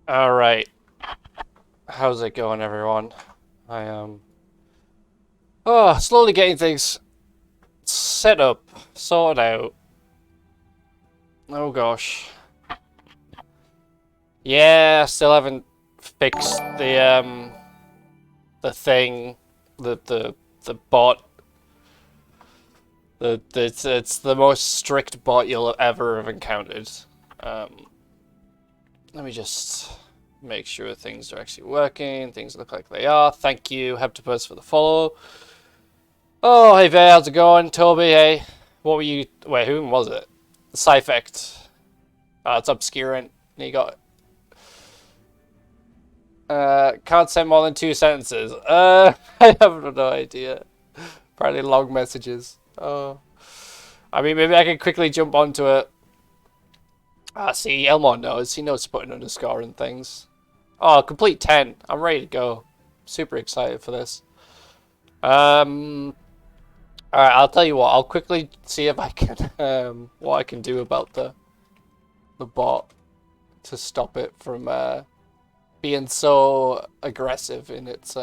All right. How's it going, everyone? I am slowly getting things set up, sorted out. Oh gosh. Yeah, still haven't fixed the thing, the bot. It's the most strict bot you'll ever have encountered. Um, Let me just make sure things are actually working. Things look like they are. Thank you, Heptopus, for the follow. Oh, hey Vay, how's it going? Toby, hey. What were you... Wait, who was it? Sci-Effect. It's obscurant. You got... can't say more than 2 sentences. I have no idea. Probably long messages. Oh. I mean, maybe I can quickly jump onto it. See, Elmore knows. He knows to put an underscore in things. Oh, complete 10. I'm ready to go. Super excited for this. Alright, I'll tell you what. I'll quickly see if I can, what I can do about the bot to stop it from being so aggressive in its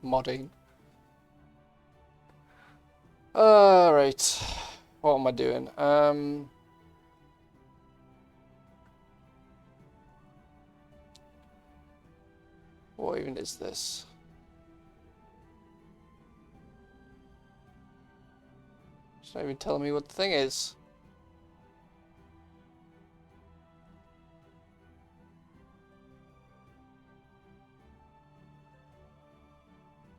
modding. Alright. What am I doing? What even is this? It's not even telling me what the thing is.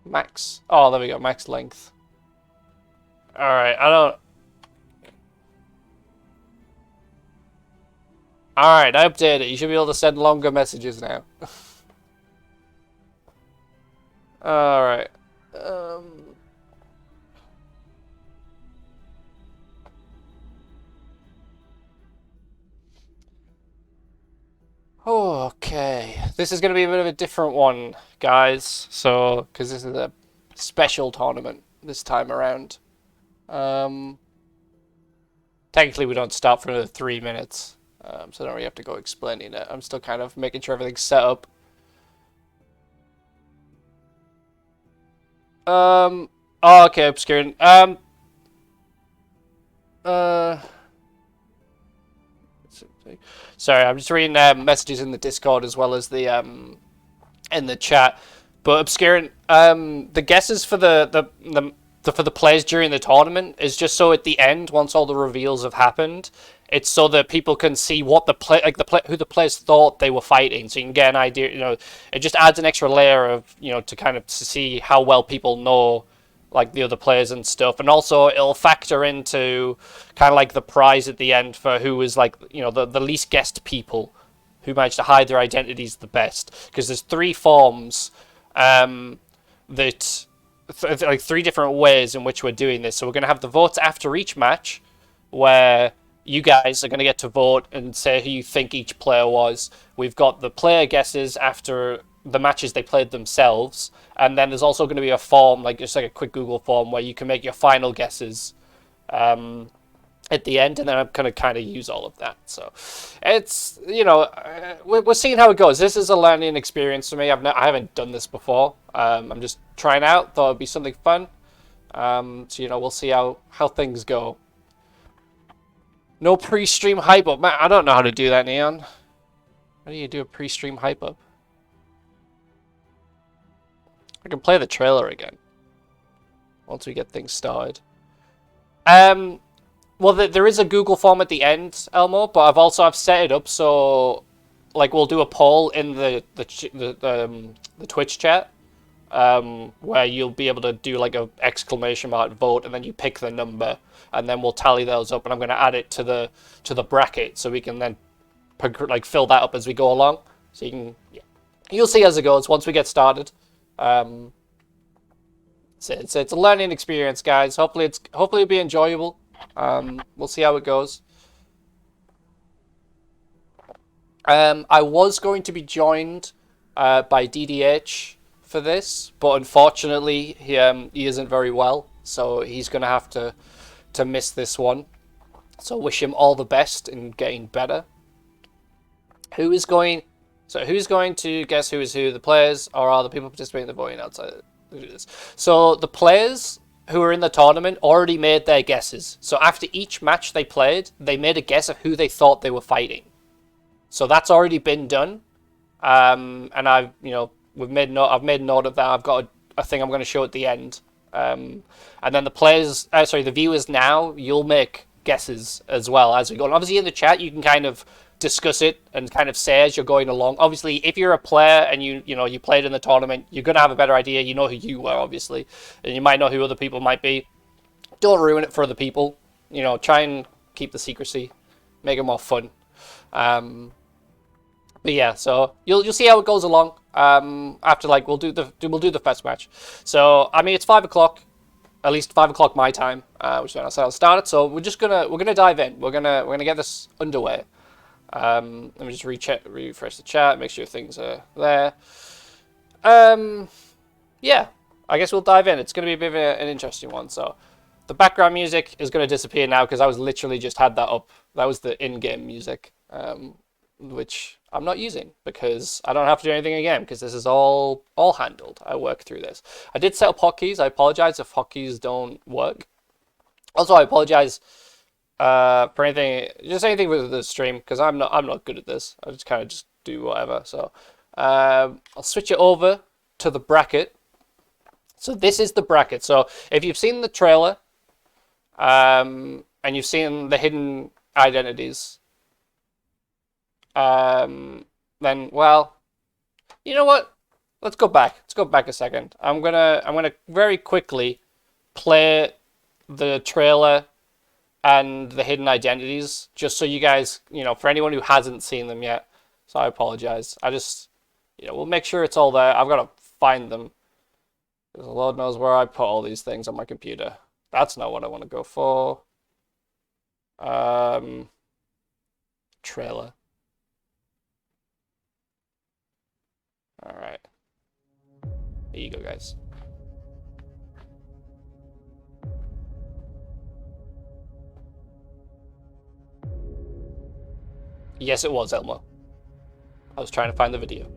Max. Oh, there we go. Max length. Alright, I don't... Alright, I updated it. You should be able to send longer messages now. Alright. Okay. This is going to be a bit of a different one, guys. So, because this is a special tournament this time around. Technically, we don't start for another 3 minutes. So I don't really have to go explaining it. I'm still kind of making sure everything's set up. Oh, okay, obscuring. Sorry, I'm just reading messages in the Discord as well as the in the chat. But obscuring, the guesses for for the players during the tournament is just so at the end, once all the reveals have happened, it's so that people can see what who the players thought they were fighting, so you can get an idea. It just adds an extra layer of to kind of to see how well people know like the other players and stuff, and also it'll factor into kind of like the prize at the end for who is like the least guessed people who managed to hide their identities the best, because there's 3 forms that like 3 different ways in which we're doing this. So we're going to have the votes after each match, where you guys are going to get to vote and say who you think each player was. We've got the player guesses after the matches they played themselves, and then there's also going to be a form, like just like a quick Google form, where you can make your final guesses at the end, and then I'm going to kind of use all of that. So it's we're seeing how it goes. This is a learning experience for me. I haven't done this before. I'm just trying out. Thought it'd be something fun. So we'll see how things go. No pre-stream hype up, man. I don't know how to do that, Neon. How do you do a pre-stream hype up? I can play the trailer again once we get things started. Well, there is a Google form at the end, Elmo, but I've set it up so, like, we'll do a poll in the Twitch chat, where you'll be able to do like a exclamation mark vote, and then you pick the number, and then we'll tally those up, and I'm going to add it to the bracket so we can then like fill that up as we go along. So you'll see as it goes once we get started. It's a learning experience, guys. Hopefully it'll be enjoyable. We'll see how it goes. I was going to be joined by DDH for this, but unfortunately he isn't very well, so he's gonna have to miss this one. So wish him all the best in getting better. Who is going So who's going to guess who is who? The players, or are the people participating in the voting outside? Who do this? So the players who are in the tournament already made their guesses. So after each match they played, they made a guess of who they thought they were fighting. So that's already been done. And I've, I've made note of that. I've got a thing I'm going to show at the end. And then the viewers now, you'll make guesses as well as we go. And obviously in the chat, you can kind of discuss it and kind of say as you're going along. Obviously, if you're a player and you played in the tournament, you're going to have a better idea. You know who you were, obviously, and you might know who other people might be. Don't ruin it for other people. Try and keep the secrecy, make it more fun. But yeah, so you'll see how it goes along. After we'll do the first match. So I mean it's 5 o'clock, at least 5 o'clock my time, which is when I'll start it. So we're gonna dive in. We're gonna get this underway. Let me just refresh the chat, make sure things are there. Yeah, I guess we'll dive in. It's gonna be a bit of an interesting one. So the background music is gonna disappear now because I was literally just had that up. That was the in-game music. Which I'm not using because I don't have to do anything again because this is all handled. I work through this. I did set up hotkeys. I apologize if hotkeys don't work. Also, I apologize for anything with the stream because I'm not good at this. I just kind of just do whatever. So I'll switch it over to the bracket. So this is the bracket. So if you've seen the trailer and you've seen the hidden identities, then well, you know what? Let's go back. Let's go back a second. I'm gonna very quickly play the trailer and the hidden identities, just so you guys, for anyone who hasn't seen them yet. So I apologize. I just, we'll make sure it's all there. I've got to find them. Because the Lord knows where I put all these things on my computer. That's not what I want to go for. Trailer. All right. Here you go, guys. Yes, it was Elmo. I was trying to find the video.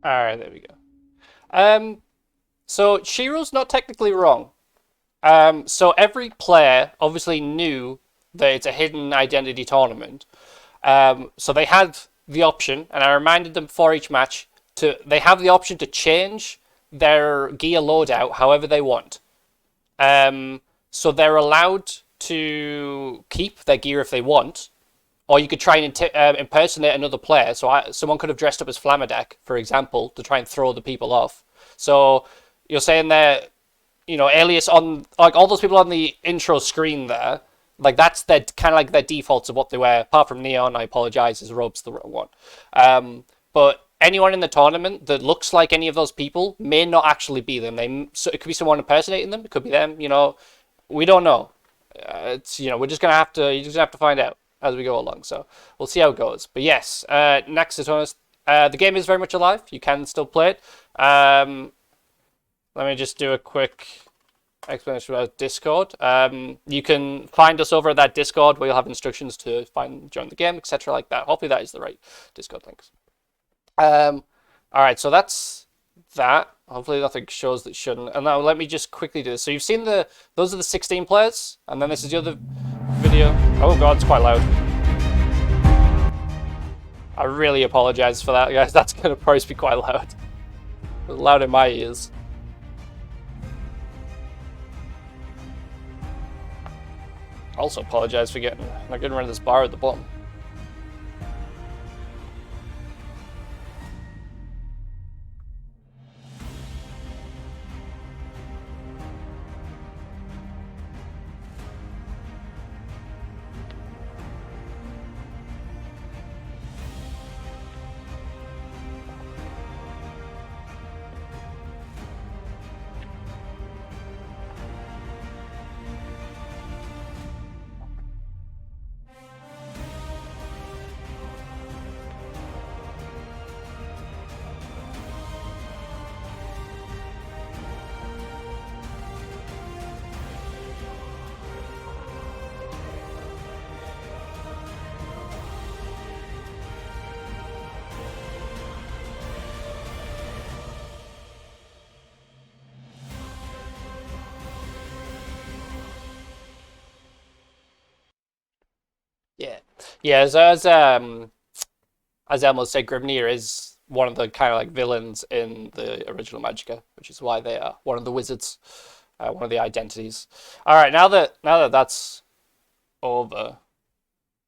All right, there we go. So Shiro's not technically wrong. So every player obviously knew that it's a hidden identity tournament. So they had the option, and I reminded them before each match, they have the option to change their gear loadout however they want. So they're allowed to keep their gear if they want, or you could try and impersonate another player. So someone could have dressed up as Flamadek, for example, to try and throw the people off. So you're saying that, Alias on, like, all those people on the intro screen there, like, that's their kind of like their defaults of what they wear. Apart from Neon, I apologize, his robe's the wrong one. But anyone in the tournament that looks like any of those people may not actually be them. So it could be someone impersonating them. It could be them. We don't know. it's, you know, we're just gonna have to, you just have to find out as we go along. So we'll see how it goes. But yes, next to Honest, the game is very much alive. You can still play it. Let me just do a quick explanation about Discord. You can find us over at that Discord where you'll have instructions to join the game, etc. like that. Hopefully that is the right Discord links. All right, so that's that. Hopefully nothing shows that shouldn't. And now let me just quickly do this. So you've seen those are the 16 players, and then this is the other video. Oh god, it's quite loud. I really apologize for that, guys. That's gonna probably be quite loud. Loud in my ears. Also apologize for not getting rid of this bar at the bottom. Yeah, yeah. As Elmo said, Grimnir is one of the kind of like villains in the original Magicka, which is why they are one of the wizards, one of the identities. All right, now that that's over,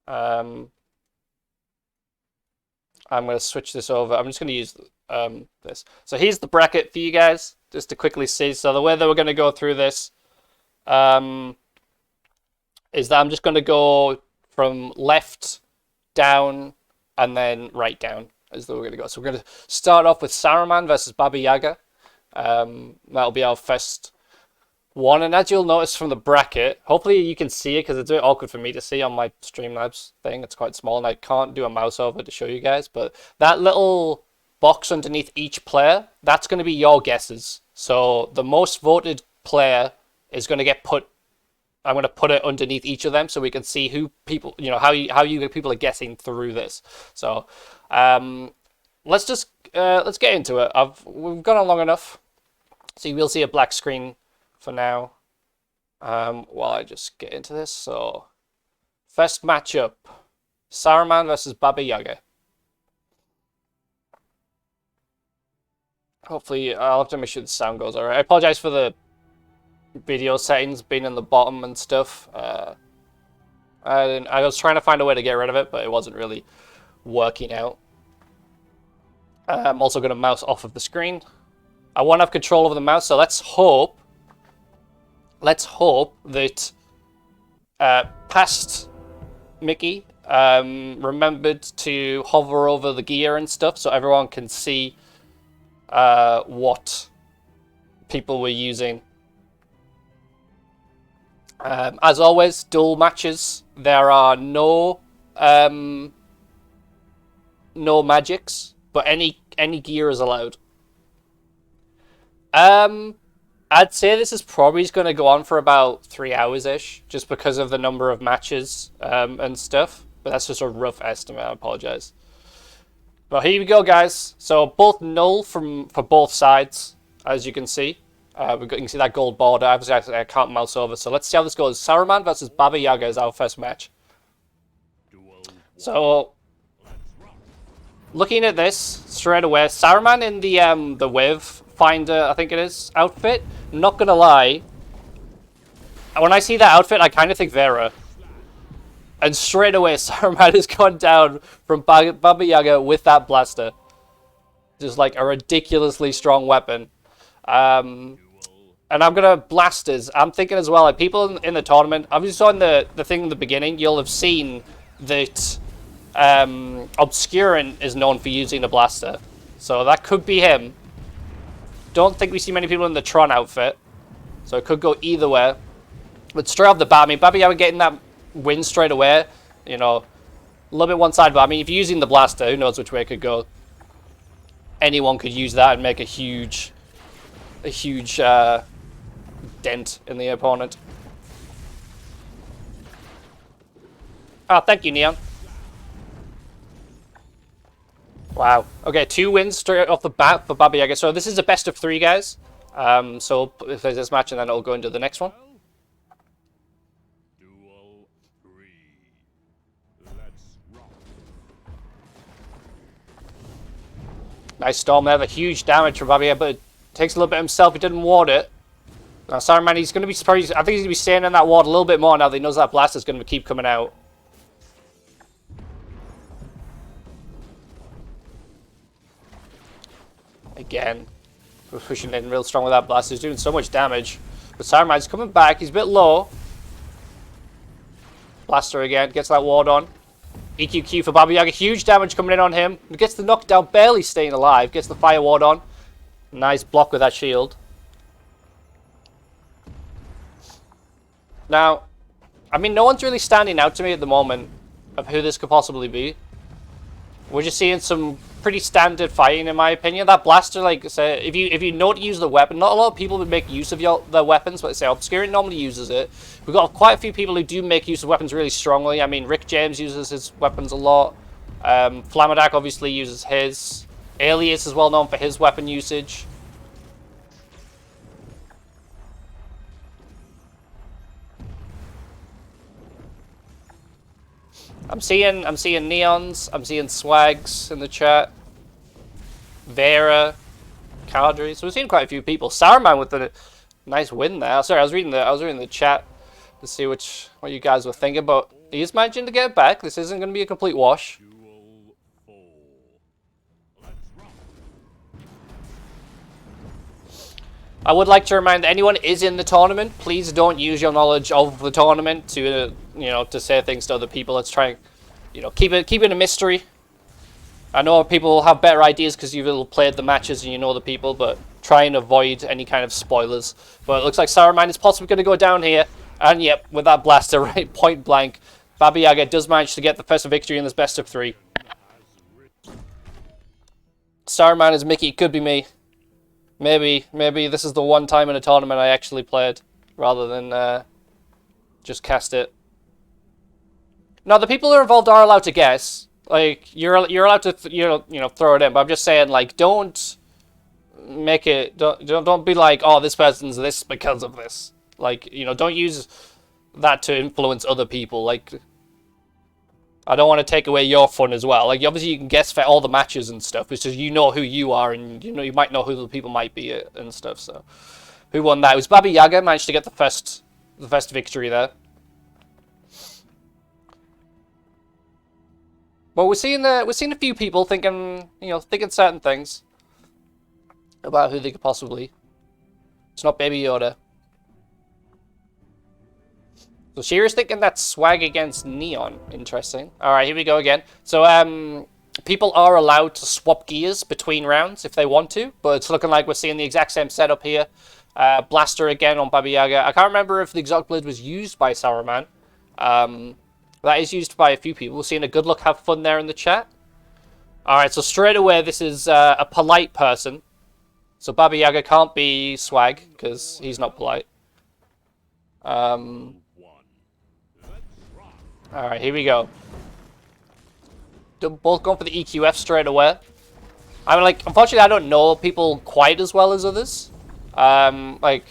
I'm gonna switch this over. I'm just gonna use this. So here's the bracket for you guys, just to quickly see. So the way that we're gonna go through this, is that I'm just gonna go from left down and then right down is the way we're going to go. So we're going to start off with Saruman versus Baba Yaga. That'll be our first one. And as you'll notice from the bracket, hopefully you can see it because it's a bit awkward for me to see on my Streamlabs thing. It's quite small and I can't do a mouse over to show you guys. But that little box underneath each player, that's going to be your guesses. So the most voted player is going to get put. I'm going to put it underneath each of them so we can see who people, you know, how you people are guessing through this. So let's get into it. We've gone on long enough, so you will see a black screen for now while I just get into this. So first matchup, Saruman versus Baba Yaga. Hopefully I'll have to make sure the sound goes alright. I apologize for the video settings being in the bottom and stuff. I was trying to find a way to get rid of it, but it wasn't really working out. I'm also going to mouse off of the screen. I want to have control over the mouse, so let's hope that past Mickey remembered to hover over the gear and stuff so everyone can see what people were using. As always, duel matches. There are no magics, but any gear is allowed. I'd say this is probably going to go on for about 3 hours-ish, just because of the number of matches and stuff. But that's just a rough estimate. I apologize. But here we go, guys. So both null for both sides, as you can see. You can see that gold border. Obviously, I can't mouse over. So let's see how this goes. Saruman versus Baba Yaga is our first match. So, looking at this straight away, Saruman in the Wave Finder, I think it is, outfit. Not gonna lie, when I see that outfit, I kind of think Vera. And straight away, Saruman has gone down from Baba Yaga with that blaster. Just like a ridiculously strong weapon. And I'm gonna blasters. I'm thinking as well, like people in the tournament. Obviously, saw in the thing in the beginning, you'll have seen that Obscurant is known for using a blaster, so that could be him. Don't think we see many people in the Tron outfit, so it could go either way. But straight off the bat, I mean, Baba Yaga getting that win straight away, you know, a little bit one-sided, but I mean, if you're using the blaster, who knows which way it could go. Anyone could use that and make a huge dent in the opponent. Oh, thank you, Neon. Wow. Okay, 2 wins straight off the bat for Baba Yaga. So this is a best of 3, guys. So if there's this match, and then it'll go into the next one. Duel 3. Let's rock. Nice storm there. The huge damage from Baba Yaga, but it takes a little bit himself. He didn't ward it. Now, Saruman, he's going to be surprised. I think he's going to be staying in that ward a little bit more now that he knows that blast is going to keep coming out. Again, we're pushing in real strong with that blast. He's doing so much damage. But Saruman's coming back. He's a bit low. Blaster again. Gets that ward on. EQQ for Baba Yaga. Huge damage coming in on him. He gets the knockdown. Barely staying alive. Gets the fire ward on. Nice block with that shield. Now, I mean, no one's really standing out to me at the moment of who this could possibly be. We're just seeing some pretty standard fighting, in my opinion. That blaster, like, say, if you know to use the weapon, not a lot of people would make use of their weapons, but say Obscurant normally uses it. We've got quite a few people who do make use of weapons really strongly. I mean, Rick James uses his weapons a lot. Flamadak obviously uses his. Alias is well known for his weapon usage. I'm seeing Neons, I'm seeing Swags in the chat. Vera, Cardry. So we're seeing quite a few people. Saruman with a nice win there. Sorry, I was reading the chat to see what you guys were thinking, but he's managing to get back. This isn't going to be a complete wash. I would like to remind anyone is in the tournament, please don't use your knowledge of the tournament to, to say things to other people. Let's try and, keep it a mystery. I know people have better ideas because you've played the matches and you know the people, but try and avoid any kind of spoilers. But it looks like Saruman is possibly going to go down here. And yep, with that blaster right point blank, Baba Yaga does manage to get the first victory in this best of 3. Saruman is Mickey, it could be me. Maybe this is the one time in a tournament I actually played, rather than just cast it. Now, the people who are involved are allowed to guess. Like, you're allowed to throw it in, but I'm just saying, like, don't make it. Don't be like, oh, this person's this because of this. Like, don't use that to influence other people. Like, I don't want to take away your fun as well. Like, obviously you can guess for all the matches and stuff, because you know who you are, and you might know who the people might be and stuff. So, who won that? It was Baba Yaga managed to get the first victory there. But we're seeing a few people thinking certain things about who they could possibly. It's not Baby Yoda. So Shearer's thinking that's Swag against Neon. Interesting. Alright, here we go again. So, people are allowed to swap gears between rounds if they want to, but it's looking like we're seeing the exact same setup here. Blaster again on Baba Yaga. I can't remember if the Exotic Blade was used by Saruman. That is used by a few people. We're seeing a good luck, have fun there in the chat. Alright, so straight away this is a polite person. So Baba Yaga can't be Swag, because he's not polite. Alright, here we go. Both going for the EQF straight away. I mean, like, unfortunately, I don't know people quite as well as others. Like,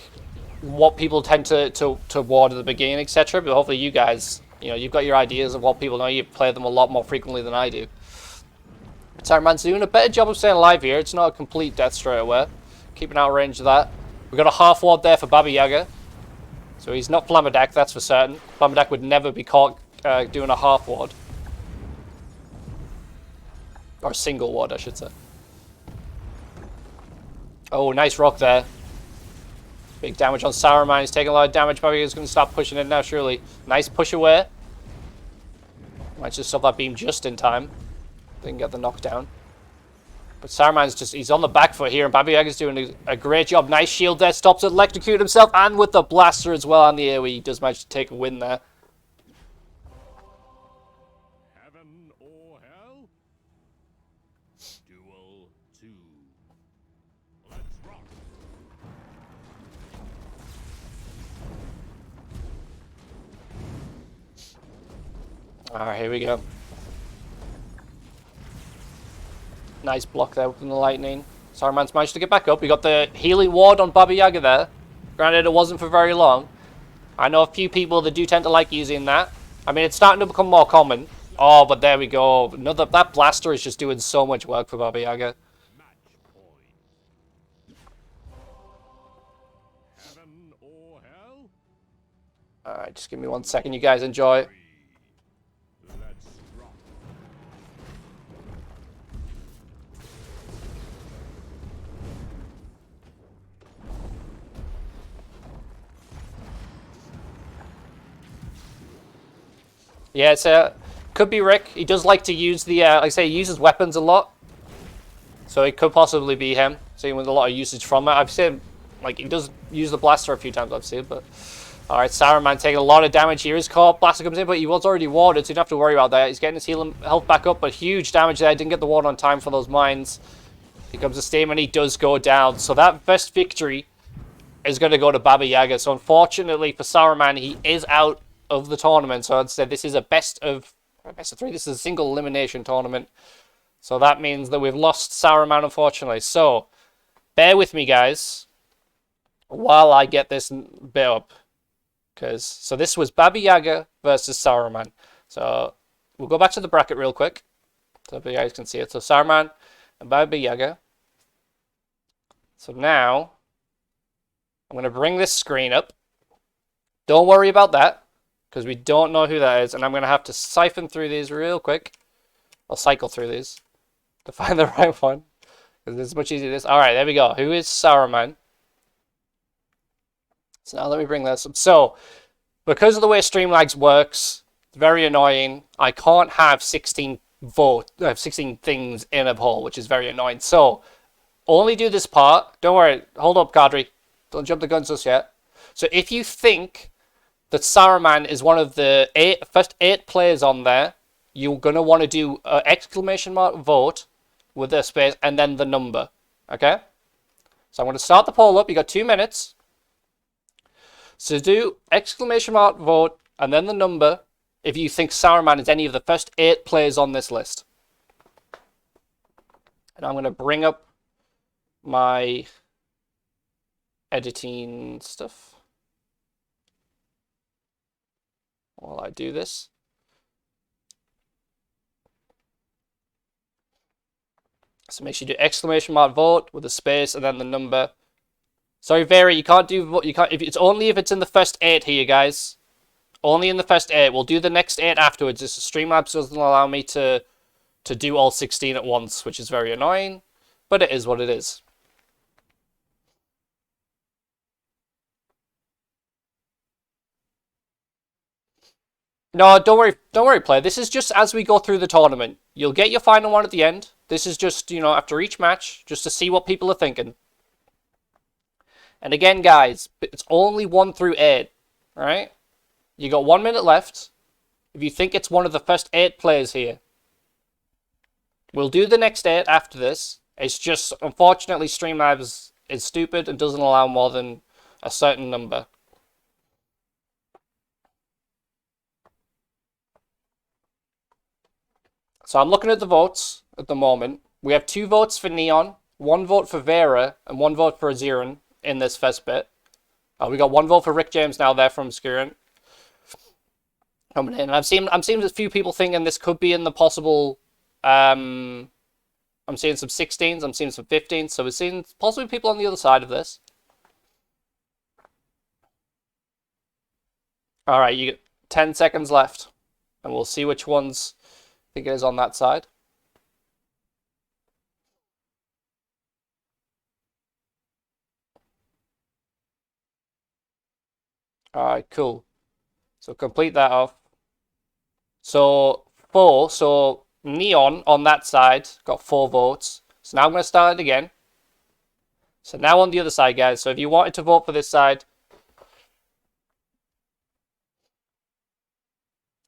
what people tend to ward at the beginning, etc. But hopefully you guys, you've got your ideas of what people know. You play them a lot more frequently than I do. Saruman's doing a better job of staying alive here. It's not a complete death straight away. Keeping out of range of that. We've got a half ward there for Baba Yaga. So he's not Flamadak, that's for certain. Flamadak would never be caught doing a half ward. Or single ward, I should say. Oh, nice rock there. Big damage on Saruman. He's taking a lot of damage. Probably he's going to stop pushing it now, surely. Nice push away. Might just stop that beam just in time. Didn't get the knockdown. But Saruman's just, he's on the back foot here, and Baba Yaga's doing a great job. Nice shield there, stops it, electrocute himself, and with the blaster as well on the AoE, he does manage to take a win there. Heaven or hell? Duel 2. Let's rock. Alright, here we go. Nice block there from the lightning. Saruman's managed to get back up. We got the healing ward on Baba Yaga there. Granted, it wasn't for very long. I know a few people that do tend to like using that. I mean, it's starting to become more common. Oh, but there we go. That blaster is just doing so much work for Baba Yaga. Match point. Heaven or hell? Alright, just give me 1 second. You guys enjoy. Let's rock. Yeah, it's could be Rick. He does like to use the, like I say, he uses weapons a lot. So it could possibly be him. Seeing with a lot of usage from it. I've seen, like, he does use the blaster a few times, I've seen, but... Alright, Saruman taking a lot of damage here. His core blaster comes in, but he was already warded, so you don't have to worry about that. He's getting his health back up, but huge damage there. Didn't get the ward on time for those mines. Here comes the statement, he does go down. So that first victory is going to go to Baba Yaga. So unfortunately for Saruman, he is out of the tournament. So I'd say this is a best of 3. This is a single elimination tournament. So that means that we've lost Saruman, unfortunately. So bear with me, guys, while I get this bit up. So this was Baba Yaga versus Saruman. So we'll go back to the bracket real quick, so you guys can see it. So Saruman and Baba Yaga. So now I'm going to bring this screen up. Don't worry about that, because we don't know who that is, and I'm going to have to siphon through these real quick. I'll cycle through these to find the right one, because it's much easier this. Alright, there we go. Who is Saruman? So now let me bring this up. So, because of the way Streamlabs works, it's very annoying. I can't have 16 things in a poll, which is very annoying. So, only do this part. Don't worry. Hold up, Kadri. Don't jump the guns just yet. So, if you think that Saruman is one of the first 8 players on there, you're going to want to do an exclamation mark vote with a space and then the number. Okay? So, I'm going to start the poll up. You got 2 minutes. So do exclamation mark vote and then the number if you think Saruman is any of the first 8 players on this list. And I'm going to bring up my editing stuff while I do this. So make sure you do exclamation mark vote with a space and then the number. Sorry, Vera, you can't do. You can't. It's only if it's in the first 8 here, guys. Only in the first 8. We'll do the next 8 afterwards. This Streamlabs doesn't allow me to do all 16 at once, which is very annoying. But it is what it is. No, don't worry, player. This is just as we go through the tournament. You'll get your final one at the end. This is just, after each match, just to see what people are thinking. And again, guys, it's only 1 through 8, right? You got 1 minute left. If you think it's one of the first 8 players here, we'll do the next 8 after this. It's just, unfortunately, Streamlabs is stupid and doesn't allow more than a certain number. So I'm looking at the votes at the moment. We have 2 votes for Neon, 1 vote for Vera, and 1 vote for Aziran in this first bit. We got 1 vote for Rick James now there from Skirant coming in. I'm seeing a few people thinking this could be in the possible. I'm seeing some 16s. I'm seeing some 15s. So we're seeing possibly people on the other side of this. All right, you get 10 seconds left, and we'll see which ones I think it is on that side. Alright, cool. So complete that off. So 4. So Neon on that side got 4 votes. So now I'm going to start it again. So now on the other side, guys. So if you wanted to vote for this side,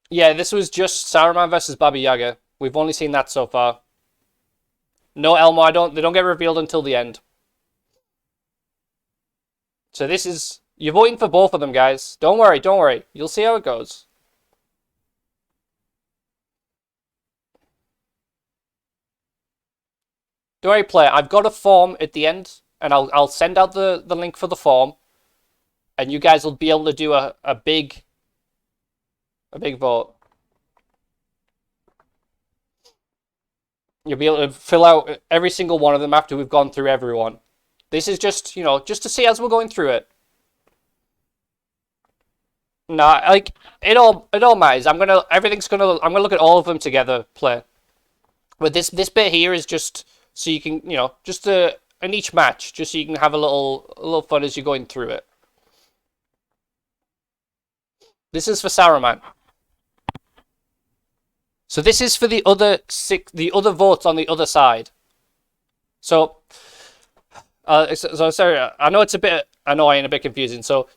yeah, this was just Saruman versus Baba Yaga. We've only seen that so far. No Elmo. They don't get revealed until the end. So this is you're voting for both of them, guys. Don't worry, don't worry. You'll see how it goes. Don't worry, player. I've got a form at the end, and I'll send out the link for the form, and you guys will be able to do a big vote. You'll be able to fill out every single one of them after we've gone through everyone. This is just, just to see as we're going through it. Nah, like it all matters. I'm gonna look at all of them together, play. But this bit here is just so you can, just in each match, just so you can have a little fun as you're going through it. This is for Saruman. So this is for the other votes on the other side. So, sorry, I know it's a bit annoying, a bit confusing. So,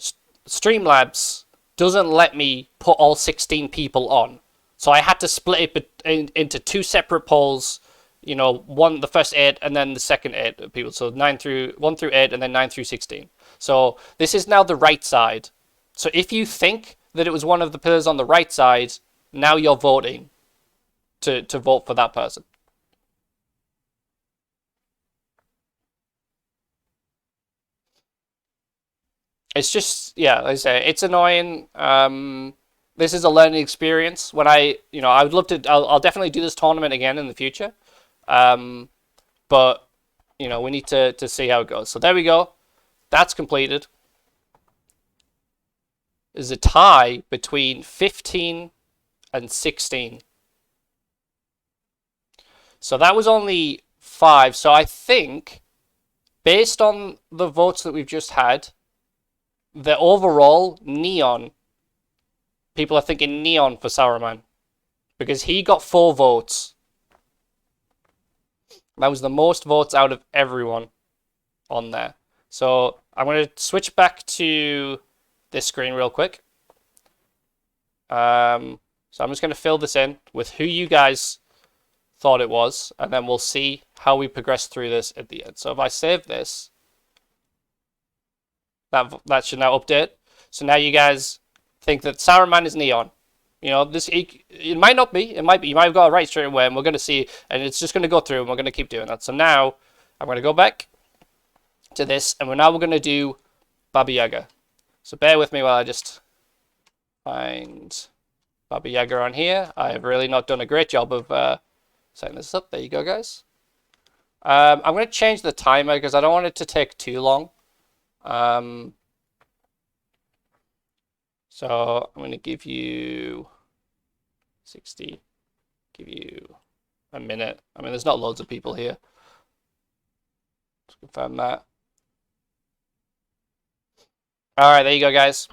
Streamlabs doesn't let me put all 16 people on. So I had to split it into two separate polls. The first 8 and then the second 8 people. So 1 through 8 and then 9 through 16. So this is now the right side. So if you think that it was one of the pillars on the right side, now you're voting to vote for that person. It's just, yeah, like I say, it's annoying. This is a learning experience. When I would love to, I'll definitely do this tournament again in the future. But, we need to see how it goes. So there we go. That's completed. There's a tie between 15 and 16. So that was only 5. So I think, based on the votes that we've just had, the overall Neon, people are thinking Neon for Saruman. Because he got 4 votes. That was the most votes out of everyone on there. So I'm going to switch back to this screen real quick. So I'm just going to fill this in with who you guys thought it was, and then we'll see how we progress through this at the end. So if I save this, that should now update. So now you guys think that Saruman is Neon. It might not be. It might be. You might have got it right straight away, and we're going to see. And it's just going to go through, and we're going to keep doing that. So now I'm going to go back to this, and we're going to do Baba Yaga. So bear with me while I just find Baba Yaga on here. I have really not done a great job of setting this up. There you go, guys. I'm going to change the timer because I don't want it to take too long. So I'm going to give you 60, give you a minute. I mean, there's not loads of people here. Let's confirm that. All right, there you go, guys.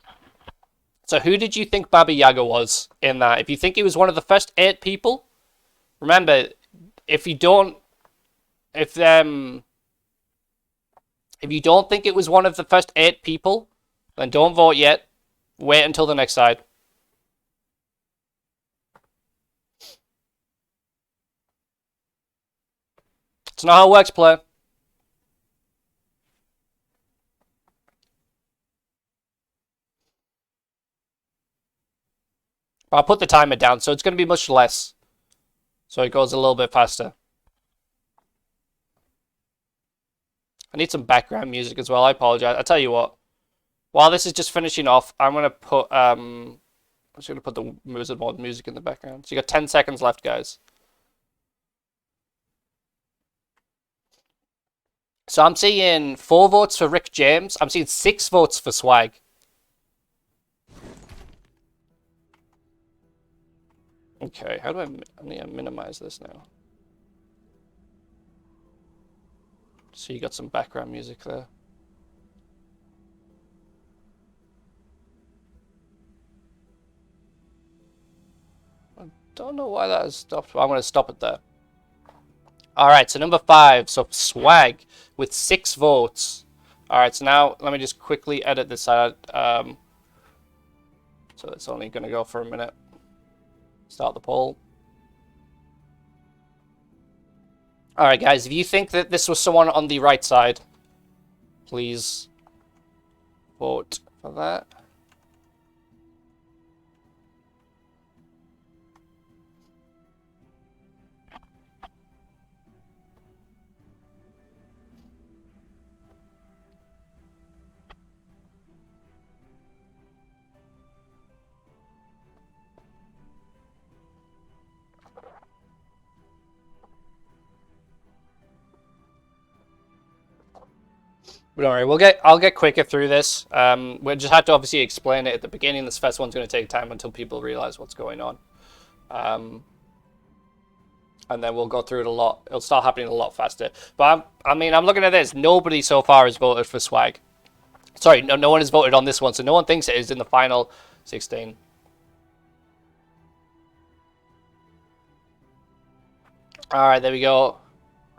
So who did you think Baba Yaga was in that? If you think he was one of the first 8 people, remember, if you don't think it was one of the first 8 people, then don't vote yet. Wait until the next side. It's not how it works, player. I'll put the timer down, so it's going to be much less. So it goes a little bit faster. I need some background music as well. I apologize. I'll tell you what. While this is just finishing off, I'm going to put I'm just going to put the Wizard Wars music in the background. So you got 10 seconds left, guys. So I'm seeing 4 votes for Rick James. I'm seeing 6 votes for Swag. Okay, how do I need to minimize this now? So you got some background music there. I don't know why that has stopped. I'm going to stop it there. Alright, so number 5. So Swag with 6 votes. Alright, so now let me just quickly edit this out. So it's only going to go for a minute. Start the poll. Alright, guys, if you think that this was someone on the right side, please vote for that. But don't worry, I'll get quicker through this. We'll just have to obviously explain it at the beginning. This first one's going to take time until people realize what's going on. And then we'll go through it a lot. It'll start happening a lot faster. But I'm looking at this. Nobody so far has voted for Swag. Sorry, no one has voted on this one, so no one thinks it is in the final 16. Alright, there we go.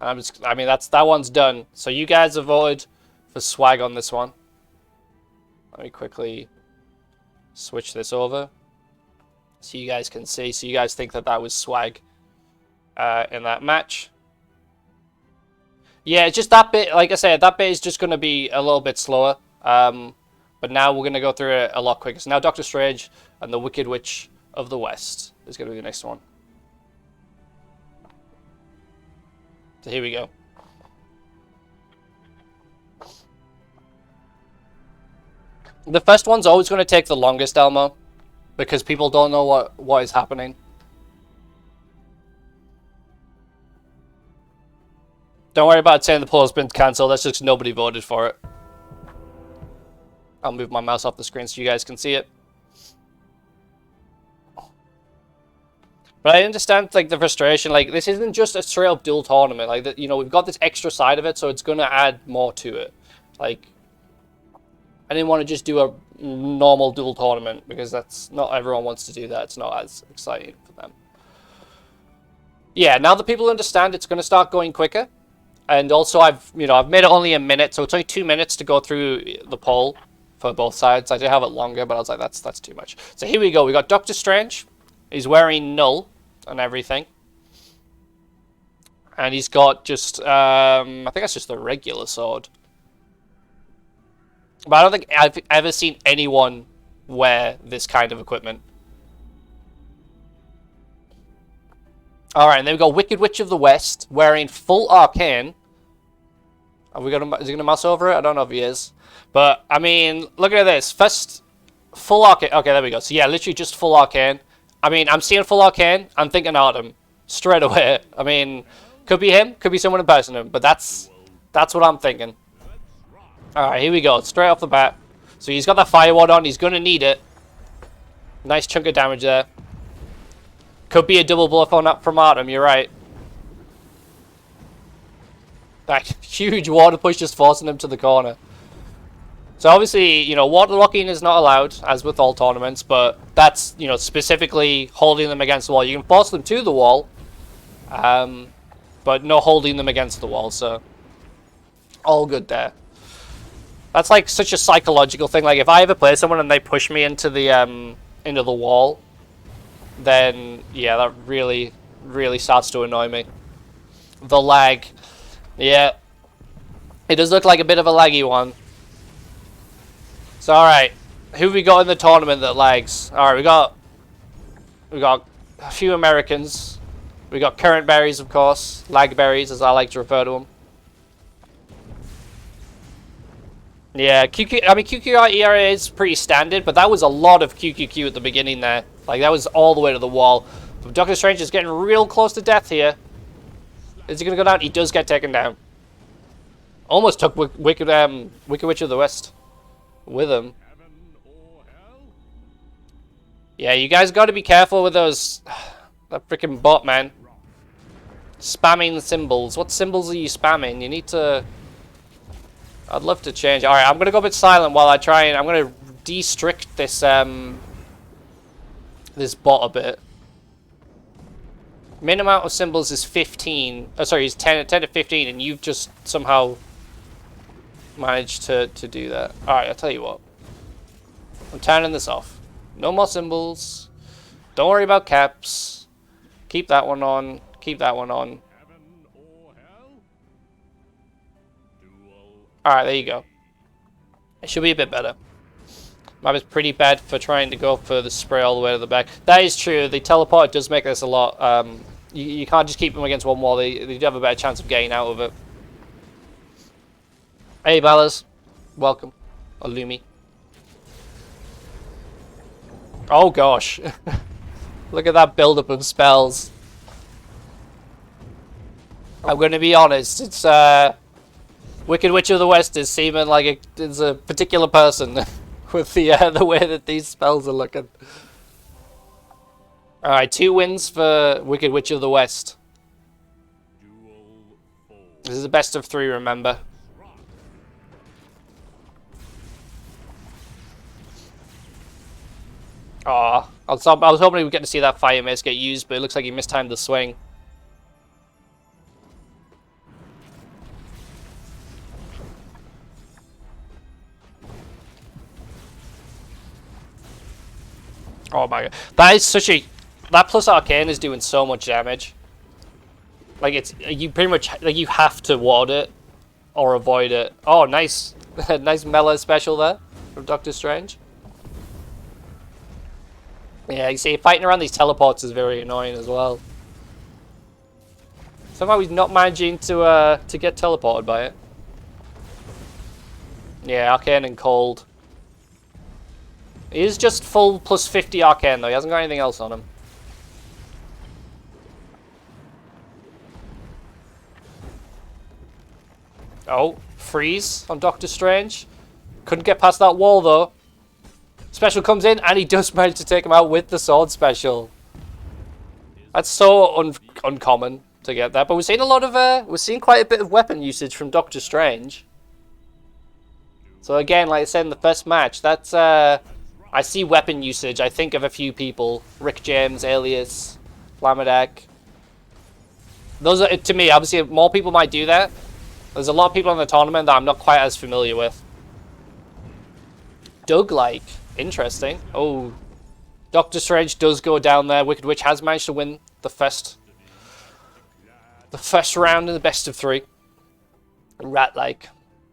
That one's done. So you guys have voted for Swag on this one. Let me quickly switch this over so you guys can see. So you guys think that was Swag in that match. Yeah, it's just that bit, like I said, that bit is just going to be a little bit slower. But now we're going to go through it a lot quicker. So now Doctor Strange and the Wicked Witch of the West is going to be the next one. So here we go. The first one's always going to take the longest, Elmo, because people don't know what is happening. Don't worry about saying the poll has been cancelled. That's just nobody voted for it. I'll move my mouse off the screen so you guys can see it. But I understand, like, the frustration. Like, this isn't just a straight up duel tournament. Like, we've got this extra side of it, so it's going to add more to it. Like, I didn't want to just do a normal duel tournament because that's not everyone wants to do that. It's not as exciting for them. Yeah, now that people understand, it's going to start going quicker. And also, I've made it only a minute, so it's only 2 minutes to go through the poll for both sides. I did have it longer, but I was like, that's too much. So here we go. We got Doctor Strange. He's wearing null and everything. And he's got just, I think that's just the regular sword. But I don't think I've ever seen anyone wear this kind of equipment. Alright, and then we got Wicked Witch of the West wearing full arcane. Is he going to mouse over it? I don't know if he is. But, I mean, look at this. First, full arcane. Okay, there we go. So, yeah, literally just full arcane. I mean, I'm seeing full arcane. I'm thinking Artem. Straight away. I mean, could be him. Could be someone impersonating him. But that's what I'm thinking. Alright, here we go. Straight off the bat. So he's got that fire ward on. He's going to need it. Nice chunk of damage there. Could be a double bluff on up from Artem. You're right. That huge water push just forcing him to the corner. So obviously, water locking is not allowed, as with all tournaments, but that's, specifically holding them against the wall. You can force them to the wall, but no holding them against the wall, so all good there. That's like such a psychological thing. Like if I ever play someone and they push me into the wall, then yeah, that really, really starts to annoy me. The lag. Yeah. It does look like a bit of a laggy one. So alright. Who have we got in the tournament that lags? Alright, we got a few Americans. We got current berries, of course. Lag berries, as I like to refer to them. Yeah, QQR ERA is pretty standard, but that was a lot of QQQ at the beginning there. Like, that was all the way to the wall. But Doctor Strange is getting real close to death here. Is he going to go down? He does get taken down. Almost took Wicked Witch of the West with him. Yeah, you guys got to be careful with those... that freaking bot, man. Spamming the symbols. What symbols are you spamming? You need to... I'd love to change. Alright, I'm going to go a bit silent while I try and... I'm going to de-strict this, this bot a bit. Min amount of symbols is 15. Oh, sorry, it's 10 to 15, and you've just somehow managed to do that. Alright, I'll tell you what. I'm turning this off. No more symbols. Don't worry about caps. Keep that one on. Keep that one on. Heaven or hell? Duel. Alright, there you go. It should be a bit better. Map is pretty bad for trying to go for the spray all the way to the back. That is true. The teleport does make this a lot. You can't just keep them against one wall. They do have a better chance of getting out of it. Hey, Ballas. Welcome. Illumi. Oh, gosh. Look at that build-up of spells. I'm going to be honest. It's, Wicked Witch of the West is seeming like it's a particular person. With the way that these spells are looking. Alright, 2 wins for Wicked Witch of the West. This is a best of 3, remember. Aw, I was hoping we would get to see that Fire Mace get used, but it looks like he mistimed the swing. Oh my god. That is such a... That plus arcane is doing so much damage. Like, it's... You pretty much... Like, you have to ward it. Or avoid it. Oh, nice. Nice melee special there. From Doctor Strange. Yeah, you see, fighting around these teleports is very annoying as well. Somehow he's not managing to get teleported by it. Yeah, arcane and cold. He is just full plus 50 arcane though, he hasn't got anything else on him. Oh, freeze on Doctor Strange. Couldn't get past that wall though. Special comes in and he does manage to take him out with the sword special. That's so uncommon to get that, but we're seeing a lot of we're seeing quite a bit of weapon usage from Doctor Strange. So again, like I said in the first match, that's I see weapon usage. I think of a few people. Rick James, Alias, Flamadak. Those are, to me, obviously, more people might do that. There's a lot of people in the tournament that I'm not quite as familiar with. Doug-like. Interesting. Oh. Doctor Strange does go down there. Wicked Witch has managed to win the first round in the best of 3. Rat-like.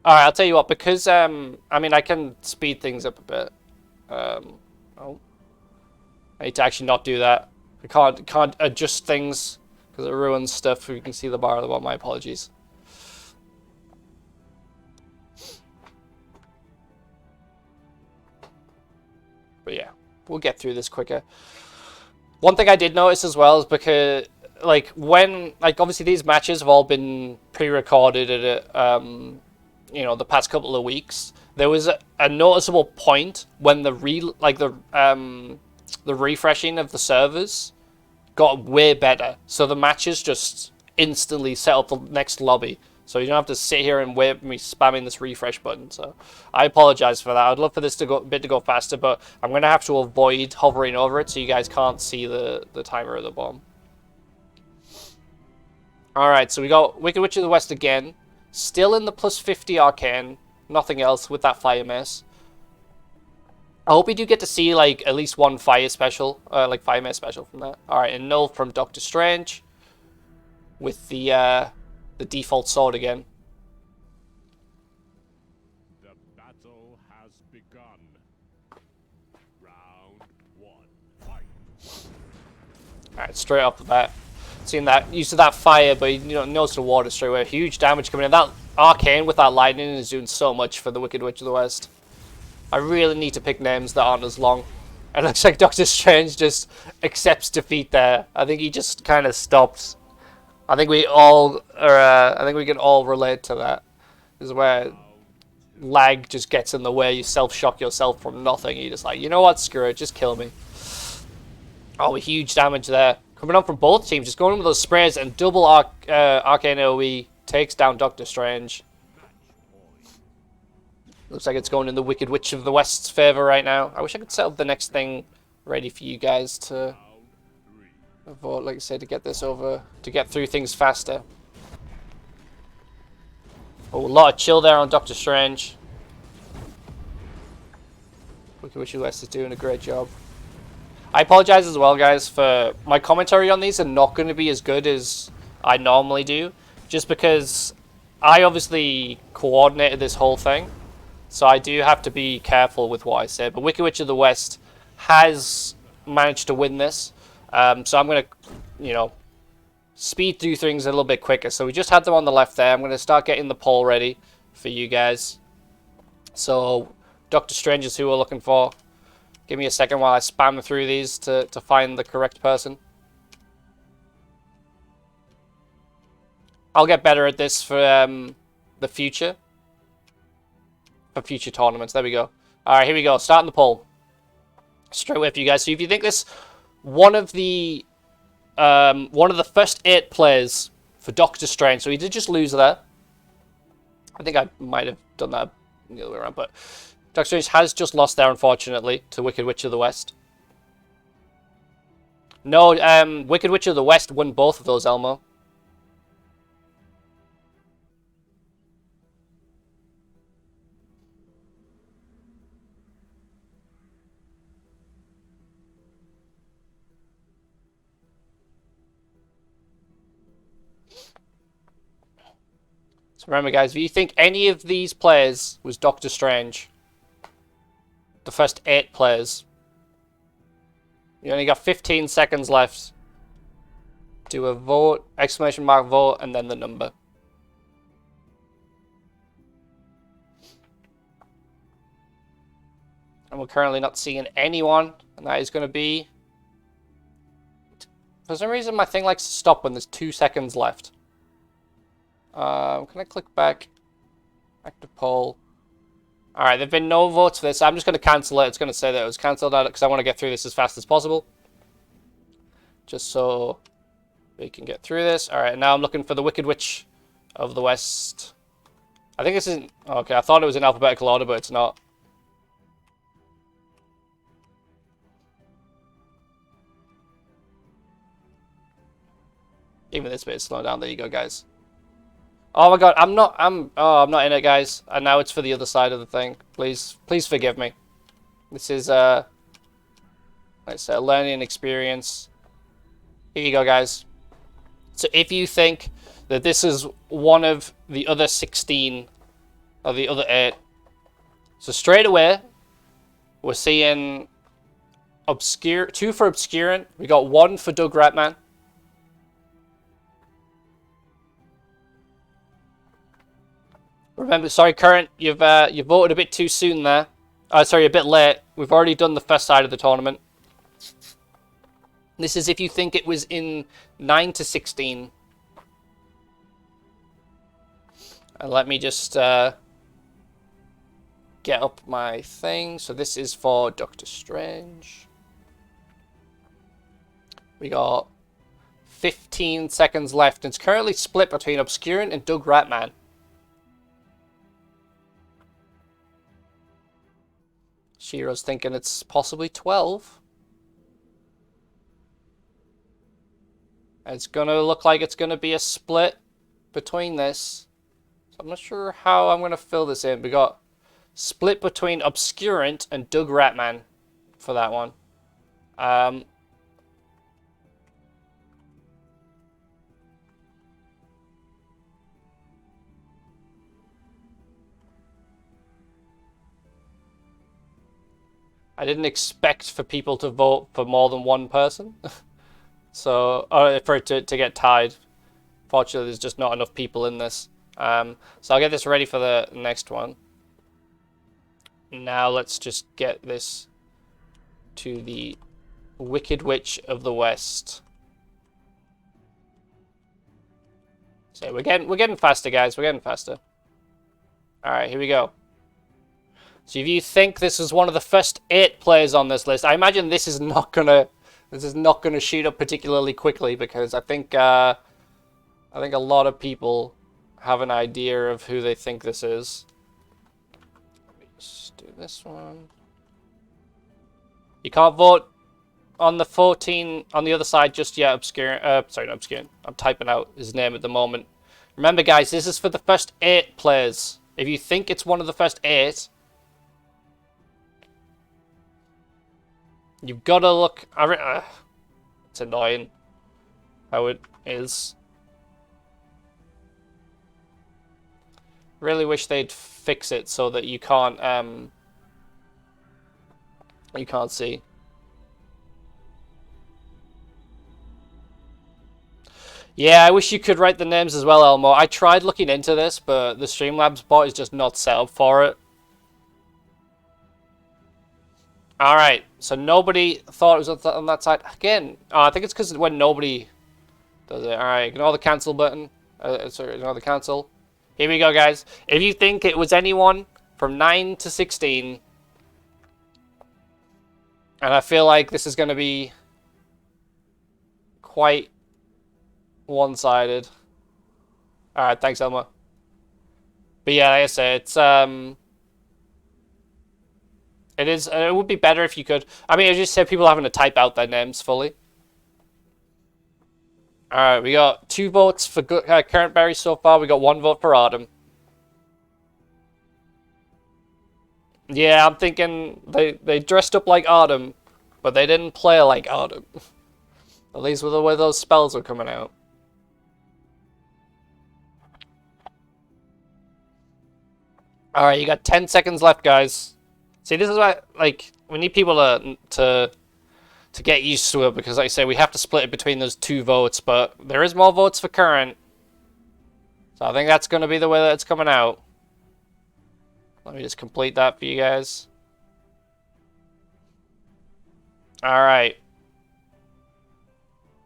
Alright, I'll tell you what, because, I mean, I can speed things up a bit. Oh. I need to actually not do that. I can't adjust things because it ruins stuff. You can see the bar at the bottom. My apologies. But yeah, we'll get through this quicker. One thing I did notice as well is because, like, obviously these matches have all been pre-recorded at, you know, the past couple of weeks. There was a noticeable point when the refreshing of the servers got way better. So the matches just instantly set up the next lobby. So you don't have to sit here and wait for me spamming this refresh button. So I apologize for that. I'd love for this to go faster, but I'm gonna have to avoid hovering over it so you guys can't see the timer at the bottom. Alright, so we got Wicked Witch of the West again. Still in the plus 50 arcane. Nothing else with that Fire Mace. I hope we do get to see, like, at least one Fire special. Like, Fire Mace special from that. Alright, and null from Doctor Strange. With the default sword again. The battle has begun. Round 1. Fight. Alright, straight off the bat. Seeing that use of that fire, but you know, notice the water straight away. Huge damage coming in. That arcane with that lightning is doing so much for the Wicked Witch of the West. I really need to pick names that aren't as long. It looks like Doctor Strange just accepts defeat there. I think he just kind of stops. I think we all are. I think we can all relate to that. This is where lag just gets in the way. You self-shock yourself from nothing. You're just like, you know what? Screw it. Just kill me. Oh, huge damage there. Coming on from both teams, just going in with those sprays and double arcane AoE takes down Doctor Strange. Looks like it's going in the Wicked Witch of the West's favor right now. I wish I could set up the next thing ready for you guys to a vote, like I said, to get this over, to get through things faster. Oh, a lot of chill there on Doctor Strange. Wicked Witch of the West is doing a great job. I apologize as well, guys, for my commentary on these are not going to be as good as I normally do, just because I obviously coordinated this whole thing, so I do have to be careful with what I say. But Wicked Witch of the West has managed to win this, so I'm going to, you know, speed through things a little bit quicker. So we just had them on the left there. I'm going to start getting the poll ready for you guys. So Doctor Strange is who we're looking for. Give me a second while I spam through these to find the correct person. I'll get better at this for the future. For future tournaments. There we go. Alright, here we go. Starting the poll. Straight away for you guys. So if you think this one of the first 8 players for Doctor Strange, so he did just lose there. I think I might have done that the other way around, but Doctor Strange has just lost there, unfortunately, to Wicked Witch of the West. No, Wicked Witch of the West won both of those, Elmo. So remember, guys, if you think any of these players was Doctor Strange, the first 8 players, you only got 15 seconds left. Do a vote, exclamation mark vote, and then the number. And we're currently not seeing anyone, and that is going to be... For some reason, my thing likes to stop when there's 2 seconds left. Can I click back? Active poll. Alright, there have been no votes for this. I'm just going to cancel it. It's going to say that it was cancelled because I want to get through this as fast as possible. Just so we can get through this. Alright, now I'm looking for the Wicked Witch of the West. I think this isn't... Okay, I thought it was in alphabetical order, but it's not. Even this bit is slowing down. There you go, guys. Oh my god, I'm not in it, guys. And now it's for the other side of the thing. Please forgive me. This is let's say a learning experience. Here you go, guys. So if you think that this is one of the other 16 or the other 8, so straight away we're seeing 2 for Obscurant. We got 1 for Doug Ratman. Remember, sorry, Current, you voted a bit too soon there. Sorry, a bit late. We've already done the first side of the tournament. This is if you think it was in 9 to 16. And let me just get up my thing. So this is for Doctor Strange. We got 15 seconds left. It's currently split between Obscurant and Doug Ratman. Shiro's thinking it's possibly 12. It's going to look like it's going to be a split between this. So I'm not sure how I'm going to fill this in. We got split between Obscurant and Doug Ratman for that one. I didn't expect for people to vote for more than one person. So, for it to get tied. Fortunately, there's just not enough people in this. So I'll get this ready for the next one. Now let's just get this to the Wicked Witch of the West. So we're getting faster, guys. We're getting faster. All right, here we go. So if you think this is one of the first 8 players on this list, I imagine this is not gonna shoot up particularly quickly because I think a lot of people have an idea of who they think this is. Let me just do this one. You can't vote on the 14 on the other side just yet, obscure. Sorry, not obscure. I'm typing out his name at the moment. Remember, guys, this is for the first 8 players. If you think it's one of the first 8, you've got to look. It's annoying how it is. Really wish they'd fix it so that you can't see. Yeah, I wish you could write the names as well, Elmo. I tried looking into this, but the Streamlabs bot is just not set up for it. Alright, so nobody thought it was on that side. Again, I think it's because when nobody does it. Alright, ignore the cancel button. Sorry, ignore the cancel. Here we go, guys. If you think it was anyone from 9 to 16, and I feel like this is going to be quite one-sided. Alright, thanks, Elmo. But yeah, like I say, it would be better if you could. I mean, I just said people having to type out their names fully. Alright, we got 2 votes for current berry so far. We got 1 vote for Autumn. Yeah, I'm thinking they dressed up like Autumn, but they didn't play like Autumn. At least with the way those spells were coming out. Alright, you got 10 seconds left, guys. See, this is why, like, we need people to get used to it, because, like I say, we have to split it between those 2 votes, but there is more votes for current. So I think that's going to be the way that it's coming out. Let me just complete that for you guys. Alright.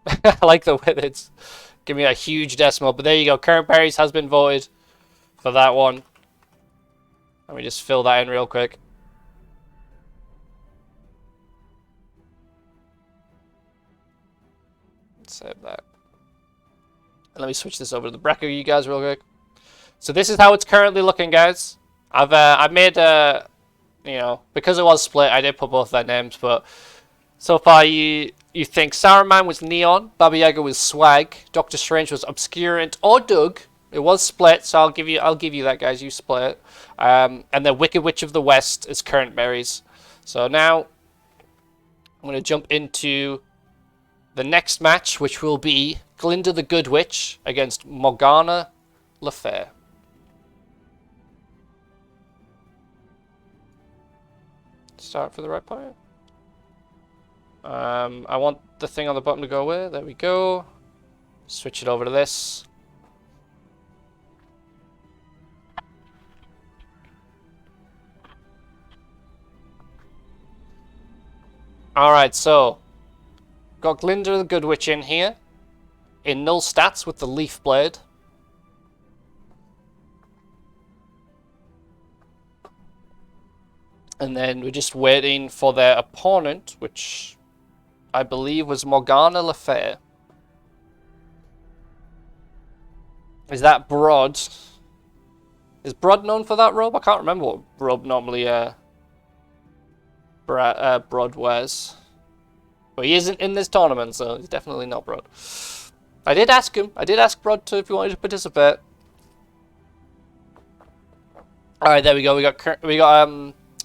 I like the way that it's give me a huge decimal, but there you go. Current berries has been voted for that one. Let me just fill that in real quick. Save that. And let me switch this over to the bracket, you guys, real quick. So this is how it's currently looking, guys. I've made you know, because it was split, I did put both their names, but so far you think Saruman was Neon, Baba Yaga was Swag, Doctor Strange was Obscurant or Doug. It was split, so I'll give you that, guys. You split it. And the Wicked Witch of the West is current berries. So now I'm gonna jump into the next match, which will be Glinda the Good Witch against Morgana Le Fay. Start for the right player. I want the thing on the bottom to go away. There we go. Switch it over to this. Alright, so got Glinda the Good Witch in here. In null stats with the Leaf Blade. And then we're just waiting for their opponent, which I believe was Morgana Le Fay. Is that Brod? Is Brod known for that robe? I can't remember what robe normally Brod wears. But he isn't in this tournament, so he's definitely not Brod. I did ask him. I did ask Brod if he wanted to participate. Alright, there we go. We got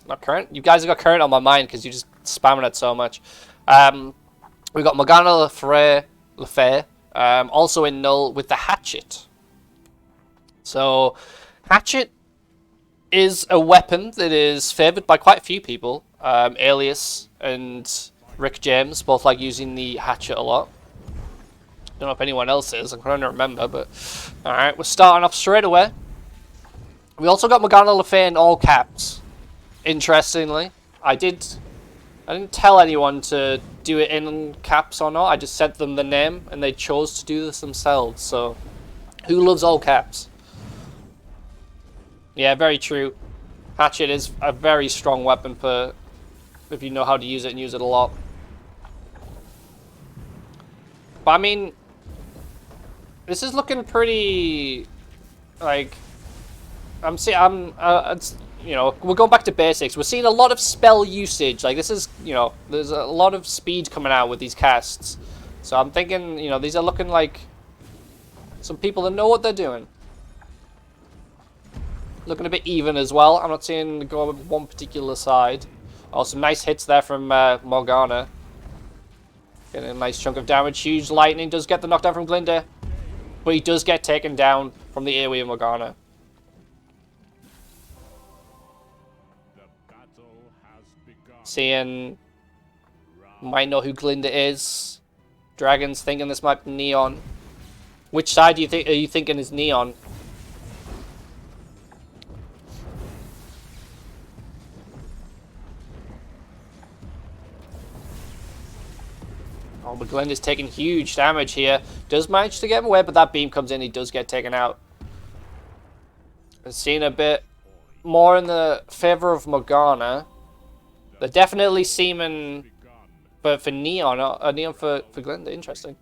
not current. You guys have got current on my mind because you're just spamming it so much. We got Morgana Le Fay, also in null with the Hatchet. So, Hatchet is a weapon that is favoured by quite a few people. Alias and Rick James both like using the Hatchet a lot. Don't know if anyone else is. I'm trying to remember, but alright, we're starting off straight away. We also got Morgana Le Fay in all caps. Interestingly, I didn't tell anyone to do it in caps or not. I just sent them the name, and they chose to do this themselves. So, who loves all caps? Yeah, very true. Hatchet is a very strong weapon for if you know how to use it and use it a lot. But I mean, this is looking pretty like it's, you know, we're going back to basics. We're seeing a lot of spell usage. Like, this is, you know, there's a lot of speed coming out with these casts. So I'm thinking, you know, these are looking like some people that know what they're doing. Looking a bit even as well. I'm not seeing go with one particular side. Oh, some nice hits there from Morgana. Getting a nice chunk of damage. Huge lightning does get the knockdown from Glinda. But he does get taken down from the AoE of Morgana. Seeing, might know who Glinda is. Dragon's thinking this might be Neon. Which side do you think are you thinking is Neon? Oh, but Glinda's taking huge damage here. Does manage to get him away, but that beam comes in. He does get taken out. I've seen a bit more in the favor of Morgana. They're definitely seeming for Neon, Neon for Glinda. Interesting.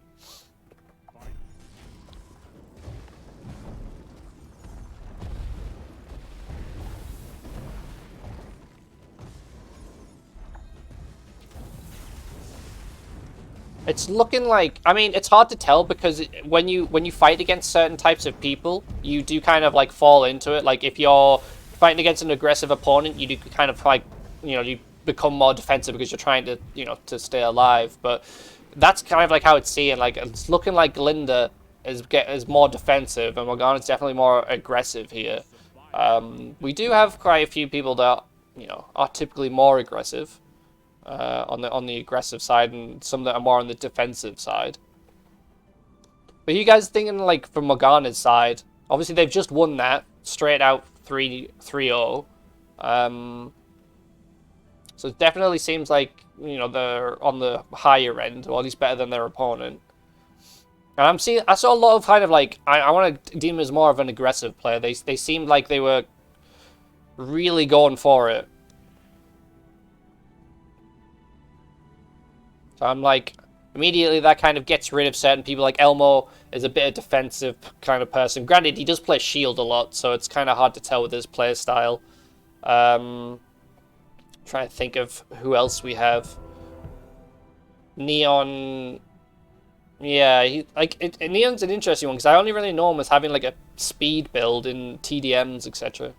It's looking like, I mean, it's hard to tell because when you fight against certain types of people, you do kind of like fall into it. Like if you're fighting against an aggressive opponent, you do kind of like, you know, you become more defensive because you're trying to, you know, to stay alive. But that's kind of like how it's seeing. Like it's looking like Glinda is more defensive, and Morgana's definitely more aggressive here. We do have quite a few people that, you know, are typically more aggressive. On the aggressive side, and some that are more on the defensive side. But you guys thinking like from Morgana's side? Obviously they've just won that straight out 3-0. So it definitely seems like, you know, they're on the higher end, or at least better than their opponent. And I saw a lot of kind of like, I want to deem them as more of an aggressive player. They seemed like they were really going for it. So I'm like, immediately that kind of gets rid of certain people. Like Elmo is a bit of defensive kind of person. Granted, he does play shield a lot, so it's kind of hard to tell with his play style. Trying to think of who else we have. Neon. Yeah, Neon's an interesting one because I only really know him as having like a speed build in TDMs, etc.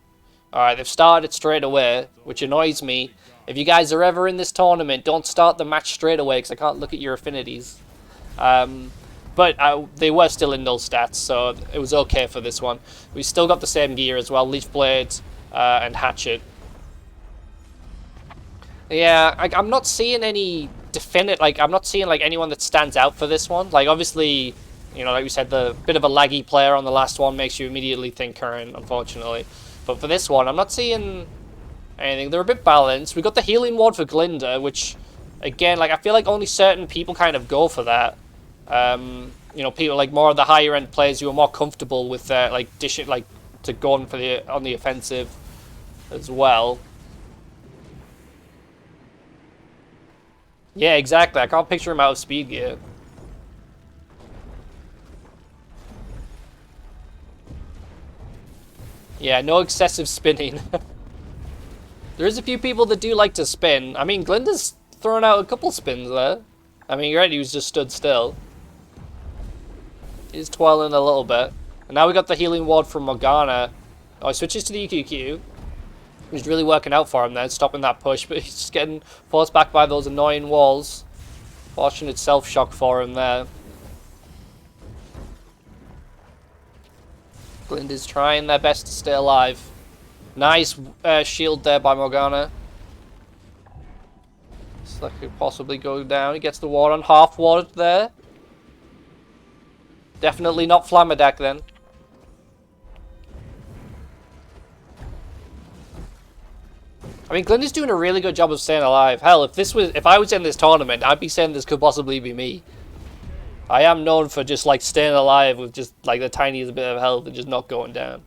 Alright, they've started straight away, which annoys me. If you guys are ever in this tournament, don't start the match straight away because I can't look at your affinities. But they were still in null stats, so it was okay for this one. We still got the same gear as well, Leaf Blade and Hatchet. Yeah, I'm not seeing any definite, like, I'm not seeing, like, anyone that stands out for this one. Like, obviously, you know, like we said, the bit of a laggy player on the last one makes you immediately think current, unfortunately. But for this one, I'm not seeing anything. They're a bit balanced. We got the healing ward for Glinda, which, again, like, I feel like only certain people kind of go for that. You know, people like more of the higher end players who are more comfortable with like dishing, like, to go on for on the offensive as well. Yeah, exactly. I can't picture him out of speed gear. Yeah, no excessive spinning. There is a few people that do like to spin. I mean, Glinda's throwing out a couple spins there. I mean, you're right, he was just stood still. He's twirling a little bit. And now we got the healing ward from Morgana. Oh, he switches to the EQQ. He's really working out for him there, stopping that push, but he's just getting forced back by those annoying walls. Fortunate self-shock for him there. Glinda's trying their best to stay alive. Nice shield there by Morgana. So that could possibly go down. He gets the ward on, half ward there. Definitely not Flammedack then. I mean, Glinda's doing a really good job of staying alive. Hell, if I was in this tournament, I'd be saying this could possibly be me. I am known for just like staying alive with just like the tiniest bit of health and just not going down.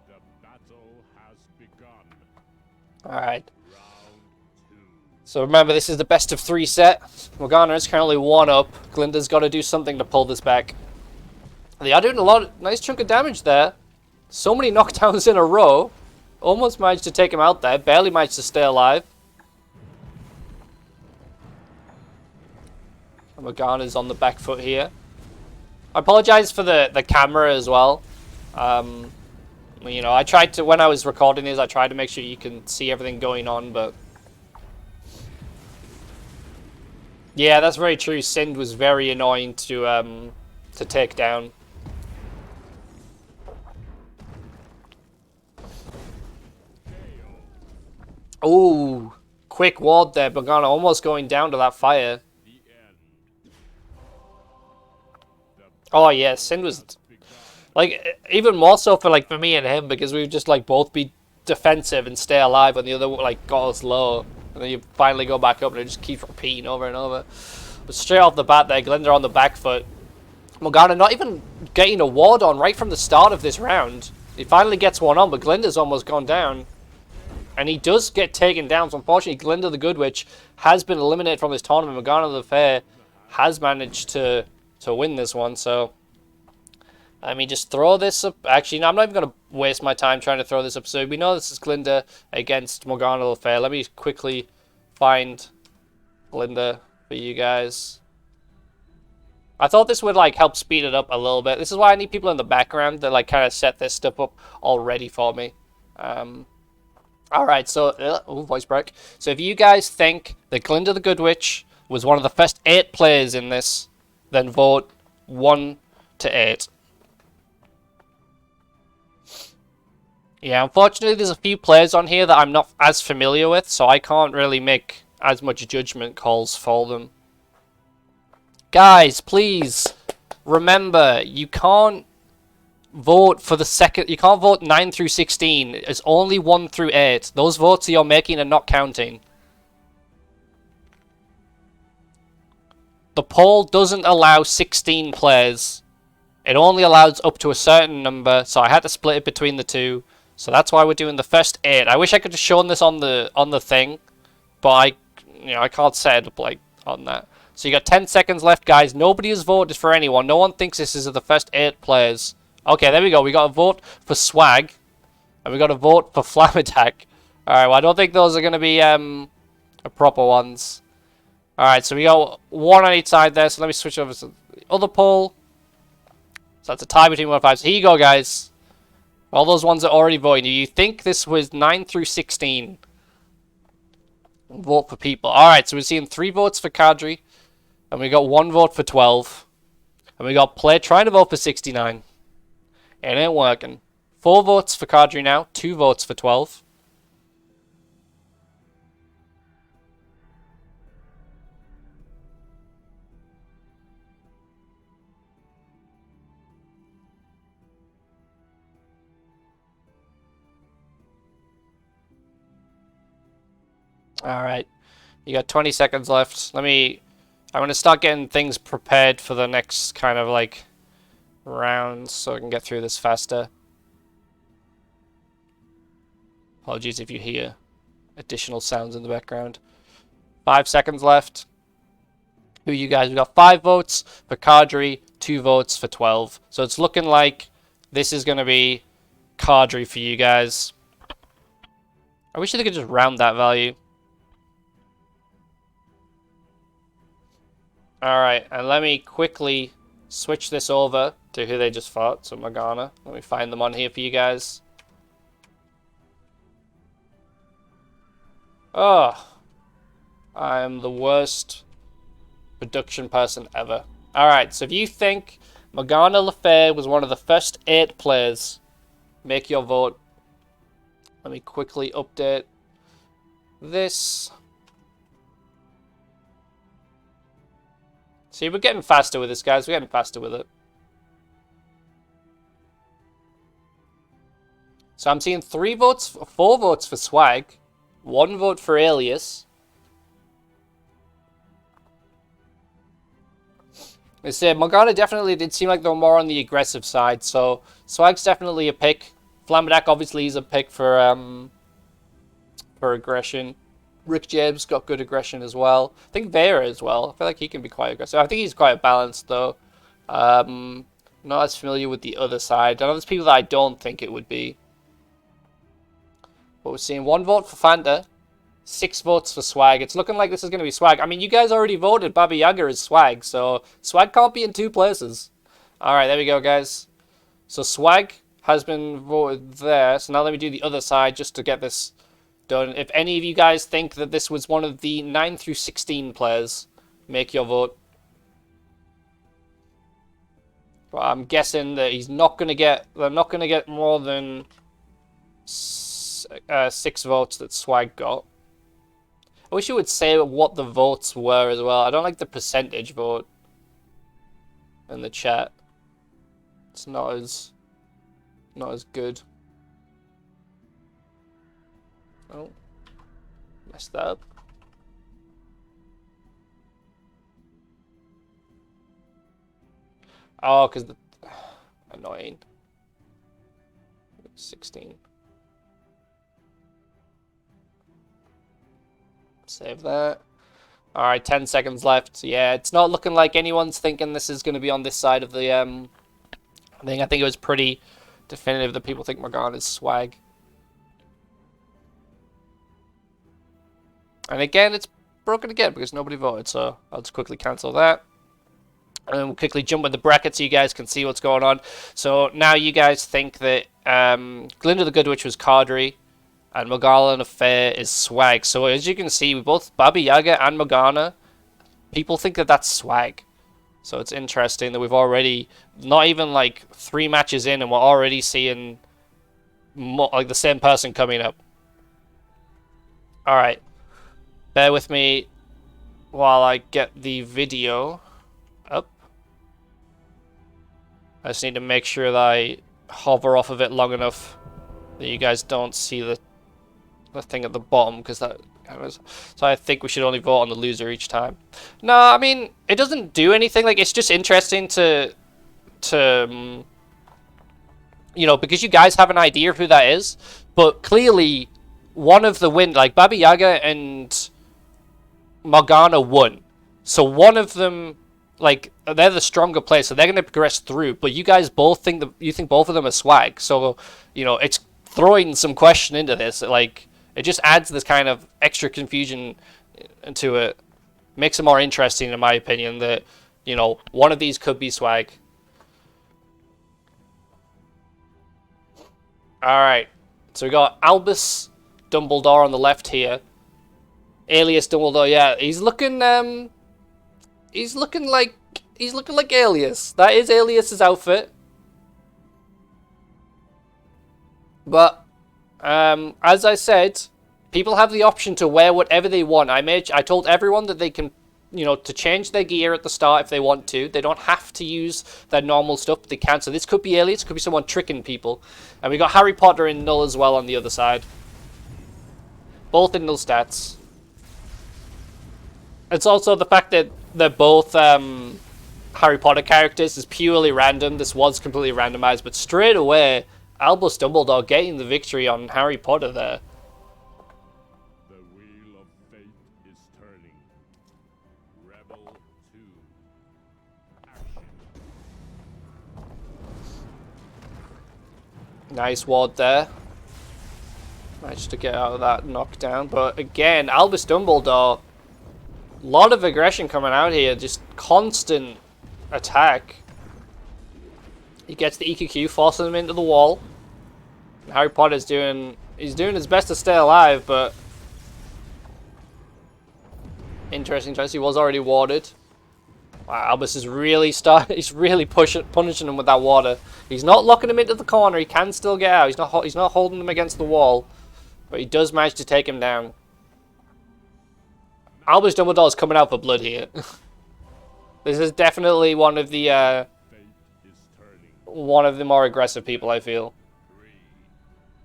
The battle has begun. Alright. So remember, this is the best of 3 set. Morgana is currently 1 up. Glinda's got to do something to pull this back. They are doing a nice chunk of damage there. So many knockdowns in a row. Almost managed to take him out there. Barely managed to stay alive. And Morgana's on the back foot here. I apologize for the camera as well. You know, I tried to, when I was recording this, I tried to make sure you can see everything going on, but... Yeah, that's very true. Sind was very annoying to take down. Ooh, quick ward there. Morgana almost going down to that fire. Oh yeah, Sind was like even more so for like for me and him because we would just like both be defensive and stay alive when the other like got us low, and then you finally go back up and it just keeps repeating over and over. But straight off the bat there, Glinda on the back foot. Morgana not even getting a ward on right from the start of this round. He finally gets one on, but Glinda's almost gone down. And he does get taken down, so unfortunately Glinda the Good Witch has been eliminated from this tournament. Morgana the Fair has managed to win this one, so... I mean, just throw this up. Actually, no, I'm not even going to waste my time trying to throw this up. So we know this is Glinda against Morgana the Fair. Let me quickly find Glinda for you guys. I thought this would, like, help speed it up a little bit. This is why I need people in the background that, like, kind of set this stuff up already for me. Alright, so... oh, voice break. So if you guys think that Glinda the Good Witch was one of the first 8 players in this, then vote 1 to 8. Yeah, unfortunately there's a few players on here that I'm not as familiar with, so I can't really make as much judgment calls for them. Guys, please remember, you can't vote for the second... You can't vote 9 through 16. It's only 1 through 8. Those votes you're making are not counting. The poll doesn't allow 16 players. It only allows up to a certain number, so I had to split it between the two. So that's why we're doing the first 8. I wish I could have shown this on the thing, but I can't set it up like on that. So you got 10 seconds left, guys. Nobody has voted for anyone. No one thinks this is the first 8 players. Okay, there we go. We got a vote for Swag, and we got a vote for Flam Attack. All right. Well, I don't think those are going to be proper ones. All right. So we got 1 on each side there. So let me switch over to the other poll. So that's a tie between 1 and 5. So here you go, guys. All those ones are already voting. Do you think this was 9 through 16? Vote for people. Alright, so we're seeing 3 votes for Kadri. And we got 1 vote for 12. And we got Play trying to vote for 69. It ain't working. 4 votes for Kadri now. 2 votes for 12. Alright, you got 20 seconds left. I'm going to start getting things prepared for the next kind of like rounds so I can get through this faster. Apologies if you hear additional sounds in the background. 5 seconds left. Who you guys? We got 5 votes for Kadri, 2 votes for 12. So it's looking like this is going to be Kadri for you guys. I wish they could just round that value. Alright, and let me quickly switch this over to who they just fought. So Morgana. Let me find them on here for you guys. Oh. I am the worst production person ever. Alright, so if you think Morgana Le Fay was one of the first 8 players, make your vote. Let me quickly update this. See, we're getting faster with this, guys. We're getting faster with it. So I'm seeing 4 votes for Swag, 1 vote for Alias. They say Morgana definitely did seem like they were more on the aggressive side, so Swag's definitely a pick. Flamadac obviously is a pick for aggression. Rick James got good aggression as well. I think Vera as well. I feel like he can be quite aggressive. I think he's quite balanced though. Not as familiar with the other side. I know there's people that I don't think it would be. But we're seeing 1 vote for Fanta, 6 votes for Swag. It's looking like this is going to be Swag. I mean, you guys already voted Baba Yaga as Swag, so Swag can't be in 2 places. Alright, there we go, guys. So Swag has been voted there. So now let me do the other side just to get this done. If any of you guys think that this was one of the 9 through 16 players, make your vote. But I'm guessing that he's not going to get... They're not going to get more than 6 votes that Swag got. I wish you would say what the votes were as well. I don't like the percentage vote in the chat. It's not as good. Oh, messed that up. Oh, because the annoying. 16. Save that. Alright, 10 seconds left. Yeah, it's not looking like anyone's thinking this is going to be on this side of the thing. I think it was pretty definitive that people think Morgana's Swag. And again, it's broken again because nobody voted, so I'll just quickly cancel that. And we'll quickly jump in the bracket so you guys can see what's going on. So now you guys think that Glinda the Good Witch was Cardry, and Morgana Fair is Swag. So as you can see, both Baba Yaga and Morgana, people think that that's Swag. So it's interesting that we've already, not even like 3 matches in, and we're already seeing more, like the same person coming up. Alright. Bear with me while I get the video up. I just need to make sure that I hover off of it long enough that you guys don't see the thing at the bottom, because that was... So I think we should only vote on the loser each time. No, I mean, it doesn't do anything. Like, it's just interesting to you know, because you guys have an idea of who that is, but clearly one of the like Baba Yaga and Morgana won. So one of them, like, they're the stronger player, so they're going to progress through. But you guys both think that you think both of them are Swag. So, you know, it's throwing some question into this. Like, it just adds this kind of extra confusion to it. Makes it more interesting, in my opinion, that, you know, one of these could be Swag. Alright. So we got Albus Dumbledore on the left here. Alias Dumbledore, yeah. He's looking like Alias. That is Alias's outfit. But as I said, people have the option to wear whatever they want. I told everyone that they can, you know, to change their gear at the start if they want to. They don't have to use their normal stuff, but they can. So this could be Alias, could be someone tricking people. And we got Harry Potter in null as well on the other side. Both in null stats. It's also the fact that they're both Harry Potter characters is purely random. This was completely randomized, but straight away, Albus Dumbledore getting the victory on Harry Potter there. The wheel of fate is turning. Rebel 2. Action. Nice ward there. Managed to get out of that knockdown, but again, Albus Dumbledore, a lot of aggression coming out here, just constant attack. He gets the EQQ, forcing him into the wall. And Harry Potter's doing his best to stay alive, but interesting choice. He was already warded. Wow, Albus is really he's really punishing him with that water. He's not locking him into the corner. He can still get out. He's not holding him against the wall, but he does manage to take him down. Albus Dumbledore is coming out for blood here. This is definitely one of the more aggressive people, I feel.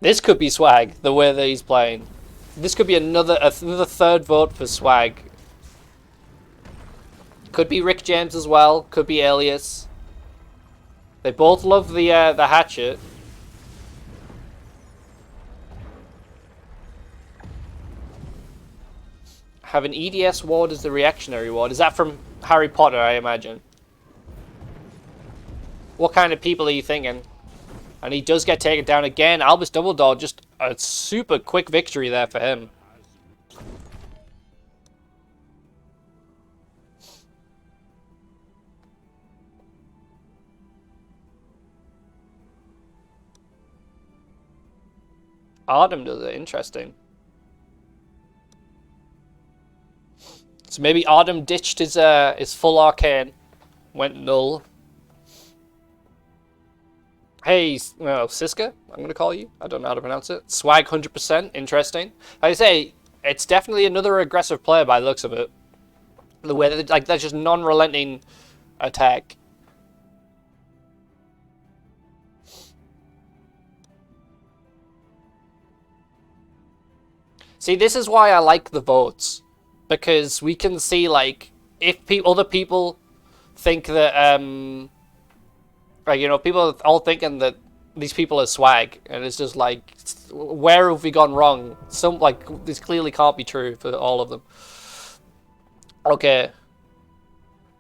This could be Swag, the way that he's playing. This could be another third vote for Swag. Could be Rick James as well. Could be Alias. They both love the hatchet. Have an EDS ward as the reactionary ward. Is that from Harry Potter, I imagine? What kind of people are you thinking? And he does get taken down again. Albus Dumbledore, just a super quick victory there for him. Artem does it. Interesting. So maybe Artem ditched his full arcane. Went null. Hey, well, Siska, I'm going to call you. I don't know how to pronounce it. Swag 100%. Interesting. Like I say, it's definitely another aggressive player by the looks of it. The way that, like, that's just non-relenting attack. See, this is why I like the votes. Because we can see, like, if other people think that, like, you know, people are all thinking that these people are swag, and it's just like, where have we gone wrong? Like, this clearly can't be true for all of them. Okay.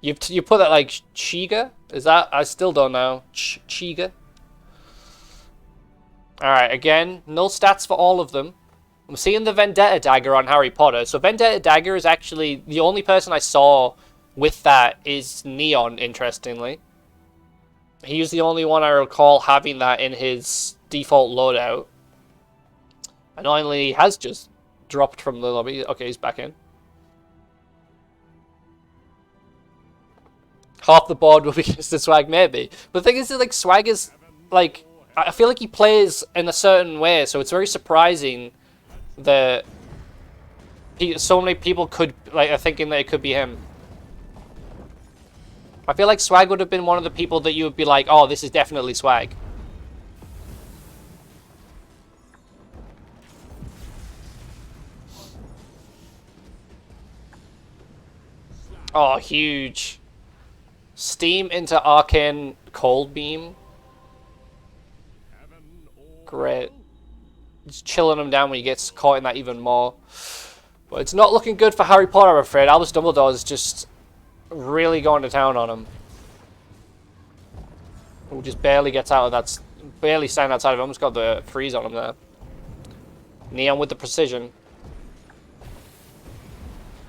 You put that like Chiga? Is that? I still don't know. Chiga? Alright, again, null stats for all of them. I'm seeing the Vendetta Dagger on Harry Potter. So Vendetta Dagger is actually, the only person I saw with that is Neon, interestingly. He was the only one I recall having that in his default loadout. Annoyingly, he has just dropped from the lobby. Okay, he's back in. Half the board will be just the swag, maybe. But the thing is, like, swag is, like, I feel like he plays in a certain way, so it's very surprising that so many people could, like, are thinking that it could be him. I feel like Swag would have been one of the people that you would be like, oh, this is definitely Swag. Oh, huge. Steam into Arcane Cold Beam. Great. Just chilling him down when he gets caught in that even more. But it's not looking good for Harry Potter, I'm afraid. Albus Dumbledore is just really going to town on him. Who just barely gets out of that, barely standing outside of him. Almost got the freeze on him there. Neon with the precision.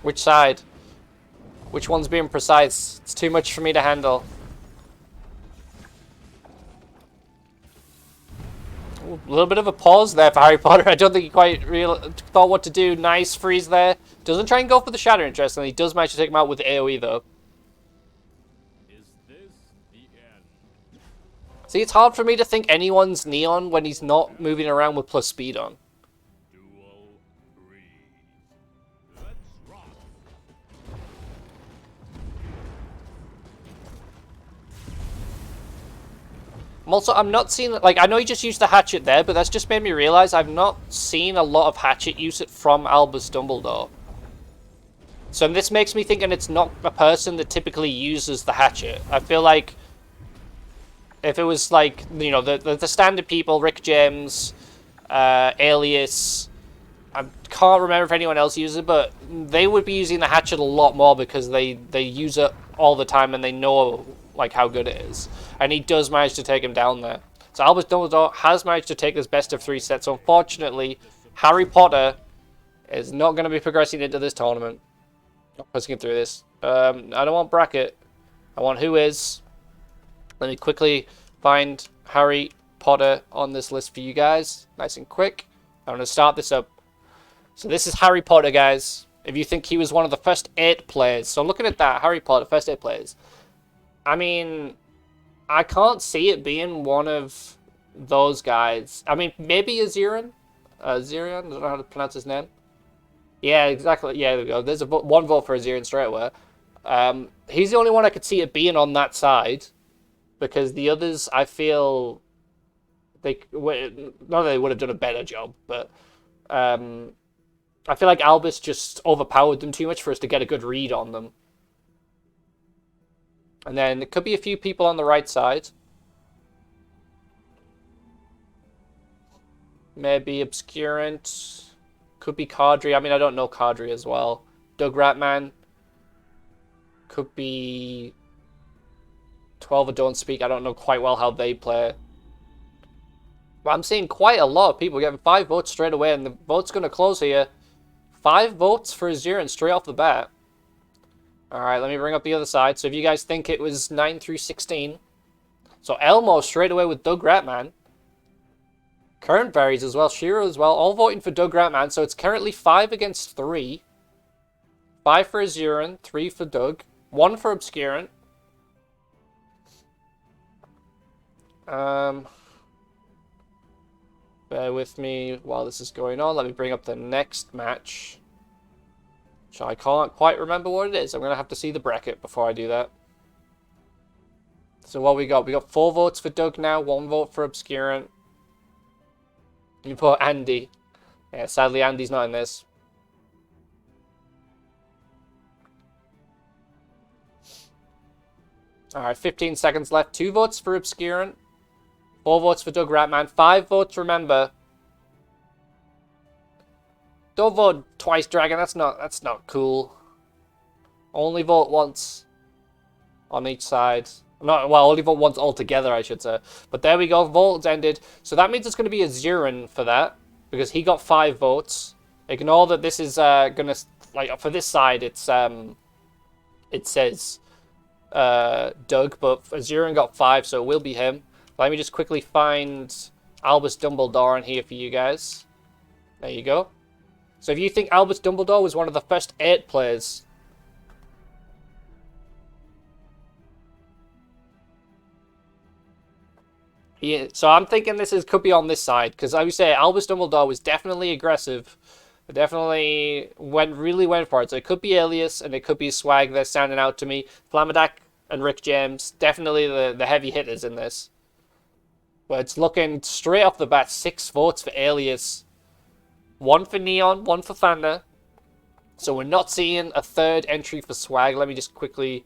Which side? Which one's being precise? It's too much for me to handle. Ooh, a little bit of a pause there for Harry Potter. I don't think he quite thought what to do. Nice freeze there. Doesn't try and go for the shatter, interestingly. He does manage to take him out with the AoE, though. Is this the end? See, it's hard for me to think anyone's Neon when he's not moving around with plus speed on. Duel 3. Let's rock. I'm not seeing, like, I know he just used the hatchet there, but that's just made me realize I've not seen a lot of hatchet use it from Albus Dumbledore. So this makes me thinking it's not a person that typically uses the hatchet. I feel like if it was like, you know, the standard people, Rick James, Alias, I can't remember if anyone else uses it, but they would be using the hatchet a lot more because they use it all the time and they know, like, how good it is. And he does manage to take him down there. So Albus Dumbledore has managed to take this best of 3 set. So unfortunately, Harry Potter is not going to be progressing into this tournament. Not pressing through this. I don't want bracket. I want who is. Let me quickly find Harry Potter on this list for you guys. Nice and quick. I'm going to start this up. So this is Harry Potter, guys. If you think he was one of the first 8 players. So looking at that, Harry Potter, first 8 players. I mean, I can't see it being one of those guys. I mean, maybe Azirian. Azirian, I don't know how to pronounce his name. Yeah, exactly. Yeah, there we go. There's one vote for Azirian straight away. He's the only one I could see it being on that side. Because the others, I feel, not that they would have done a better job, but I feel like Albus just overpowered them too much for us to get a good read on them. And then there could be a few people on the right side. Maybe Obscurant. Could be Cadre. I mean, I don't know Cadre as well. Doug Ratman. Could be 12 of Don't Speak. I don't know quite well how they play. But I'm seeing quite a lot of people getting 5 votes straight away, and the vote's going to close here. 5 votes for Azuran straight off the bat. Alright, let me bring up the other side. So if you guys think it was 9 through 16. So Elmo straight away with Doug Ratman. Current Berries as well, Shiro as well, all voting for Doug Ratman. So it's currently 5 against 3. 5 for Azuran, 3 for Doug, 1 for Obscurant. Bear with me while this is going on. Let me bring up the next match. So I can't quite remember what it is. I'm going to have to see the bracket before I do that. So what we got? We got 4 votes for Doug now, 1 vote for Obscurant. You put Andy. Yeah, sadly Andy's not in this. Alright, 15 seconds left. 2 votes for Obscurant. 4 votes for Doug Ratman. 5 votes, remember. Don't vote twice, Dragon. That's not cool. Only vote once on each side. Only vote once altogether, I should say. But there we go. Votes ended. So that means it's going to be a Azuran for that, because he got 5 votes. Ignore that this is gonna, like, for this side, it's it says Doug, but Azuran got 5, so it will be him. Let me just quickly find Albus Dumbledore in here for you guys. There you go. So if you think Albus Dumbledore was one of the first 8 players... So I'm thinking could be on this side, because I would say Albus Dumbledore was definitely aggressive. Definitely really went for it. So it could be Alias, and it could be Swag. They're standing out to me. Flamadak and Rick James, definitely the heavy hitters in this. But it's looking straight off the bat, 6 votes for Alias. 1 for Neon, 1 for Thunder. So we're not seeing a 3rd entry for Swag. Let me just quickly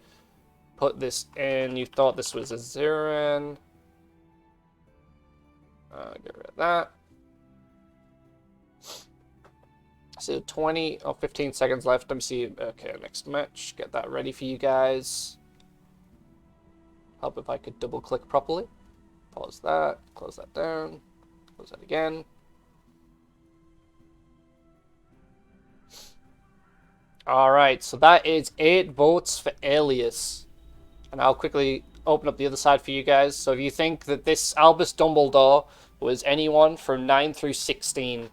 put this in. You thought this was Azuran. Get rid of that. So 20 or 15 seconds left. Let me see. Okay, next match. Get that ready for you guys. Help if I could double click properly. Pause that. Close that down. Close that again. Alright, so that is 8 votes for Alias. And I'll quickly open up the other side for you guys. So if you think that this Albus Dumbledore was anyone from 9 through 16...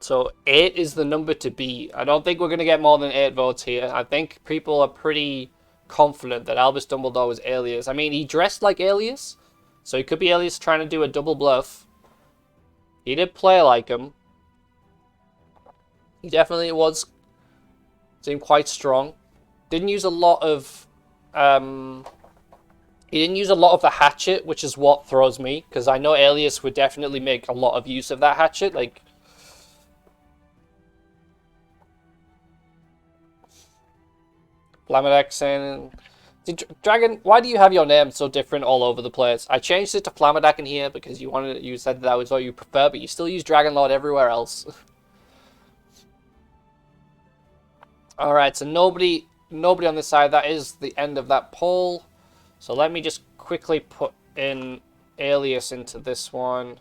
So 8 is the number to beat. I don't think we're going to get more than 8 votes here. I think people are pretty confident that Albus Dumbledore was Alias. I mean, he dressed like Alias, so he could be Alias trying to do a double bluff. He did play like him. He definitely seemed quite strong. Didn't use a lot of... he didn't use a lot of the hatchet, which is what throws me, because I know Alias would definitely make a lot of use of that hatchet. Like... Flamadak saying... Dragon, why do you have your name so different all over the place? I changed it to Flamadak in here because you said that was what you prefer, but you still use Dragon Lord everywhere else. Alright, so nobody on this side. That is the end of that poll. So let me just quickly put in Alias into this one.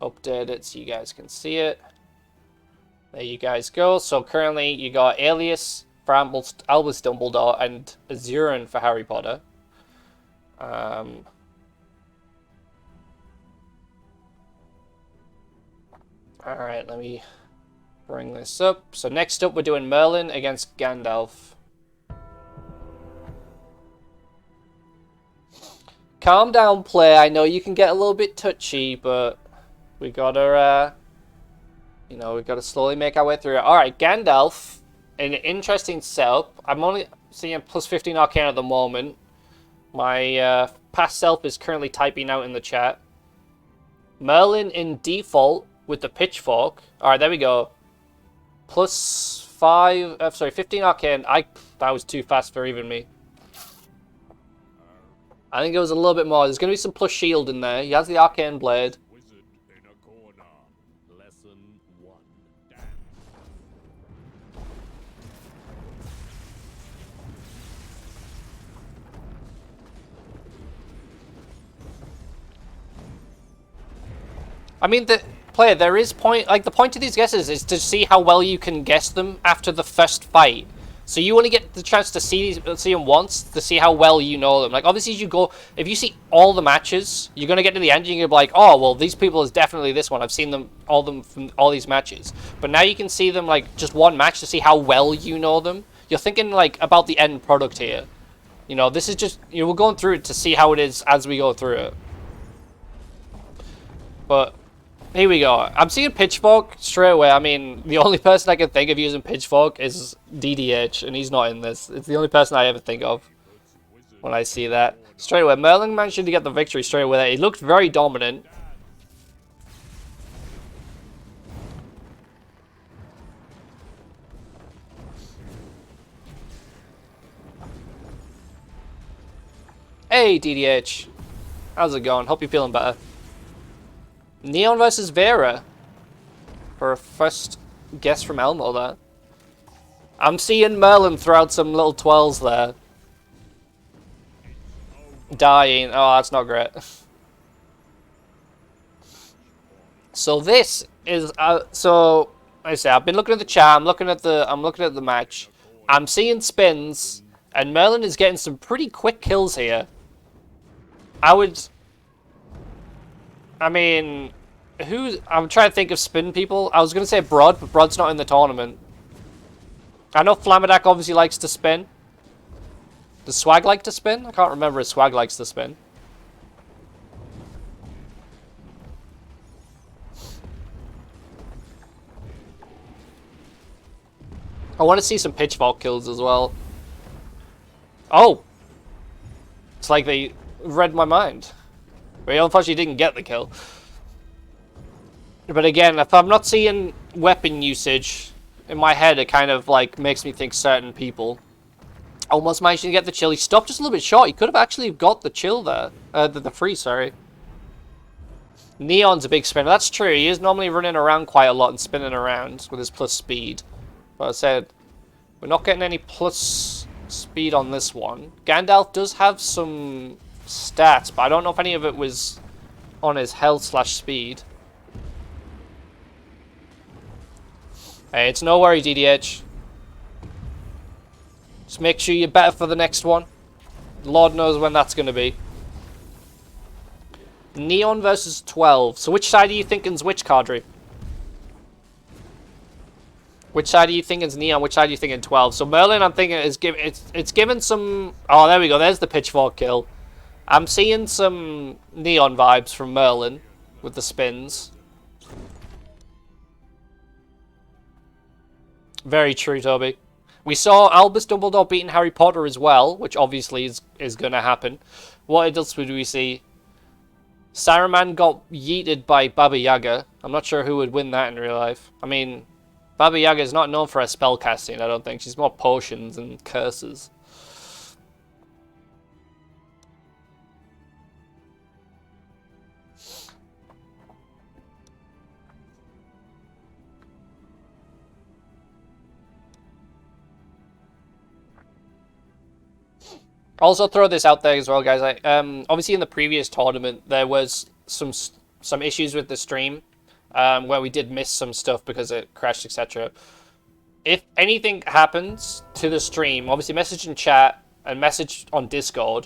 Update it so you guys can see it. There you guys go. So currently you got Alias for Albus Dumbledore and Azuran for Harry Potter. Alright, let me bring this up. So next up we're doing Merlin against Gandalf. Calm down, play. I know you can get a little bit touchy, but we gotta, we gotta slowly make our way through it. Alright, Gandalf. An interesting setup. I'm only seeing plus 15 arcane at the moment. My past self is currently typing out in the chat. Merlin in default with the pitchfork. Alright, there we go. Plus 15 arcane. That was too fast for even me. I think it was a little bit more. There's going to be some plus shield in there. He has the arcane blade. Wizard in a corner. Lesson 1. Dance. I mean, there is point. Like the point of these guesses is to see how well you can guess them after the first fight. So you only get the chance to see them once to see how well you know them. Like obviously, if you see all the matches, you're gonna get to the end and you're gonna be like, oh well, these people is definitely this one. I've seen them from all these matches. But now you can see them like just one match to see how well you know them. You're thinking like about the end product here. You know, this is just we're going through it to see how it is as we go through it. But here we go. I'm seeing Pitchfork straight away. I mean, the only person I can think of using Pitchfork is DDH, and he's not in this. It's the only person I ever think of when I see that. Straight away, Merlin managed to get the victory straight away. He looked very dominant. Hey, DDH. How's it going? Hope you're feeling better. Neon versus Vera. For a first guess from Elmo there. I'm seeing Merlin throw out some little 12s there. Dying. Oh, that's not great. So this is so like I say I've been looking at the chat, I'm looking at the match. I'm seeing spins and Merlin is getting some pretty quick kills here. I mean, I'm trying to think of spin people. I was going to say Brod, but Brod's not in the tournament. I know Flamadak obviously likes to spin. Does Swag like to spin? I can't remember if Swag likes to spin. I want to see some Pitchfork kills as well. Oh! It's like they read my mind. But unfortunately didn't get the kill. But again, if I'm not seeing weapon usage, in my head it kind of like makes me think certain people. Almost managed to get the chill. He stopped just a little bit short. He could have actually got the chill there. The free, sorry. Neon's a big spinner. That's true. He is normally running around quite a lot and spinning around with his plus speed. But I said, we're not getting any plus speed on this one. Gandalf does have some stats, but I don't know if any of it was on his health / speed. Hey, it's no worry, DDH. Just make sure you're better for the next one. Lord knows when that's going to be. Neon versus 12. So which side are you thinking's which, Cadre? Which side are you thinking's Neon? Which side are you thinking 12? So Merlin, I'm thinking it's given some. Oh, there we go. There's the Pitchfork kill. I'm seeing some Neon vibes from Merlin with the spins. Very true, Toby. We saw Albus Dumbledore beating Harry Potter as well, which obviously is going to happen. What else would we see? Saruman got yeeted by Baba Yaga. I'm not sure who would win that in real life. I mean, Baba Yaga is not known for her spell casting, I don't think. She's more potions and curses. Also throw this out there as well, guys. Obviously in the previous tournament there was some issues with the stream, where we did miss some stuff because it crashed, etc. If anything happens to the stream, obviously message in chat and message on Discord,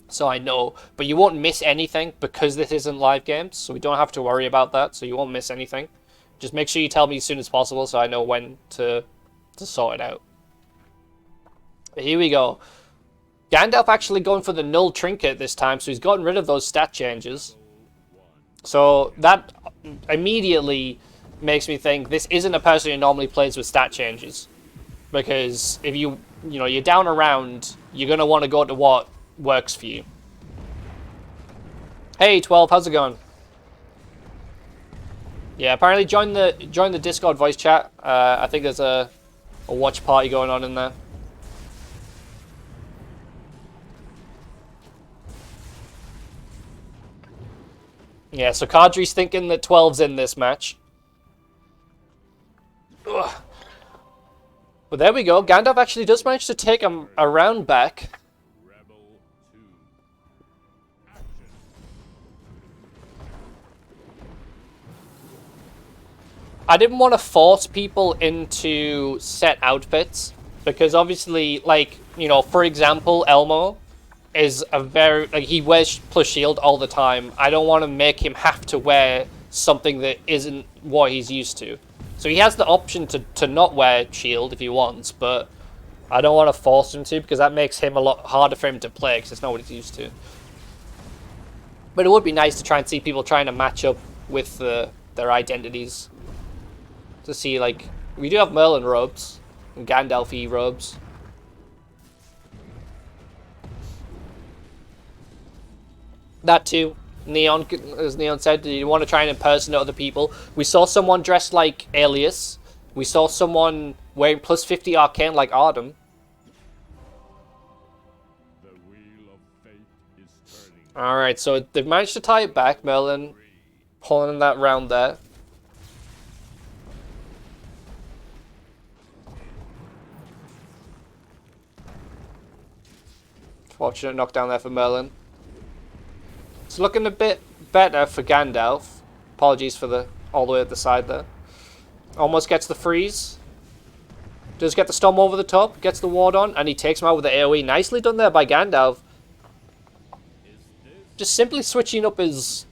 so I know. But you won't miss anything because this isn't live games, so we don't have to worry about that. So you won't miss anything. Just make sure you tell me as soon as possible so I know when to sort it out. But here we go. Gandalf actually going for the null trinket this time, so he's gotten rid of those stat changes. So that immediately makes me think this isn't a person who normally plays with stat changes. Because if you're down a round, you're going to want to go to what works for you. Hey 12, how's it going? Yeah, apparently join the Discord voice chat. I think there's a watch party going on in there. Yeah, so Kadri's thinking that 12's in this match. Ugh. But there we go. Gandalf actually does manage to take him a round back. I didn't want to force people into set outfits because obviously, like, you know, for example, Elmo is a very, like, he wears plus shield all the time. I don't want to make him have to wear something that isn't what he's used to. So he has the option to not wear shield if he wants, but I don't want to force him to because that makes him a lot harder for him to play because it's not what he's used to. But it would be nice to try and see people trying to match up with their identities. To see, like, we do have Merlin robes and Gandalf-y robes. That too. Neon, as Neon said, you want to try and impersonate other people. We saw someone dressed like Alias. We saw someone wearing plus 50 arcane like Artem. The wheel of fate is turning. Alright, so they've managed to tie it back. Merlin pulling that round there. Fortunate knockdown there for Merlin. It's looking a bit better for Gandalf. Apologies for the all the way at the side there. Almost gets the freeze. Does get the storm over the top. Gets the ward on. And he takes him out with the AoE. Nicely done there by Gandalf. Just simply switching up his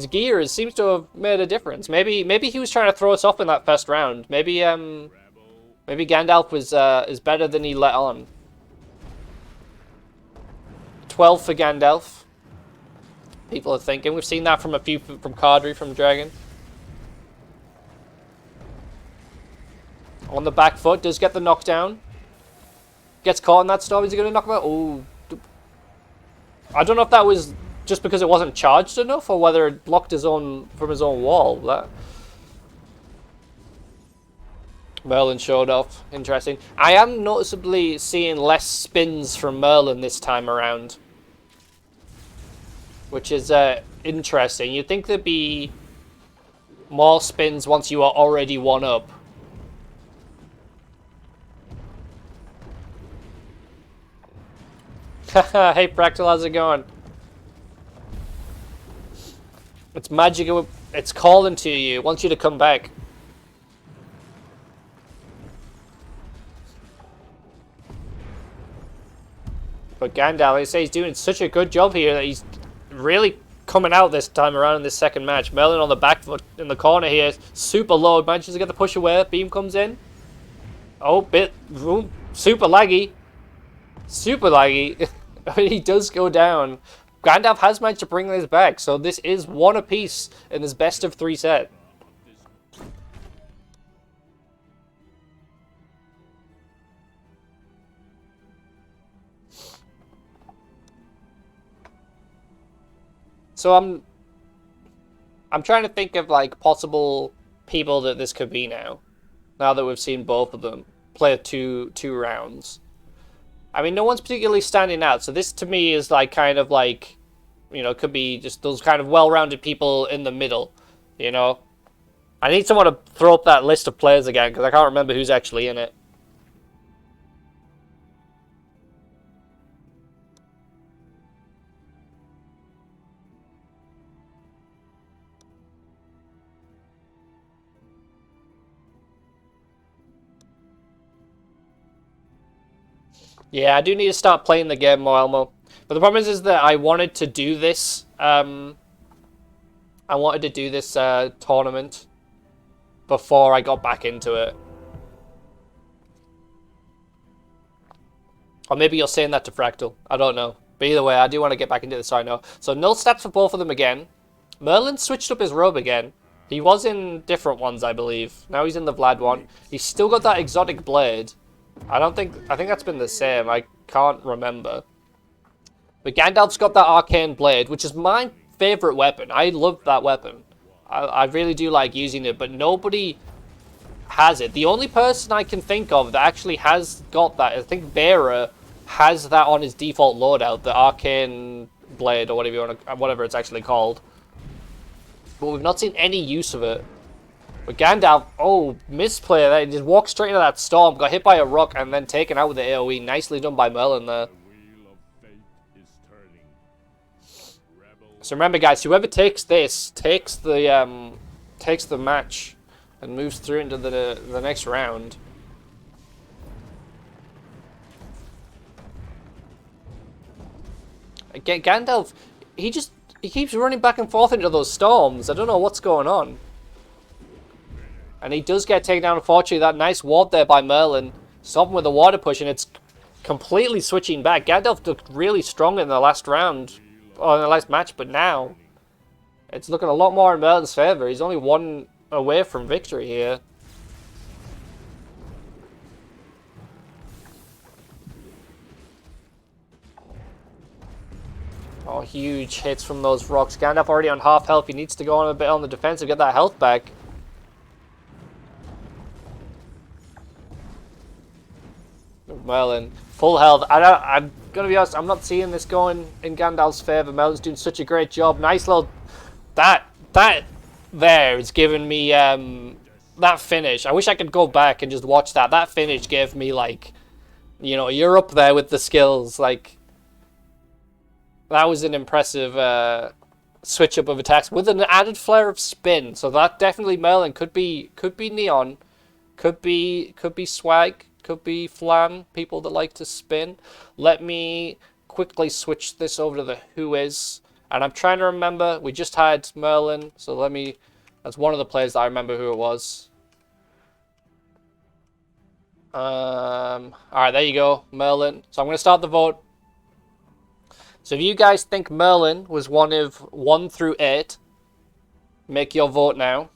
gear seems to have made a difference. Maybe he was trying to throw us off in that first round. Maybe Gandalf was is better than he let on. 12 for Gandalf. People are thinking. We've seen that from a few from Cardry, from Dragon. On the back foot, does get the knockdown. Gets caught in that storm. Is he going to knock him out? Oh. I don't know if that was just because it wasn't charged enough or whether it blocked his own from his own wall. That Merlin showed off. Interesting. I am noticeably seeing less spins from Merlin this time around, which is interesting. You'd think there'd be more spins once you are already one up. Hey Fractal, how's it going? It's Magicka, it's calling to you. It wants you to come back. But Gandalf, I say he's doing such a good job here that he's really coming out this time around in this second match. Merlin on the back foot in the corner here. Super low. Manages to get the push away. Beam comes in. Oh, super laggy. Super laggy. He does go down. Gandalf has managed to bring this back. So this is one apiece in this best of 3 set. So I'm trying to think of like possible people that this could be now. Now that we've seen both of them play two rounds. I mean, no one's particularly standing out. So this to me is like kind of like, you know, could be just those kind of well-rounded people in the middle, you know. I need someone to throw up that list of players again because I can't remember who's actually in it. Yeah, I do need to start playing the game more, Elmo. But the problem is that I wanted to do this. I wanted to do this tournament before I got back into it. Or maybe you're saying that to Fractal. I don't know. But either way, I do want to get back into this, so I know. So null stats for both of them again. Merlin switched up his robe again. He was in different ones, I believe. Now he's in the Vlad one. He's still got that exotic blade. I think that's been the same. I can't remember. But Gandalf's got that arcane blade, which is my favorite weapon. I love that weapon. I really do like using it, but nobody has it. The only person I can think of that actually has got that, I think Vera has that on his default loadout, the arcane blade or whatever it's actually called. But we've not seen any use of it. But Gandalf, oh, misplay there. He just walked straight into that storm, got hit by a rock, and then taken out with the AoE. Nicely done by Merlin there. So remember, guys, whoever takes this takes the match. and moves through into the next round. Again, Gandalf, he keeps running back and forth into those storms. I don't know what's going on. And he does get taken down, unfortunately. That nice ward there by Merlin. Stop him with the water push, and it's completely switching back. Gandalf looked really strong in the last round, or in the last match, but now it's looking a lot more in Merlin's favor. He's only one away from victory here. Oh, huge hits from those rocks. Gandalf already on half health. He needs to go on a bit on the defensive, get that health back. Merlin, full health. I'm gonna be honest, I'm not seeing this going in Gandalf's favor. Merlin's doing such a great job. Nice little... That there is giving me, that finish. I wish I could go back and just watch that. That finish gave me, like, you know, you're up there with the skills. Like, that was an impressive switch up of attacks with an added flare of spin. So that definitely Merlin could be Neon, could be Swag, could be Flam, people that like to spin. Let me quickly switch this over to the Who Is. And I'm trying to remember, we just had Merlin, so let me, that's one of the players that I remember who it was. Alright, there you go, Merlin. So I'm going to start the vote. So if you guys think Merlin was one of 1 through 8, make your vote now.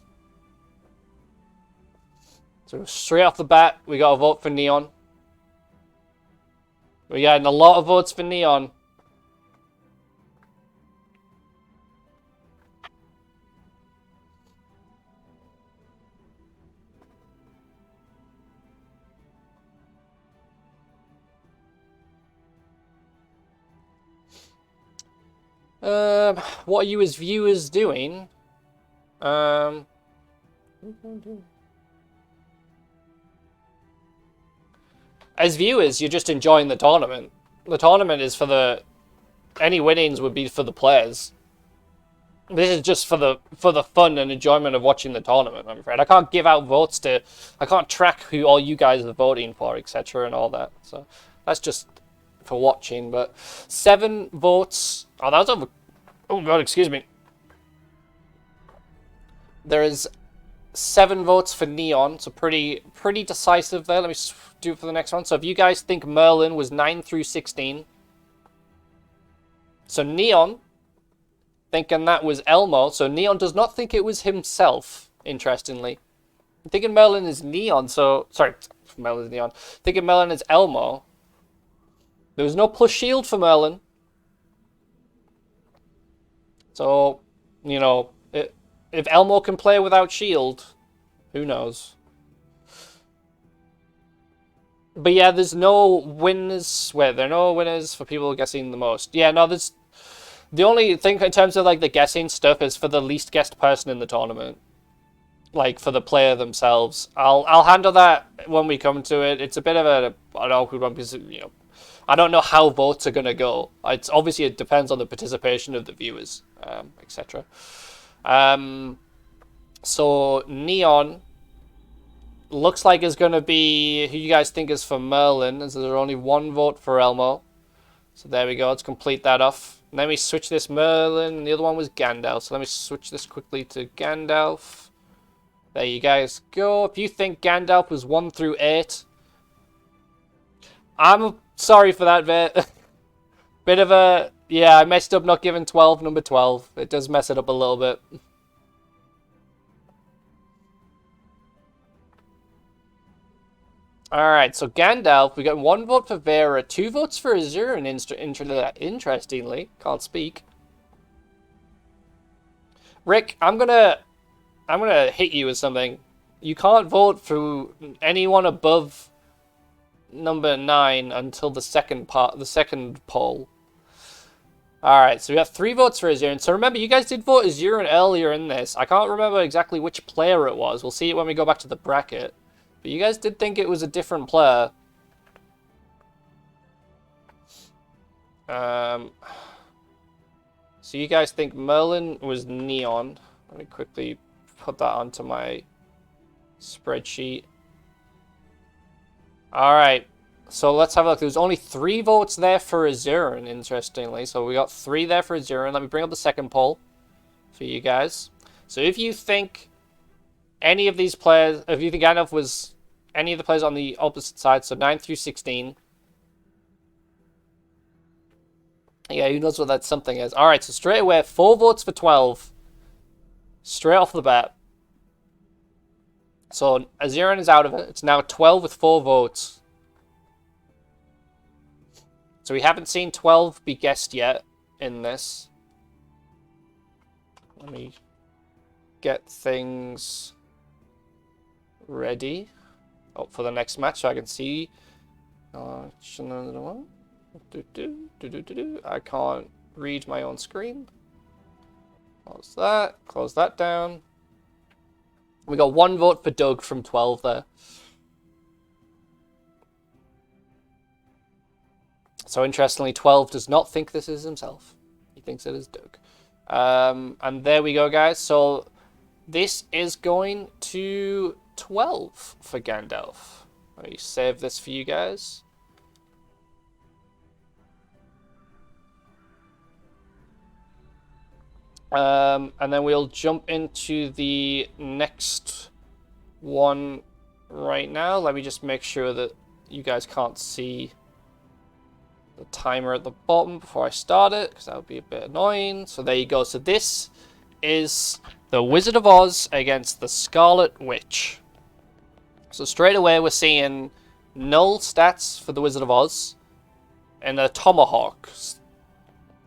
So straight off the bat, we got a vote for Neon. We're getting a lot of votes for Neon. What are you as viewers doing? As viewers, you're just enjoying the tournament. The tournament is for the... Any winnings would be for the players. This is just for the fun and enjoyment of watching the tournament, I'm afraid. I can't give out votes to... I can't track who all you guys are voting for, etc. and all that. So, that's just for watching, but... 7 votes... Oh, that was over... Oh, God, excuse me. There is 7 votes for Neon, so pretty decisive there. Let me do it for the next one. So if you guys think Merlin was 9 through 16. So Neon, thinking that was Elmo. So Neon does not think it was himself, interestingly. I'm thinking Merlin is Neon, so... Sorry, Merlin is Neon. Thinking Merlin is Elmo. There was no plus shield for Merlin. So, you know, if Elmo can play without shield, who knows? But yeah, there's no winners. Wait, there are no winners for people guessing the most. Yeah, no, there's... The only thing in terms of, like, the guessing stuff is for the least guessed person in the tournament. Like, for the player themselves. I'll handle that when we come to it. It's a bit of an awkward one because, you know, I don't know how votes are going to go. It's obviously, it depends on the participation of the viewers, etc. So, Neon looks like is going to be who you guys think is for Merlin. As there's only 1 vote for Elmo. So there we go. Let's complete that off. And then we switch this Merlin. And the other one was Gandalf. So let me switch this quickly to Gandalf. There you guys go. If you think Gandalf was 1 through 8, I'm sorry for that bit. Bit of a... Yeah, I messed up not giving 12 number 12. It does mess it up a little bit. Alright, so Gandalf, we got 1 vote for Vera, 2 votes for Azure, and interestingly, can't speak. Rick, I'm gonna hit you with something. You can't vote for anyone above number 9 until the second poll. Alright, so we have 3 votes for Azure. And so remember, you guys did vote Azure earlier in this. I can't remember exactly which player it was. We'll see it when we go back to the bracket. But you guys did think it was a different player. So you guys think Merlin was Neon. Let me quickly put that onto my spreadsheet. Alright, so let's have a look. There's only 3 votes there for Azurin, interestingly. So we got 3 there for Azurin. Let me bring up the second poll for you guys. So if you think any of these players, if you think Anuch was any of the players on the opposite side, so 9 through 16. Yeah, who knows what that something is. Alright, so straight away, 4 votes for 12. Straight off the bat. So Azurin is out of it. It's now 12 with 4 votes. So we haven't seen 12 be guessed yet in this. Let me get things ready for the next match so I can see. I can't read my own screen. Close that down. We got 1 vote for Doug from 12 there. So interestingly, 12 does not think this is himself. He thinks it is Doug. And there we go, guys. So this is going to 12 for Gandalf. Let me save this for you guys. And then we'll jump into the next one right now. Let me just make sure that you guys can't see the timer at the bottom before I start it, because that would be a bit annoying. So there you go. So this is the Wizard of Oz against the Scarlet Witch. So straight away we're seeing null stats for the Wizard of Oz and a tomahawk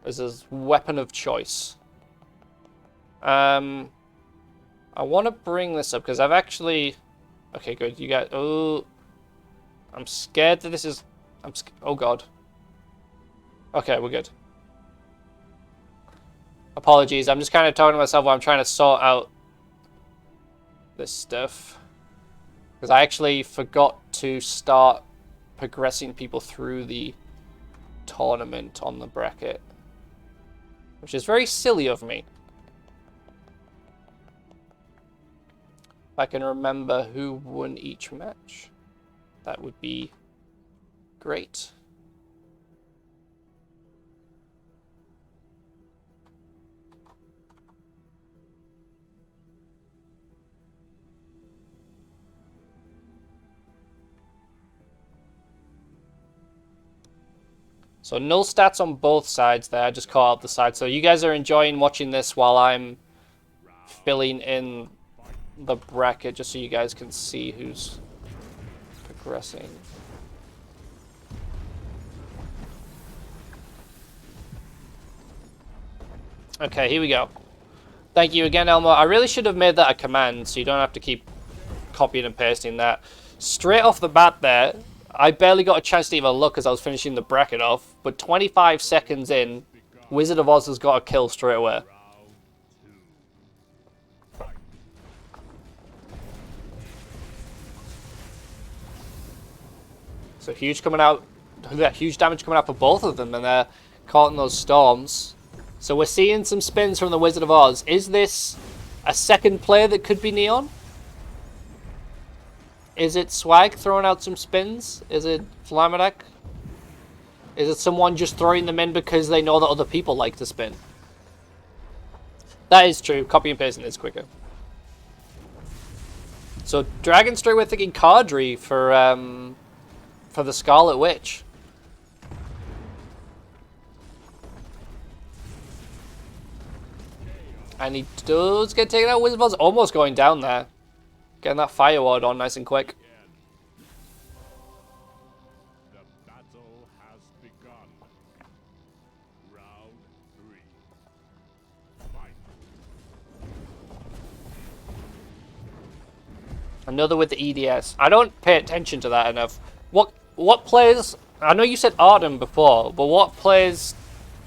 as his weapon of choice. I want to bring this up because I've actually... Okay, good. You got... Oh, I'm scared that this is... Oh, God. Okay, we're good. Apologies. I'm just kind of talking to myself while I'm trying to sort out this stuff. Because I actually forgot to start progressing people through the tournament on the bracket. Which is very silly of me. If I can remember who won each match, that would be great. So null stats on both sides there. I just call out the side. So you guys are enjoying watching this while I'm filling in the bracket, just so you guys can see who's progressing. Okay, here we go. Thank you again, Elmo. I really should have made that a command, so you don't have to keep copying and pasting that. Straight off the bat there, I barely got a chance to even look as I was finishing the bracket off, but 25 seconds in, Wizard of Oz has got a kill straight away. So huge coming out, huge damage coming out for both of them, and they're caught in those storms. So we're seeing some spins from the Wizard of Oz. Is this a second player that could be Neon? Is it Swag throwing out some spins? Is it Flamadak? Is it someone just throwing them in because they know that other people like to spin? That is true. Copy and pasting is quicker. So Dragon straight away thinking Cardry for the Scarlet Witch. And he does get taken out. Wizard of Oz almost going down there. Getting that fire ward on nice and quick. The battle has begun. Round 3. Fight. Another with the EDS. I don't pay attention to that enough. What players... I know you said Arden before, but what players...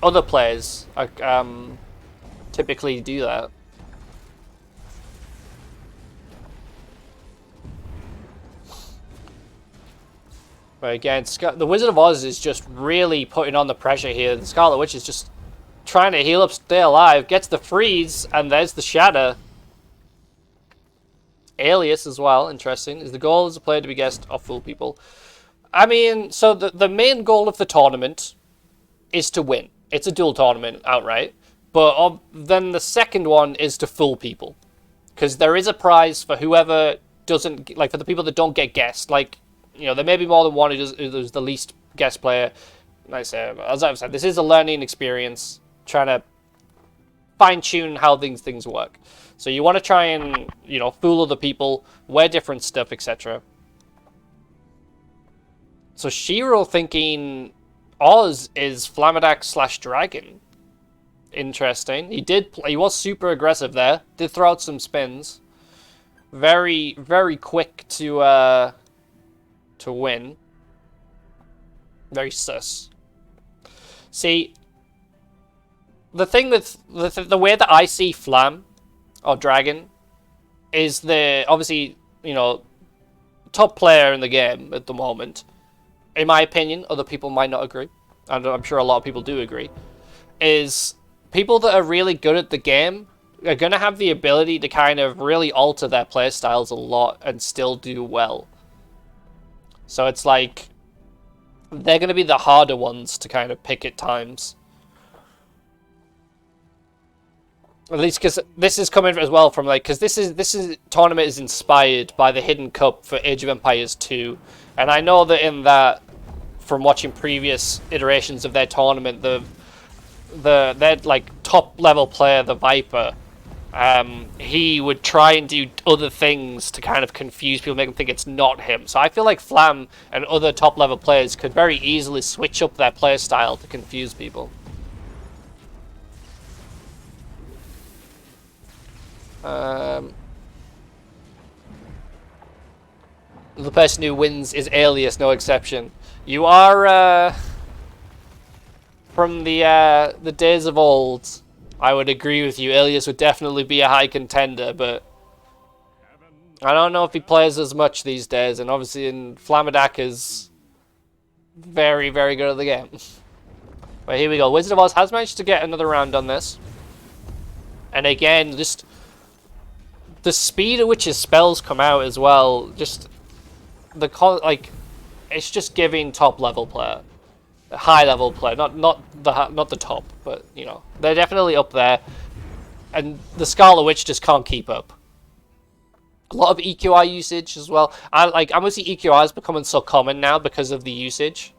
Other players typically do that? But again, the Wizard of Oz is just really putting on the pressure here. The Scarlet Witch is just trying to heal up, stay alive, gets the freeze, and there's the shatter. Alias as well, interesting. Is the goal as a player to be guessed or fool people? I mean, so the main goal of the tournament is to win. It's a duel tournament outright. But then the second one is to fool people. Because there is a prize for whoever doesn't, like for the people that don't get guessed. Like, you know, there may be more than one who's the least guest player. Like I say, as I've said, this is a learning experience, trying to fine-tune how things work. So you want to try and, you know, fool other people, wear different stuff, etc. So Shiro thinking Oz is Flamadak / Dragon. Interesting. He was super aggressive there. Did throw out some spins. Very, very quick to win. Very sus. See, the thing with the way that I see Flam or Dragon is obviously, you know, top player in the game at the moment. In my opinion, other people might not agree, and I'm sure a lot of people do agree, is people that are really good at the game are going to have the ability to kind of really alter their play styles a lot and still do well. So it's like, they're going to be the harder ones to kind of pick at times. At least because this is coming as well from, like, because this tournament is inspired by the Hidden Cup for Age of Empires 2. And I know that in that, from watching previous iterations of their tournament, their like top level player, the Viper, he would try and do other things to kind of confuse people, make them think it's not him. So I feel like Flam and other top level players could very easily switch up their play style to confuse people. The person who wins is Alias, no exception. You are from the days of old. I would agree with you. Alias would definitely be a high contender, but I don't know if he plays as much these days. And obviously, Flamadak is very, very good at the game. But here we go. Wizard of Oz has managed to get another round on this. And again, just the speed at which his spells come out as well. Just it's just giving top level player. High level player, not the top, but you know, they're definitely up there, and the Scarlet Witch just can't keep up. A lot of EQI usage as well. I'm gonna see EQI is becoming so common now because of the usage.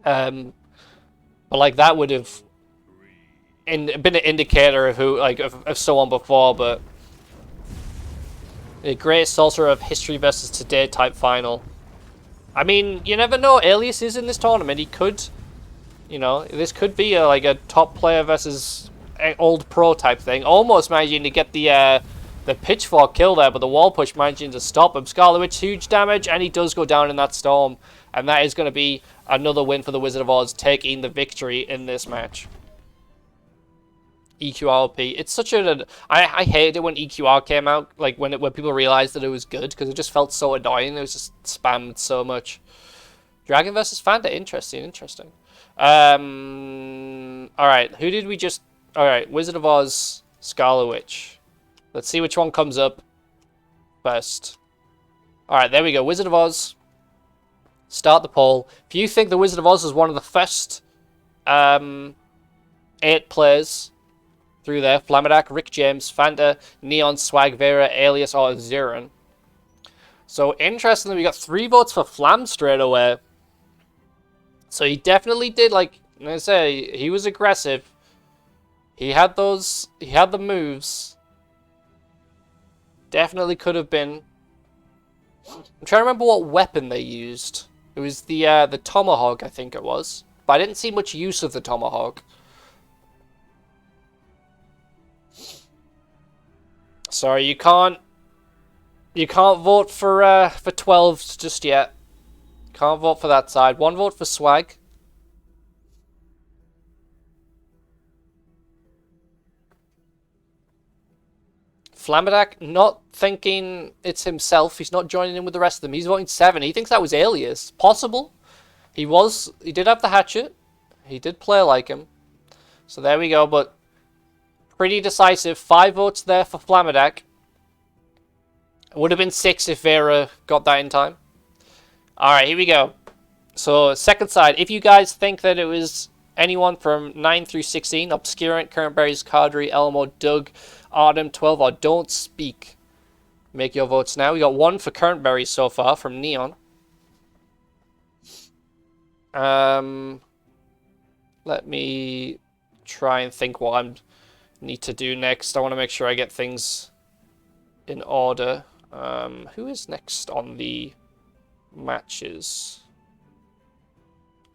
But like that would have been an indicator of who, like, of someone before. But the greatest sorcerer of history versus today type final. I mean, you never know. Alias is in this tournament. He could, you know, this could be like a top player versus old pro type thing. Almost managing to get the pitchfork kill there, but the wall push managing to stop him. Scarlet Witch, huge damage, and he does go down in that storm. And that is going to be another win for the Wizard of Oz, taking the victory in this match. EQRP. It's such a... I hated it when EQR came out, like when people realized that it was good, because it just felt so annoying. It was just spammed so much. Dragon versus Fanta. Interesting. Alright, who did we just... Alright, Wizard of Oz, Scarlet Witch. Let's see which one comes up first. Alright, there we go. Wizard of Oz. Start the poll. If you think the Wizard of Oz is one of the first 8 players through there, Flamadak, Rick James, Fanta, Neon, Swag, Vera, Alias, or Ziran. So, interestingly, we got 3 votes for Flam straight away. So, he definitely did, like I say, he was aggressive. He had the moves. Definitely could have been. I'm trying to remember what weapon they used. It was the Tomahawk, I think it was. But I didn't see much use of the Tomahawk. Sorry, you can't vote for 12s just yet. Can't vote for that side. 1 vote for Swag. Flamadak not thinking it's himself. He's not joining in with the rest of them. He's voting 7. He thinks that was Alias. Possible. He did have the hatchet. He did play like him. So there we go, but pretty decisive. 5 votes there for Flamadak. It would have been 6 if Vera got that in time. Alright, here we go. So, second side. If you guys think that it was anyone from 9 through 16, Obscurant, Current Berries, Cardry, Elmo, Doug, Artem, 12, or Don't Speak, make your votes now. We got 1 for Current Berries so far from Neon. Let me try and think what I need to do next. I want to make sure I get things in order. Who is next on the matches?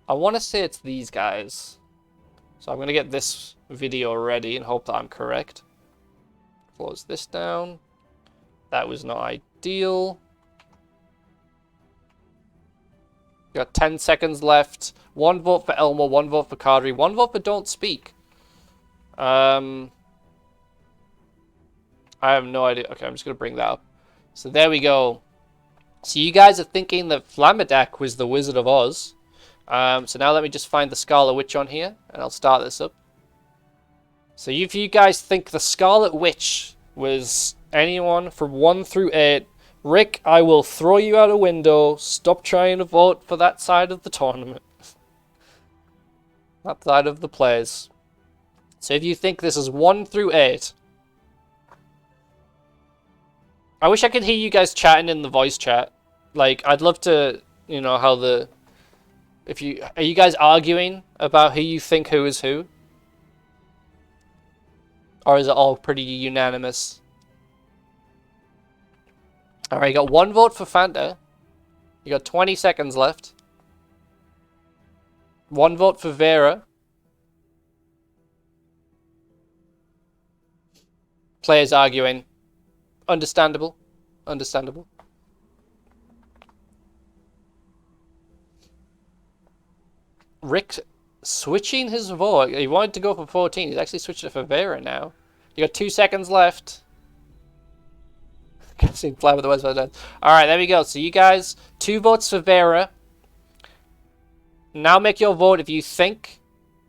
I want to say it's these guys. So I'm going to get this video ready and hope that I'm correct. Close this down. That was not ideal. Got 10 seconds left. 1 vote for Elmo, 1 vote for Cardry, 1 vote for Don't Speak. I have no idea. Okay, I'm just going to bring that up. So there we go. So you guys are thinking that Flamadak was the Wizard of Oz. So now let me just find the Scarlet Witch on here, and I'll start this up. So if you guys think the Scarlet Witch was anyone from 1 through 8, Rick, I will throw you out a window. Stop trying to vote for that side of the tournament. That side of the players. So if you think this is 1 through 8... I wish I could hear you guys chatting in the voice chat. Like, I'd love to, you know, how the... Are you guys arguing about who you think who is who? Or is it all pretty unanimous? Alright, you got 1 vote for Fanta. You got 20 seconds left. 1 vote for Vera. Players arguing. Understandable. Understandable. Rick switching his vote. He wanted to go for 14. He's actually switched it for Vera now. You got 2 seconds left. Can't see fly with the West Side. Alright, there we go. So you guys, 2 votes for Vera. Now make your vote if you think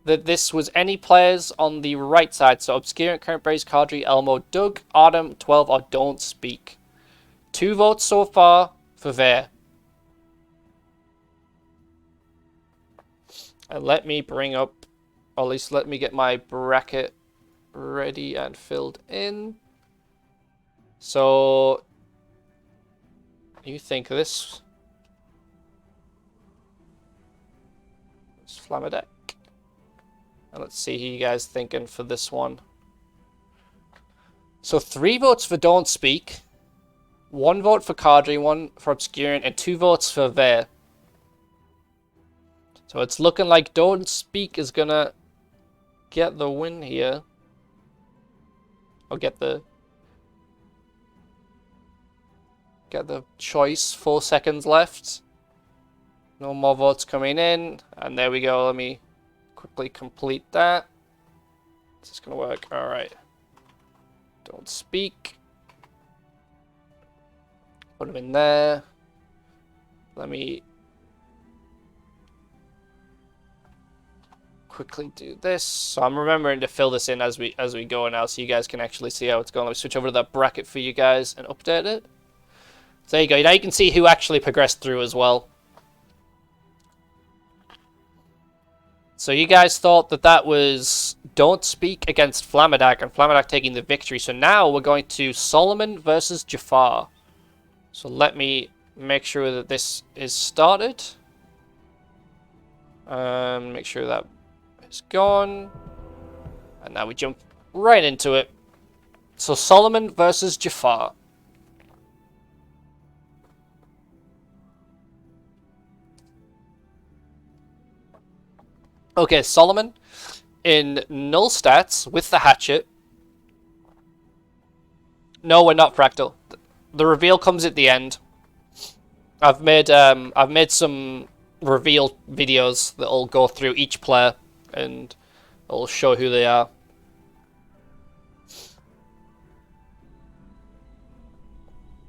that this was any players on the right side. So Obscurant, Current Berries, Cardry, Elmo, Doug, Artem, 12, or Don't Speak. 2 votes so far for Vera. And let me bring up, or at least let me get my bracket ready and filled in. So, you think this is Flamadak. And let's see who you guys thinking for this one. So 3 votes for Don't Speak, 1 vote for Cardry, 1 for Obscurant, and 2 votes for Ver. So it's looking like Don't Speak is gonna get the win here. Or get the choice. 4 seconds left. No more votes coming in. And there we go. Let me quickly complete that. Is this gonna work? Alright. Don't Speak. Put them in there. Let me quickly do this. So I'm remembering to fill this in as we go now, so you guys can actually see how it's going. Let me switch over to that bracket for you guys and update it. So there you go. Now you can see who actually progressed through as well. So you guys thought that that was Don't Speak against Flamadak, and Flamadak taking the victory. So now we're going to Solomon versus Jafar. So let me make sure that this is started. Make sure that is gone. And now we jump right into it. So Solomon versus Jafar. Okay, Solomon in null stats with the hatchet. No, we're not Fractal. The reveal comes at the end. I've made some reveal videos that'll go through each player and it'll show who they are.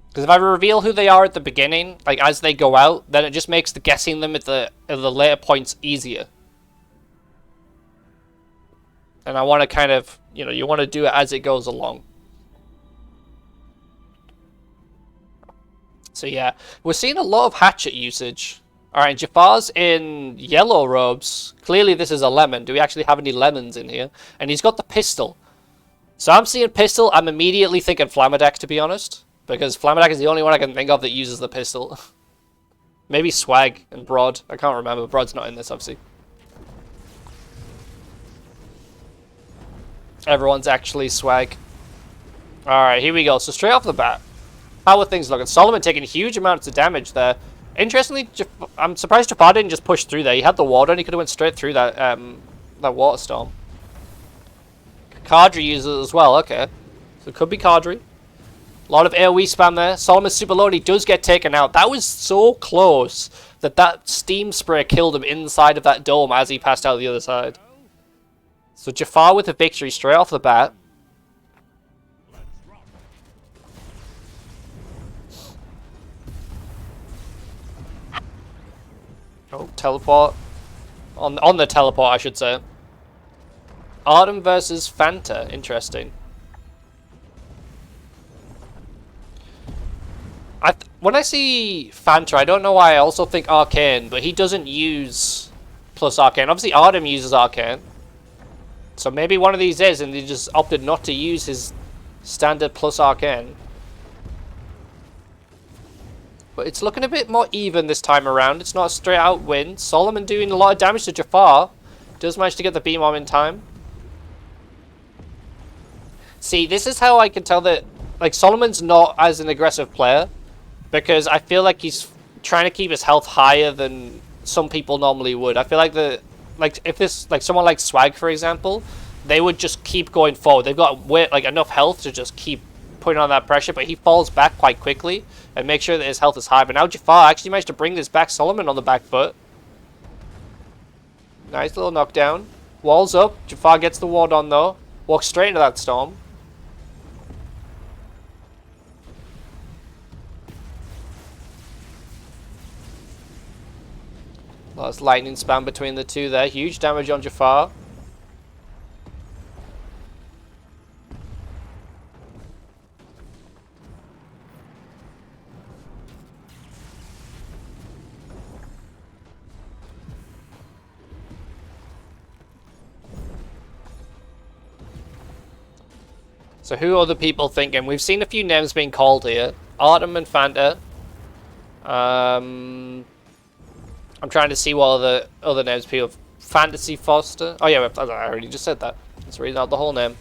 Because if I reveal who they are at the beginning, like as they go out, then it just makes the guessing them at the later points easier. And I want to kind of, you know, you want to do it as it goes along. So yeah, we're seeing a lot of hatchet usage. Alright, Jafar's in yellow robes. Clearly this is a lemon. Do we actually have any lemons in here? And he's got the pistol. So I'm seeing pistol. I'm immediately thinking Flammadack, to be honest. Because Flammadack is the only one I can think of that uses the pistol. Maybe Swag and Broad. I can't remember. Broad's not in this, obviously. Everyone's actually Swag. Alright, here we go. So straight off the bat, how are things looking? Solomon taking huge amounts of damage there. Interestingly, I'm surprised Jafar didn't just push through there. He had the water and he could have went straight through that that water storm. Kadri uses it as well. Okay. So it could be Kadri. A lot of AoE spam there. Solomon's super low and he does get taken out. That was so close that that steam spray killed him inside of that dome as he passed out the other side. So Jafar with a victory straight off the bat. Oh, teleport. On the teleport, I should say. Artem versus Fanta. Interesting. When I see Fanta, I don't know why I also think Arcane, but he doesn't use plus Arcane. Obviously, Artem uses Arcane. So maybe one of these is, and he just opted not to use his standard plus Arcane. But it's looking a bit more even this time around. It's not a straight out win. Solomon doing a lot of damage to Jafar. Does manage to get the beam on in time. See, this is how I can tell that, like, Solomon's not as an aggressive player. Because I feel like he's trying to keep his health higher than some people normally would. I feel like if this, like someone like Swag, for example, they would just keep going forward. They've got enough health to just keep putting on that pressure, but he falls back quite quickly and make sure that his health is high. But now Jafar actually managed to bring this back Solomon on the back foot. Nice little knockdown. Walls up. Jafar gets the ward on though. Walks straight into that storm. Lots of lightning spam between the two there. Huge damage on Jafar. So who are the people thinking? We've seen a few names being called here. Artem and Fanta. I'm trying to see what other names people. Fantasy Foster. Oh yeah, I already just said that. Let's read out the whole name.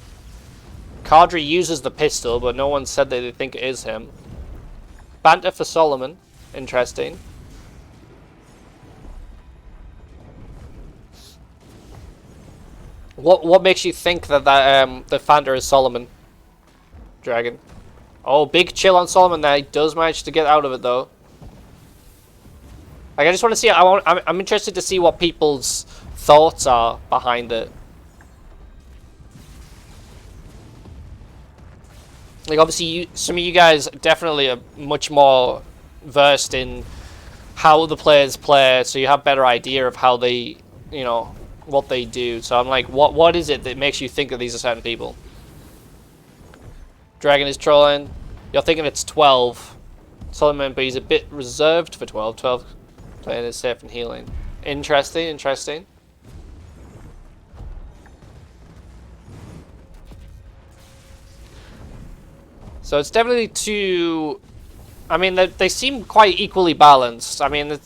Kadri uses the pistol, but no one said that they think it is him. Fanta for Solomon. Interesting. What makes you think that the Fanta is Solomon? Dragon. Oh, big chill on Solomon there. He does manage to get out of it though. Like, I just want to see. I'm interested to see what people's thoughts are behind it. Like, obviously, some of you guys definitely are much more versed in how the players play, so you have better idea of how they, you know, what they do. So I'm like, what is it that makes you think that these are certain people? Dragon is trolling. You're thinking it's 12. Solomon, but he's a bit reserved for 12. 12 playing is safe and healing. Interesting, interesting. So it's definitely two. I mean, they seem quite equally balanced. I mean,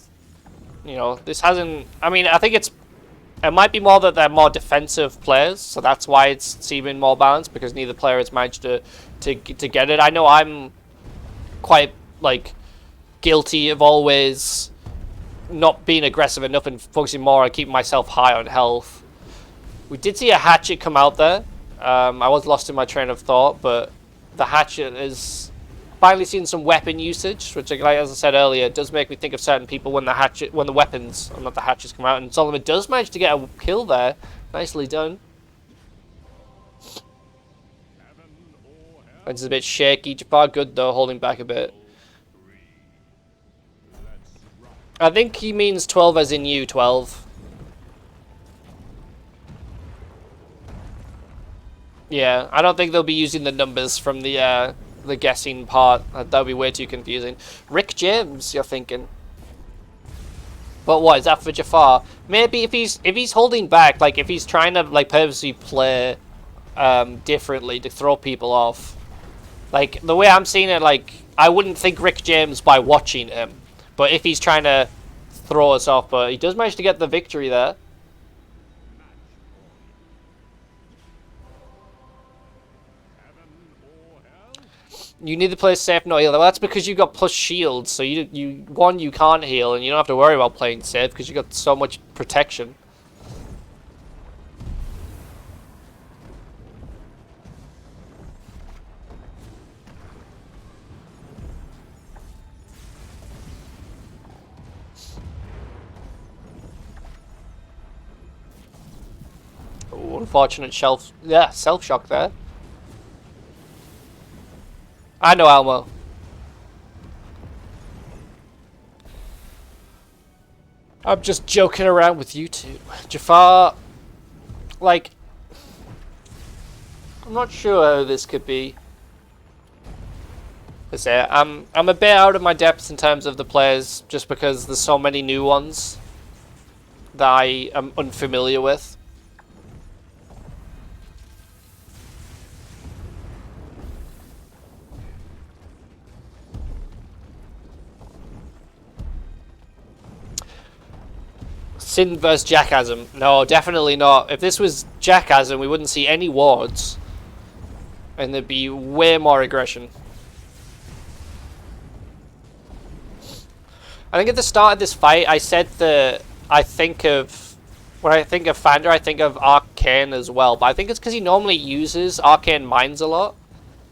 you know, this hasn't. I mean, I think it might be more that they're more defensive players, so that's why it's seeming more balanced, because neither player has managed to get it. I know I'm quite, like, guilty of always not being aggressive enough and focusing more on keeping myself high on health. We did see a hatchet come out there. I was lost in my train of thought, but the hatchet is finally seeing some weapon usage, which, like, as I said earlier, does make me think of certain people when the weapons, or not the hatchets, come out. And Solomon does manage to get a kill there. Nicely done. It's a bit shaky. Jafar good though, holding back a bit. I think he means 12 as in you, 12. Yeah, I don't think they'll be using the numbers from the the guessing part. That would be way too confusing. Rick James, you're thinking. But what is that for Jafar? Maybe if he's holding back, like if he's trying to like purposely play differently to throw people off. Like the way I'm seeing it, like I wouldn't think Rick James by watching him, but if he's trying to throw us off, but he does manage to get the victory there. You need to play safe, not heal. Well, that's because you got plus shields, so you can't heal, and you don't have to worry about playing safe because you got so much protection. Ooh, unfortunate self shock there. I know, Almo. I'm just joking around with you two. Jafar, like, I'm not sure how this could be. Let's say I'm a bit out of my depth in terms of the players, just because there's so many new ones that I am unfamiliar with. Sin versus Jackasm. No, definitely not. If this was Jackasm, we wouldn't see any wards. And there'd be way more aggression. I think at the start of this fight, I said that when I think of Fander, I think of Arcane as well. But I think it's because he normally uses Arcane Mines a lot.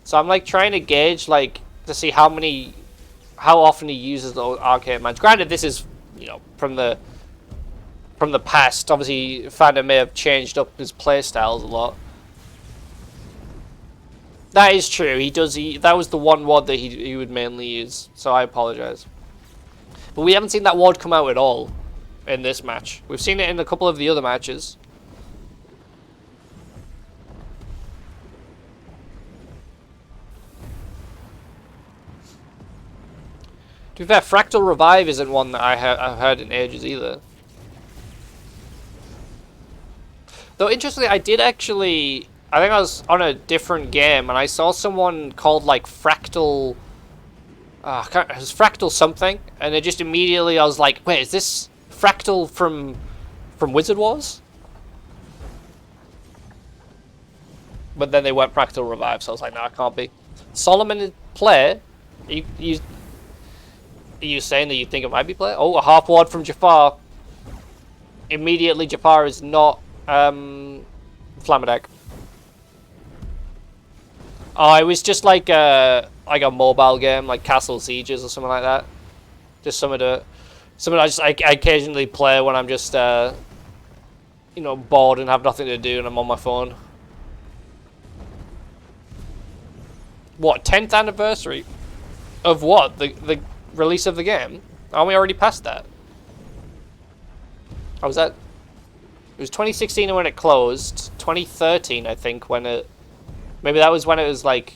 So I'm like trying to gauge, like, to see how often he uses those Arcane Mines. Granted, this is, you know, from the past. Obviously, Fander may have changed up his playstyles a lot. That is true. That was the one ward that he would mainly use. So I apologize. But we haven't seen that ward come out at all in this match. We've seen it in a couple of the other matches. To be fair, Fractal Revive isn't one that I've heard in ages either. Though, interestingly, I did actually... I think I was on a different game, and I saw someone called, like, Fractal... it was Fractal something, and it just immediately I was like, wait, is this Fractal from Wizard Wars? But then they went Fractal Revive, so I was like, no, it can't be. Solomon play? Are you saying that you think it might be play? Oh, a half ward from Jafar. Immediately, Jafar is not... Flamadec. Oh, it was just like a mobile game, like Castle Sieges or something like that. Just something I occasionally play when I'm just you know, bored and have nothing to do and I'm on my phone. What, 10th anniversary of what? The release of the game? Aren't we already past that? How was that? It was 2016 when it closed. 2013, I think, when it... Maybe that was when it was, like...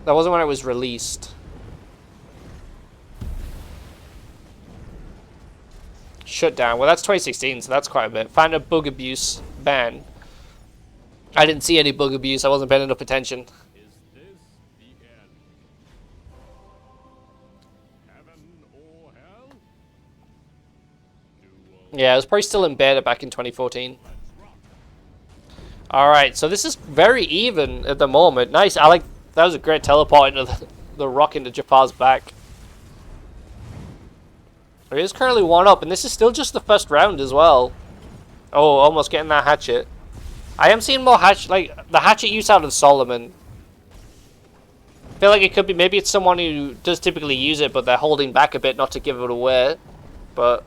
That wasn't when it was released. Shut down. Well, that's 2016, so that's quite a bit. Found a bug abuse ban. I didn't see any bug abuse. I wasn't paying enough attention. Yeah, it was probably still in beta back in 2014. Alright, so this is very even at the moment. Nice, I like... That was a great teleport into the rock into Jafar's back. It is currently 1-up, and this is still just the first round as well. Oh, almost getting that hatchet. I am seeing more the hatchet use out of Solomon. I feel like it could be... Maybe it's someone who does typically use it, but they're holding back a bit not to give it away. But...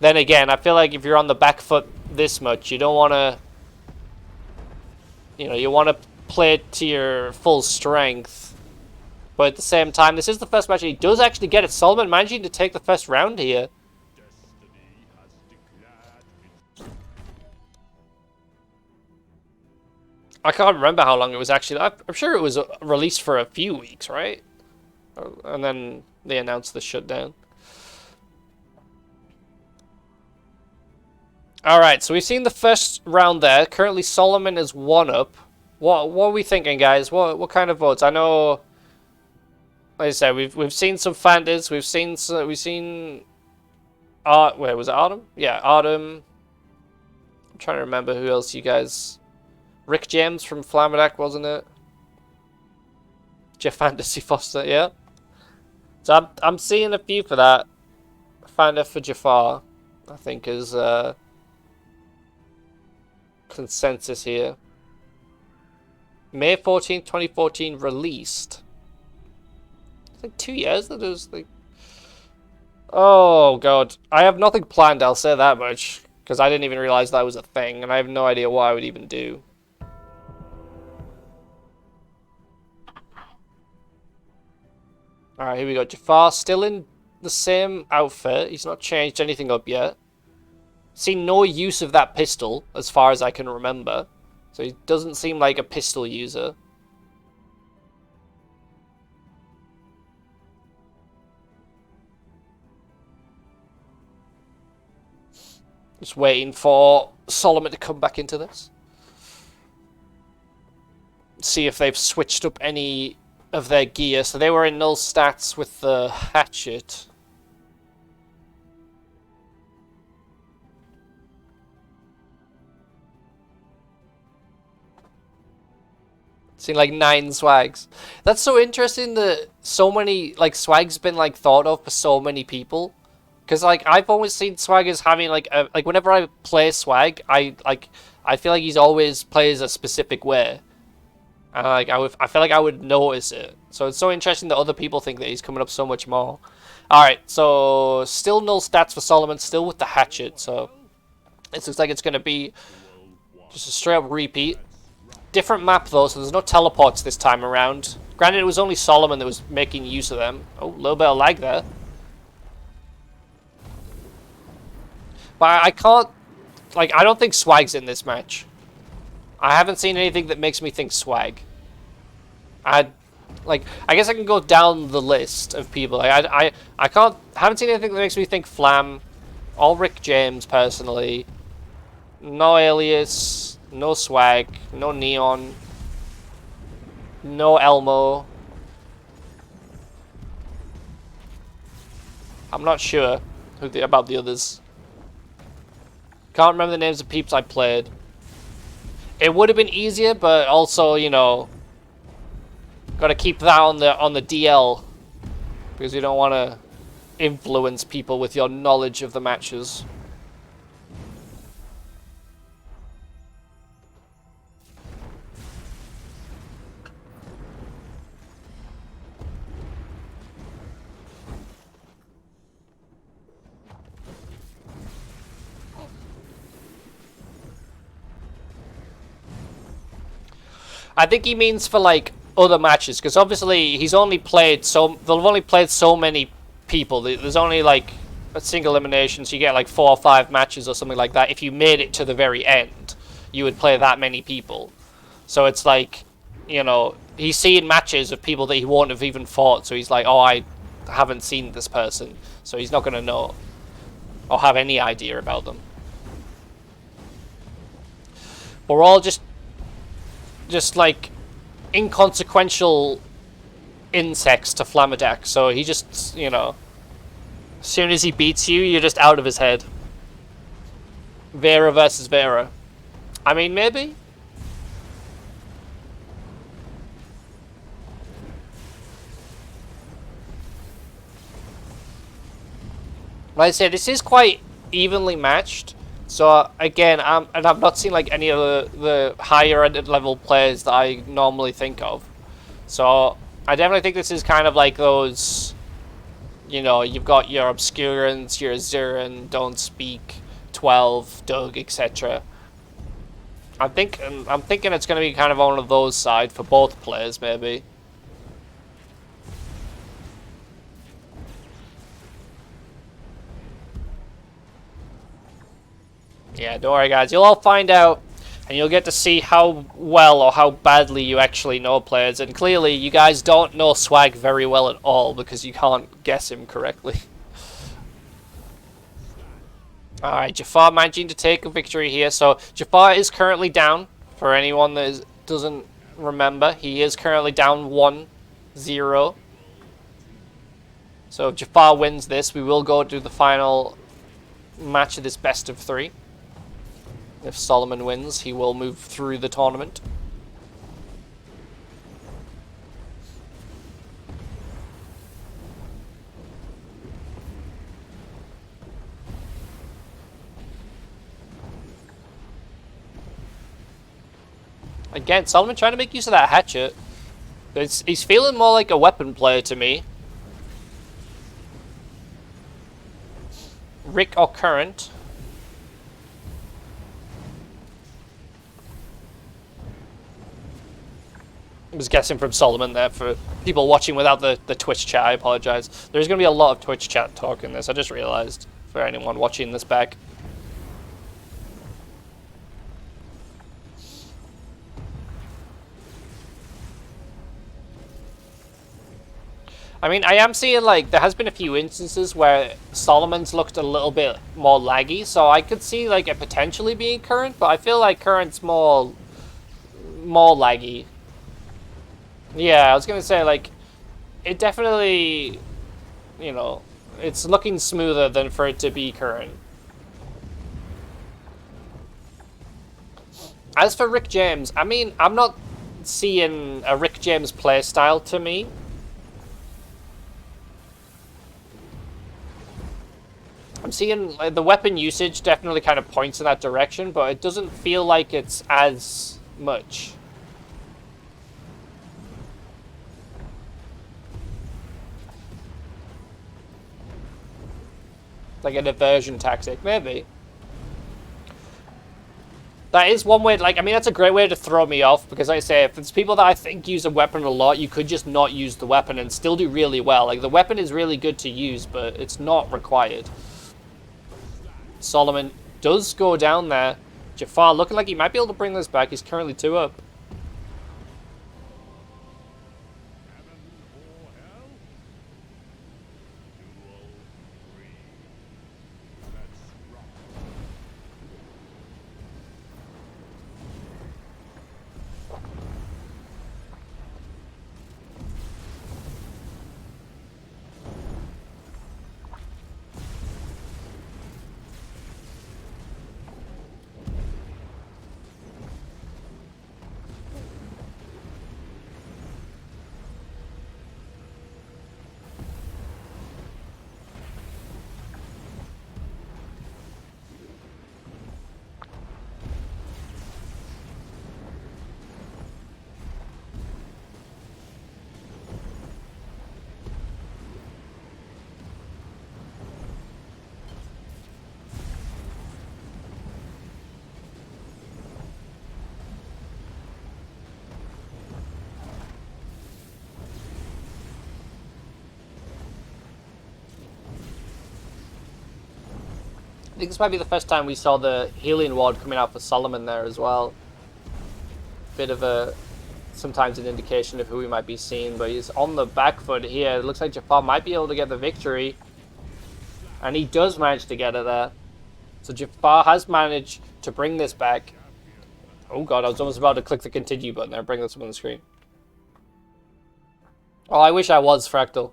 Then again, I feel like if you're on the back foot this much, you don't want to... You know, you want to play it to your full strength. But at the same time, this is the first match, and he does actually get it. Solomon managing to take the first round here. I can't remember how long it was actually. I'm sure it was released for a few weeks, right? And then they announced the shutdown. Alright, so we've seen the first round there. Currently Solomon is 1 up. What are we thinking, guys? What kind of votes? I know, like I said, we've seen some Fanders. We've seen wait, was it Artem? Yeah, Artem. I'm trying to remember who else you guys. Rick James from Flamadak, wasn't it? Jeff Fantasy Foster, yeah. So I'm seeing a few for that. Fander for Jafar, I think, is consensus here. May 14th, 2014 released. It's like 2 years that it was like. Oh god, I have nothing planned. I'll say that much because I didn't even realize that was a thing, and I have no idea what I would even do. All right, here we go. Jafar still in the same outfit. He's not changed anything up yet. Seen no use of that pistol as far as I can remember, so he doesn't seem like a pistol user. Just waiting for Solomon to come back into this. See if they've switched up any of their gear. So they were in null stats with the hatchet. Seen like 9 swags. That's so interesting that so many like swags been like thought of for so many people. Because like I've always seen swag as having like a, like whenever I play swag, I feel like he's always plays a specific way. And like I feel like I would notice it. So it's so interesting that other people think that he's coming up so much more. Alright, so still null stats for Solomon, still with the hatchet, so it looks like it's gonna be just a straight up repeat. Different map though, so there's no teleports this time around. Granted, it was only Solomon that was making use of them. Oh, a little bit of lag there. But I can't, like, I don't think Swag's in this match. I haven't seen anything that makes me think Swag. I guess I can go down the list of people. I haven't seen anything that makes me think Flam, or Rick James personally. No Alias, no Swag, no Neon, no Elmo. I'm not sure about the others. Can't remember the names of peeps I played. It would have been easier, but also, you know, gotta keep that on the DL because you don't want to influence people with your knowledge of the matches. I think he means for like other matches, because obviously he's only played they've only played so many people. There's only like a single elimination, so you get like 4 or 5 matches or something like that. If you made it to the very end, you would play that many people. So it's like, you know, he's seen matches of people that he won't have even fought, so he's like, oh, I haven't seen this person, so he's not going to know or have any idea about them. We're all just like inconsequential insects to Flamadak, so he just, you know, as soon as he beats you, you're just out of his head. Vera versus Vera. I mean, maybe? Like I say, this is quite evenly matched. So again, and I've not seen like any of the higher ended level players that I normally think of. So I definitely think this is kind of like those, you know, you've got your Obscurants, your Azuran, Don't Speak, 12, Doug, etc. I'm thinking it's going to be kind of on one of those side for both players, maybe. Yeah, don't worry guys, you'll all find out And you'll get to see how well or how badly you actually know players. And clearly, you guys don't know Swag very well at all because you can't guess him correctly. Alright, Jafar managing to take a victory here. So, Jafar is currently down. For anyone that doesn't remember, he is currently down 1-0. So, if Jafar wins this, we will go to the final match of this best of 3. If Solomon wins, he will move through the tournament. Again, Solomon trying to make use of that hatchet. He's feeling more like a weapon player to me. Rick or Current. I was guessing from Solomon there for people watching without the Twitch chat. I apologize. There's going to be a lot of Twitch chat talk in this. I just realized for anyone watching this back. I mean, I am seeing, like, there has been a few instances where Solomon's looked a little bit more laggy, so I could see, like, it potentially being Current, but I feel like Current's more laggy. Yeah, I was going to say, like, it definitely, you know, it's looking smoother than for it to be Current. As for Rick James, I mean, I'm not seeing a Rick James playstyle to me. I'm seeing like, the weapon usage definitely kind of points in that direction, but it doesn't feel like it's as much. Like a diversion tactic, maybe. That is one way, like, I mean, that's a great way to throw me off, because like I say, if it's people that I think use a weapon a lot, you could just not use the weapon and still do really well. Like, the weapon is really good to use, but it's not required. Solomon does go down there. Jafar looking like he might be able to bring this back. He's currently 2 up. I think this might be the first time we saw the healing ward coming out for Solomon there as well. Bit of a, sometimes an indication of who we might be seeing, but he's on the back foot here. It looks like Jafar might be able to get the victory. And he does manage to get it there. So Jafar has managed to bring this back. Oh god, I was almost about to click the continue button there, bring this up on the screen. Oh, I wish I was Fractal.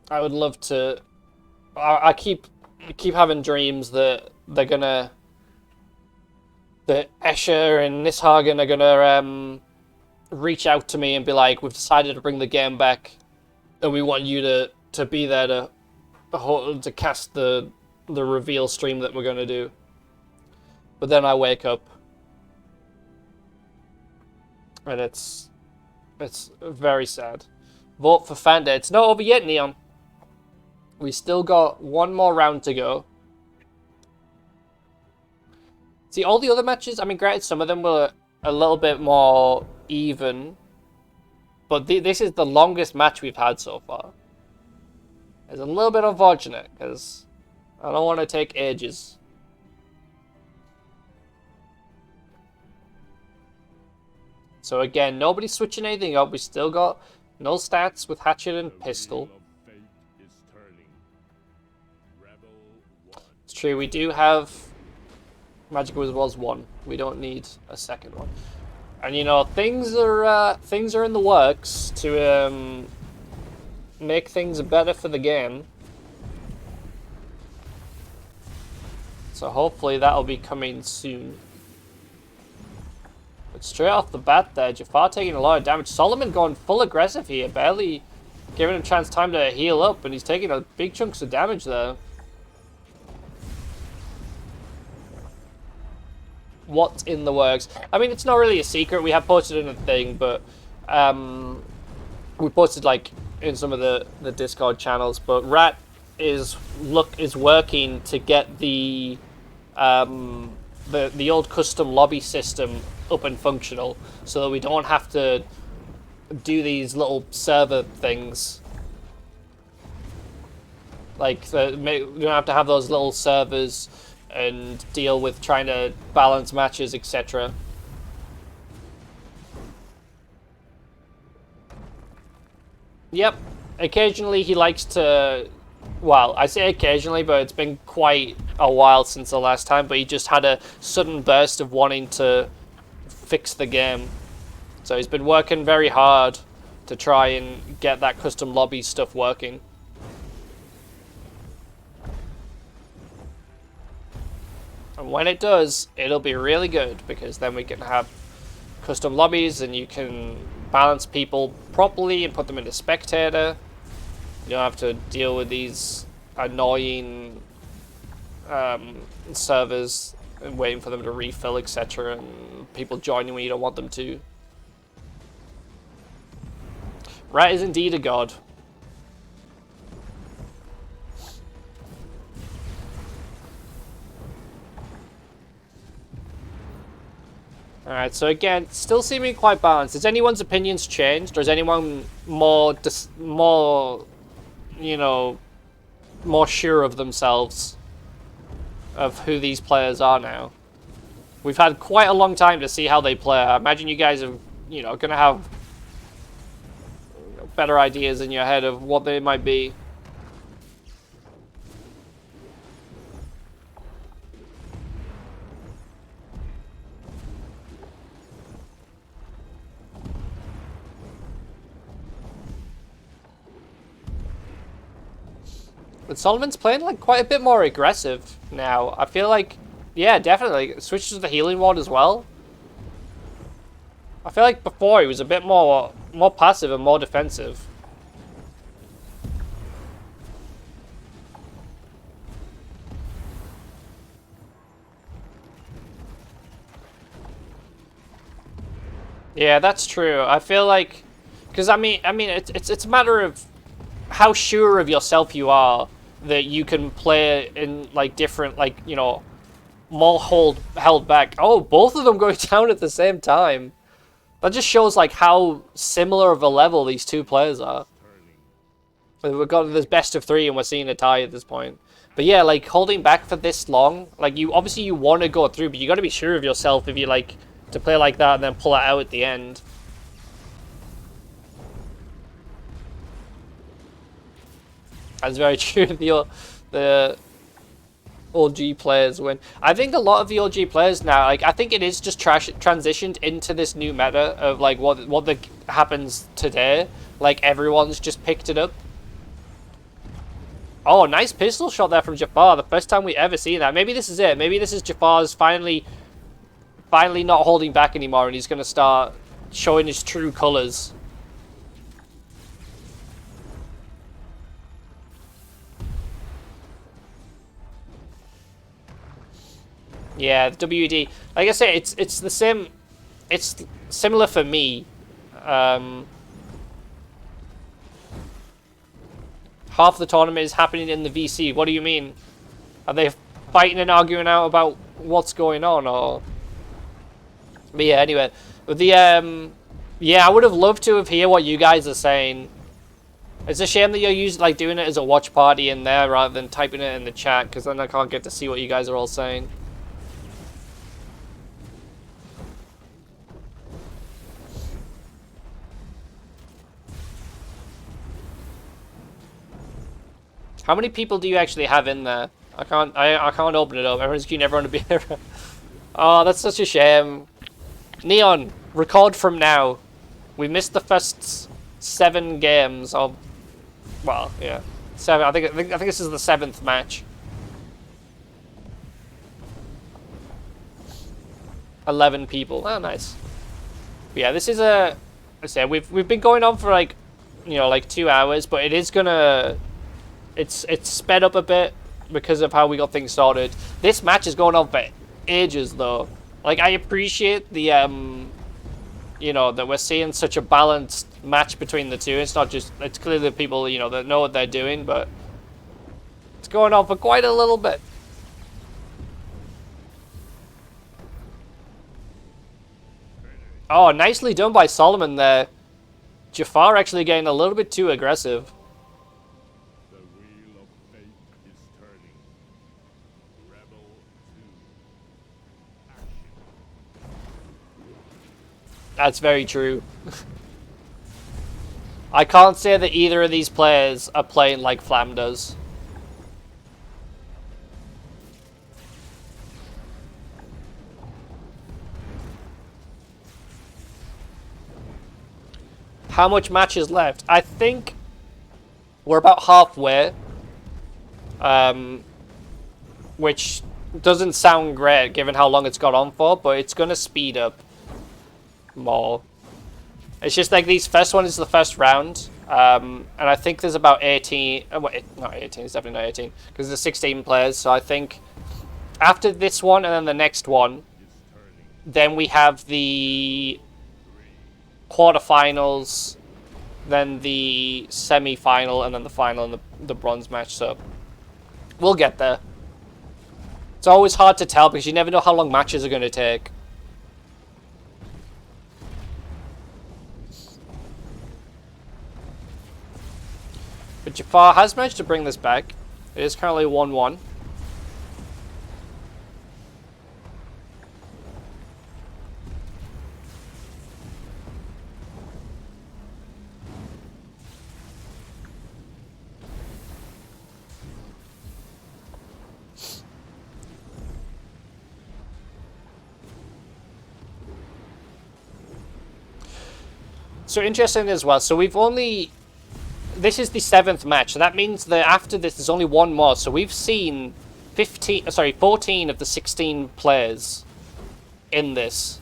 I would love to. I keep having dreams that they're gonna, that Escher and Nishagen are gonna reach out to me and be like, "We've decided to bring the game back, and we want you to be there to cast the reveal stream that we're gonna do." But then I wake up, and it's very sad. Vote for Fanda. It's not over yet, Neon. We still got one more round to go. See, all the other matches, I mean, granted, some of them were a little bit more even. But this is the longest match we've had so far. It's a little bit unfortunate, because I don't want to take ages. So again, nobody's switching anything up. We still got no stats with hatchet and pistol. Wheel of fate is turning. Rebel 1. It's true, we do have Magicka Wizard Wars 1. We don't need a second one. And you know, things are in the works to make things better for the game. So hopefully that'll be coming soon. But straight off the bat there, Jafar taking a lot of damage. Solomon going full aggressive here, barely giving him chance time to heal up, and he's taking a big chunks of damage there. What's in the works? I mean, it's not really a secret. We have posted in a thing, but we posted like in some of the Discord channels. But Rat is working to get the old custom lobby system up and functional, so that we don't have to do these little server things. Like we don't have to have those little servers and deal with trying to balance matches, etc. Yep, occasionally he likes to, well, I say occasionally, but it's been quite a while since the last time, but he just had a sudden burst of wanting to fix the game. So he's been working very hard to try and get that custom lobby stuff working. And when it does, it'll be really good, because then we can have custom lobbies and you can balance people properly and put them into spectator. You don't have to deal with these annoying servers and waiting for them to refill, etc. and people joining when you don't want them to. Rat is indeed a god. Alright, so again, still seeming quite balanced. Has anyone's opinions changed? Or is anyone more, you know, more sure of themselves of who these players are now? We've had quite a long time to see how they play. I imagine you guys are, you know, going to have better ideas in your head of what they might be. But Solomon's playing like quite a bit more aggressive now. I feel like, yeah, definitely. Switches to the healing ward as well. I feel like before he was a bit more passive and more defensive. Yeah, that's true. I feel like, because I mean, it's a matter of how sure of yourself you are that you can play in like different, like, you know, more held back. Oh, both of them going down at the same time. That just shows like how similar of a level these two players are. We've got this best of 3 and we're seeing a tie at this point. But yeah, like holding back for this long, like you obviously you want to go through, but you got to be sure of yourself if you like to play like that and then pull it out at the end. That's very true. The OG players win. I think a lot of the OG players now, like, I think it is just transitioned into this new meta of like what happens today. Like everyone's just picked it up. Oh, nice pistol shot there from Jafar. The first time we ever see that. Maybe this is it. Maybe this is Jafar's finally not holding back anymore, and he's gonna start showing his true colors. Yeah, the WD. Like I say, it's the same. It's similar for me. Half the tournament is happening in the VC. What do you mean? Are they fighting and arguing out about what's going on, or? But yeah, anyway, with the yeah, I would have loved to have heard what you guys are saying. It's a shame that you're like doing it as a watch party in there rather than typing it in the chat, because then I can't get to see what you guys are all saying. How many people do you actually have in there? I can't open it up. Everyone's keen everyone to be here. Oh, that's such a shame. Neon, record from now. We missed the first 7 games of, well, yeah, 7. I think this is the 7th match. 11 people. Oh, nice. But yeah, this is a. I say we've been going on for like, you know, like 2 hours, but it is gonna. It's sped up a bit because of how we got things started. This match is going on for ages though. Like, I appreciate the you know, that we're seeing such a balanced match between the two. It's not just, it's clearly people, you know, that know what they're doing, but it's going on for quite a little bit. Oh, nicely done by Solomon there. Jafar actually getting a little bit too aggressive. The wheel of fate is turning. Rebel 2. Action. That's very true. I can't say that either of these players are playing like Flam does. How much match is left? I think we're about halfway. Which doesn't sound great given how long it's got on for, but it's going to speed up more. It's just like these first one is the first round. And I think there's about 18. Wait, not 18, it's definitely not 18. Because there's 16 players, so I think after this one and then the next one, then we have the quarterfinals, then the semi-final, and then the final and the bronze match. So we'll get there. It's always hard to tell because you never know how long matches are going to take. But Jafar has managed to bring this back. It is currently 1-1. So interesting as well. So we've only... This is the 7th match. So that means that after this, there's only one more. So we've seen 14 of the 16 players in this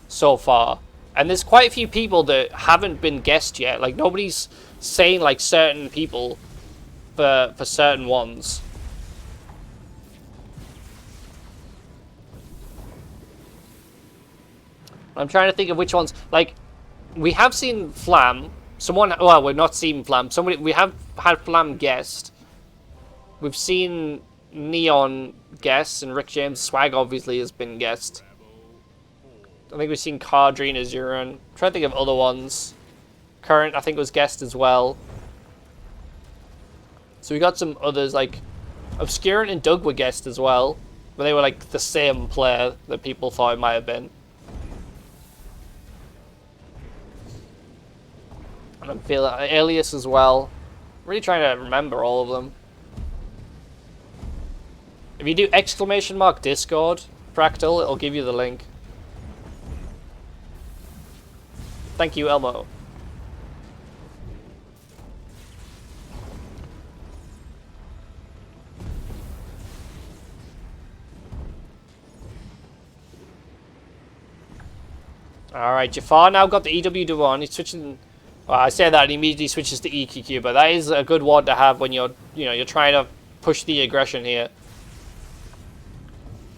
so far. And there's quite a few people that haven't been guessed yet. Like, nobody's saying, like, certain people for certain ones. I'm trying to think of which ones. Like, we have seen Flam. Someone, well, we've not seen Flam. Somebody, we have had Flam guessed. We've seen Neon guessed, and Rick James Swag obviously has been guessed. I think we've seen Cardrine Azuran. Trying to think of other ones. Current, I think, was guessed as well. So we got some others, like Obscurant and Doug were guessed as well. But they were like the same player that people thought it might have been. And I'm feeling Alias as well. Really trying to remember all of them. If you do !Discord Fractal, it'll give you the link. Thank you, Elmo. Alright, Jafar now got the EW one. He's switching. Well, I say that and he immediately switches to EQQ, but that is a good one to have when you're, you know, you're trying to push the aggression here.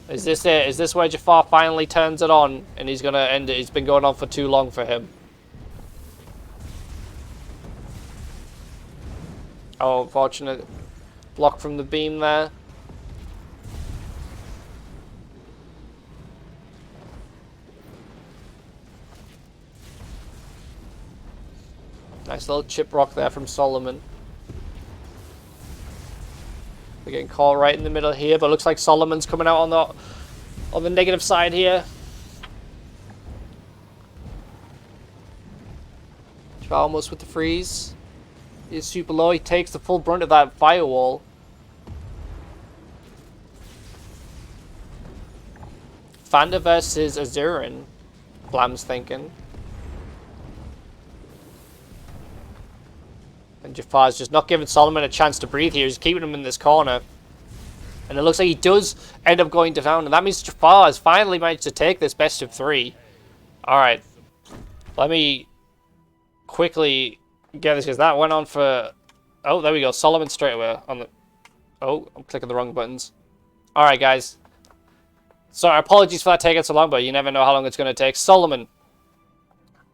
Is this it? Is this where Jafar finally turns it on and he's gonna end it? It's been going on for too long for him. Oh, unfortunate block from the beam there. Nice little chip rock there from Solomon. We're getting caught right in the middle here, but looks like Solomon's coming out on the negative side here. Almost with the freeze. is super low. He takes the full brunt of that firewall. Fanda versus Azurin. Flam's thinking. And Jafar's just not giving Solomon a chance to breathe here. He's keeping him in this corner. And it looks like he does end up going down. And that means Jafar has finally managed to take this best of 3. Alright. Let me quickly get this, because that went on for... Oh, there we go. Solomon straight away on the... Oh, I'm clicking the wrong buttons. Alright, guys. Sorry, apologies for that taking so long, but you never know how long it's going to take. Solomon.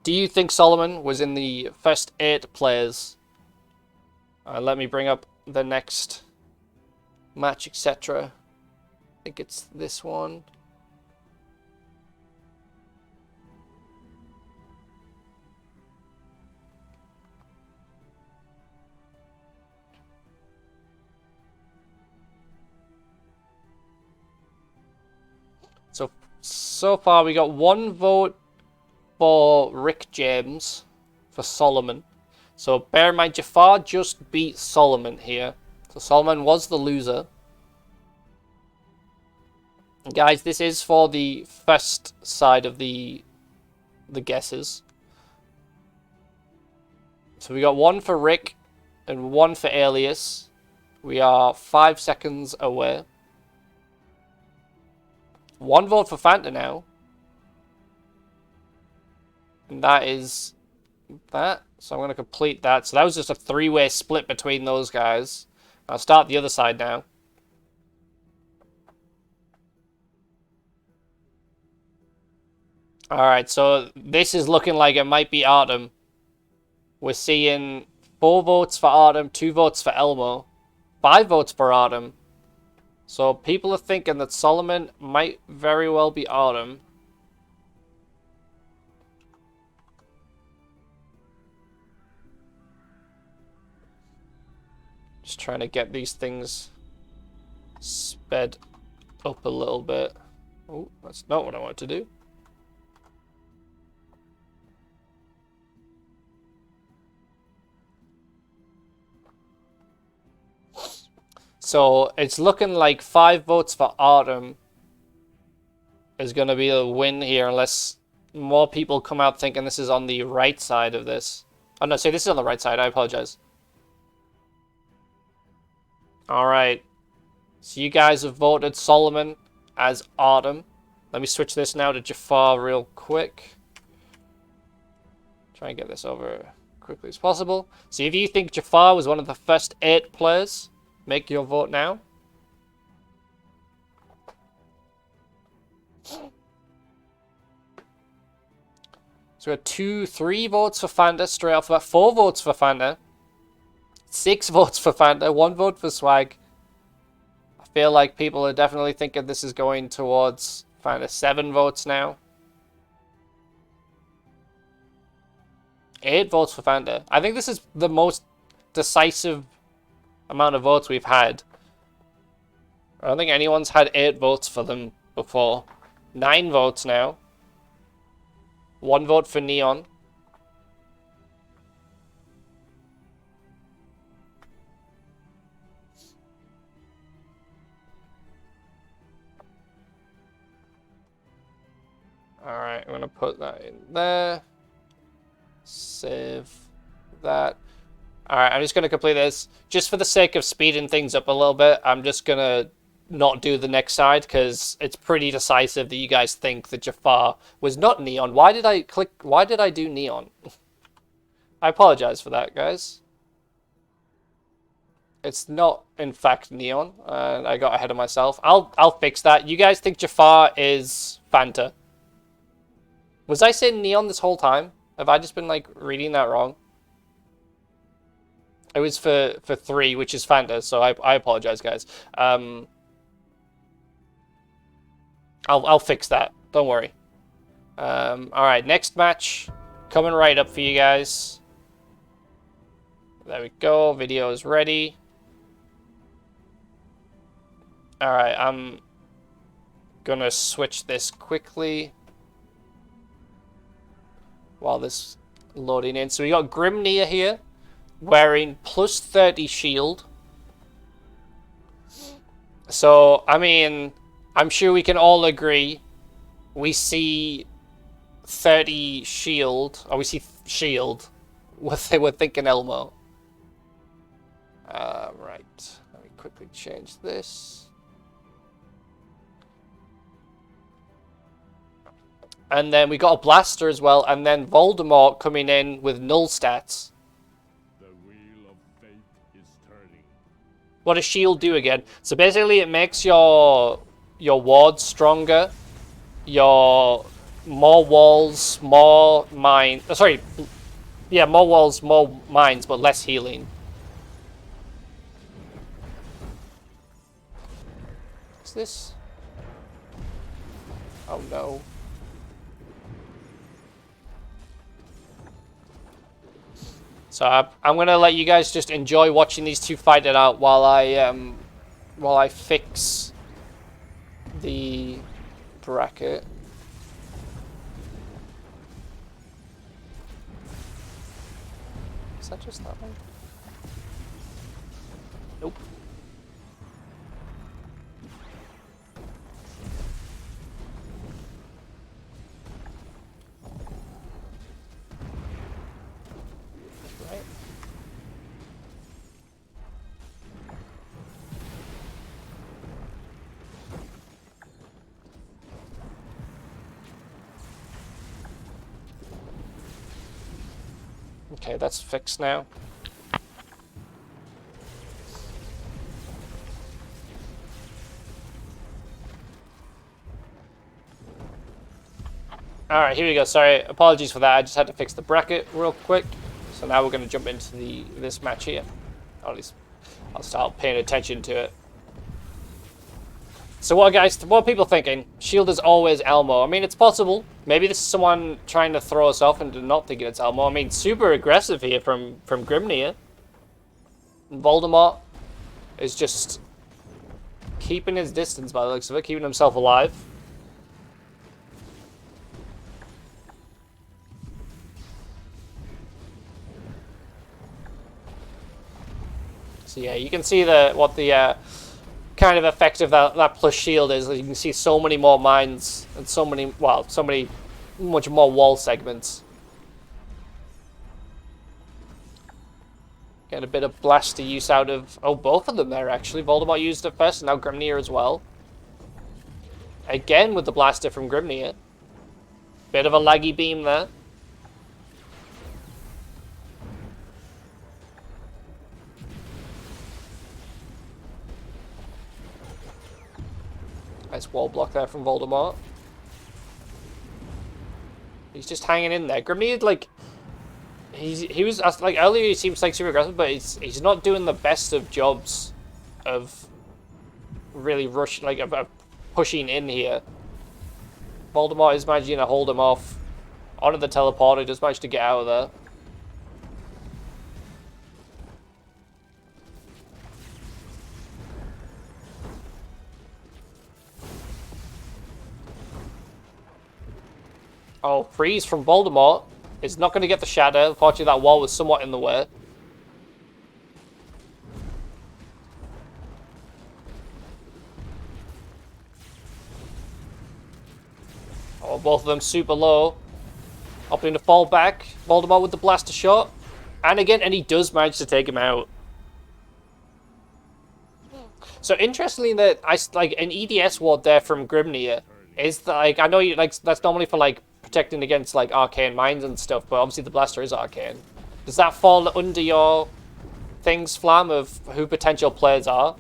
Do you think Solomon was in the first 8 players? Let me bring up the next match, etc. I think it's this one. So far we got 1 vote for Rick James for Solomon. So bear in mind, Jafar just beat Solomon here. So Solomon was the loser. And guys, this is for the first side of the guesses. So we got 1 for Rick and 1 for Alias. We are 5 seconds away. 1 vote for Fanta now. And that is that. So I'm going to complete that. So that was just a 3-way split between those guys. I'll start the other side now. Alright, so this is looking like it might be Artem. We're seeing 4 votes for Artem, 2 votes for Elmo, 5 votes for Artem. So people are thinking that Solomon might very well be Artem. Just trying to get these things sped up a little bit. Oh, that's not what I want to do. So it's looking like 5 votes for Artem is going to be a win here, unless more people come out thinking this is on the right side of this. Oh no, sorry, this is on the right side. I apologize. Alright. So you guys have voted Solomon as Artem. Let me switch this now to Jafar real quick. Try and get this over quickly as possible. So if you think Jafar was one of the first 8 players, make your vote now. So we got 3 votes for Fanda straight off the bat. 4 votes for Fanda. 6 votes for Fanda. 1 vote for Swag. I feel like people are definitely thinking this is going towards Fanda. 7 votes now. 8 votes for Fanda. I think this is the most decisive amount of votes we've had. I don't think anyone's had 8 votes for them before. 9 votes now. 1 vote for Neon. Alright, I'm going to put that in there. Save that. Alright, I'm just going to complete this. Just for the sake of speeding things up a little bit, I'm just going to not do the next side, because it's pretty decisive that you guys think that Jafar was not Neon. Why did I do Neon? I apologize for that, guys. It's not, in fact, Neon. I got ahead of myself. I'll fix that. You guys think Jafar is Fanta. Was I saying Neon this whole time? Have I just been, like, reading that wrong? It was for 3, which is Fanta, so I apologize, guys. I'll fix that. Don't worry. Alright, next match. Coming right up for you guys. There we go. Video is ready. Alright, I'm gonna switch this quickly while this loading in. So we got Grimnir here. wearing plus 30 shield. So, I mean, I'm sure we can all agree we see 30 shield, or we see shield, we're thinking Elmo. Right, let me quickly change this. And then we got a blaster as well, and then Voldemort coming in with null stats. The wheel of fate is turning. What does shield do again? So basically it makes your wards stronger, your more walls, more mine. Sorry, yeah, more walls, more mines, but less healing. What's this? Oh no. So I'm gonna let you guys just enjoy watching these two fight it out while I fix the bracket. Is that just that one? Nope. Right. Okay, that's fixed now. Alright, here we go. Sorry, apologies for that. I just had to fix the bracket real quick. So now we're going to jump into this match here. Or at least I'll start paying attention to it. So what are people thinking? Shield is always Elmo. I mean, it's possible. Maybe this is someone trying to throw us off into not thinking it's Elmo. I mean, super aggressive here from Grimnir. Voldemort is just keeping his distance by the looks of it, keeping himself alive. So yeah, you can see what the kind of effect of that plus shield is. You can see so many more mines and so many much more wall segments. Get a bit of blaster use out of both of them there actually. Voldemort used it first, and now Grimnir as well. Again with the blaster from Grimnir. Bit of a laggy beam there. Nice wall block there from Voldemort. He's just hanging in there. Grimnir, like, he was like earlier. He seems like super aggressive, but he's not doing the best of jobs of really of pushing in here. Voldemort is managing to hold him off onto the teleporter. Just managed to get out of there. Oh, freeze from Voldemort is not going to get the shadow. Unfortunately, that wall was somewhat in the way. Oh, both of them super low. Opting to fall back. Voldemort with the blaster shot. And again, and he does manage to take him out. So interestingly, that an EDS ward there from Grimnir is that, like, I know you that's normally for like protecting against like arcane mines and stuff, but obviously the blaster is arcane. Does that fall under your things, Flam, of who potential players are?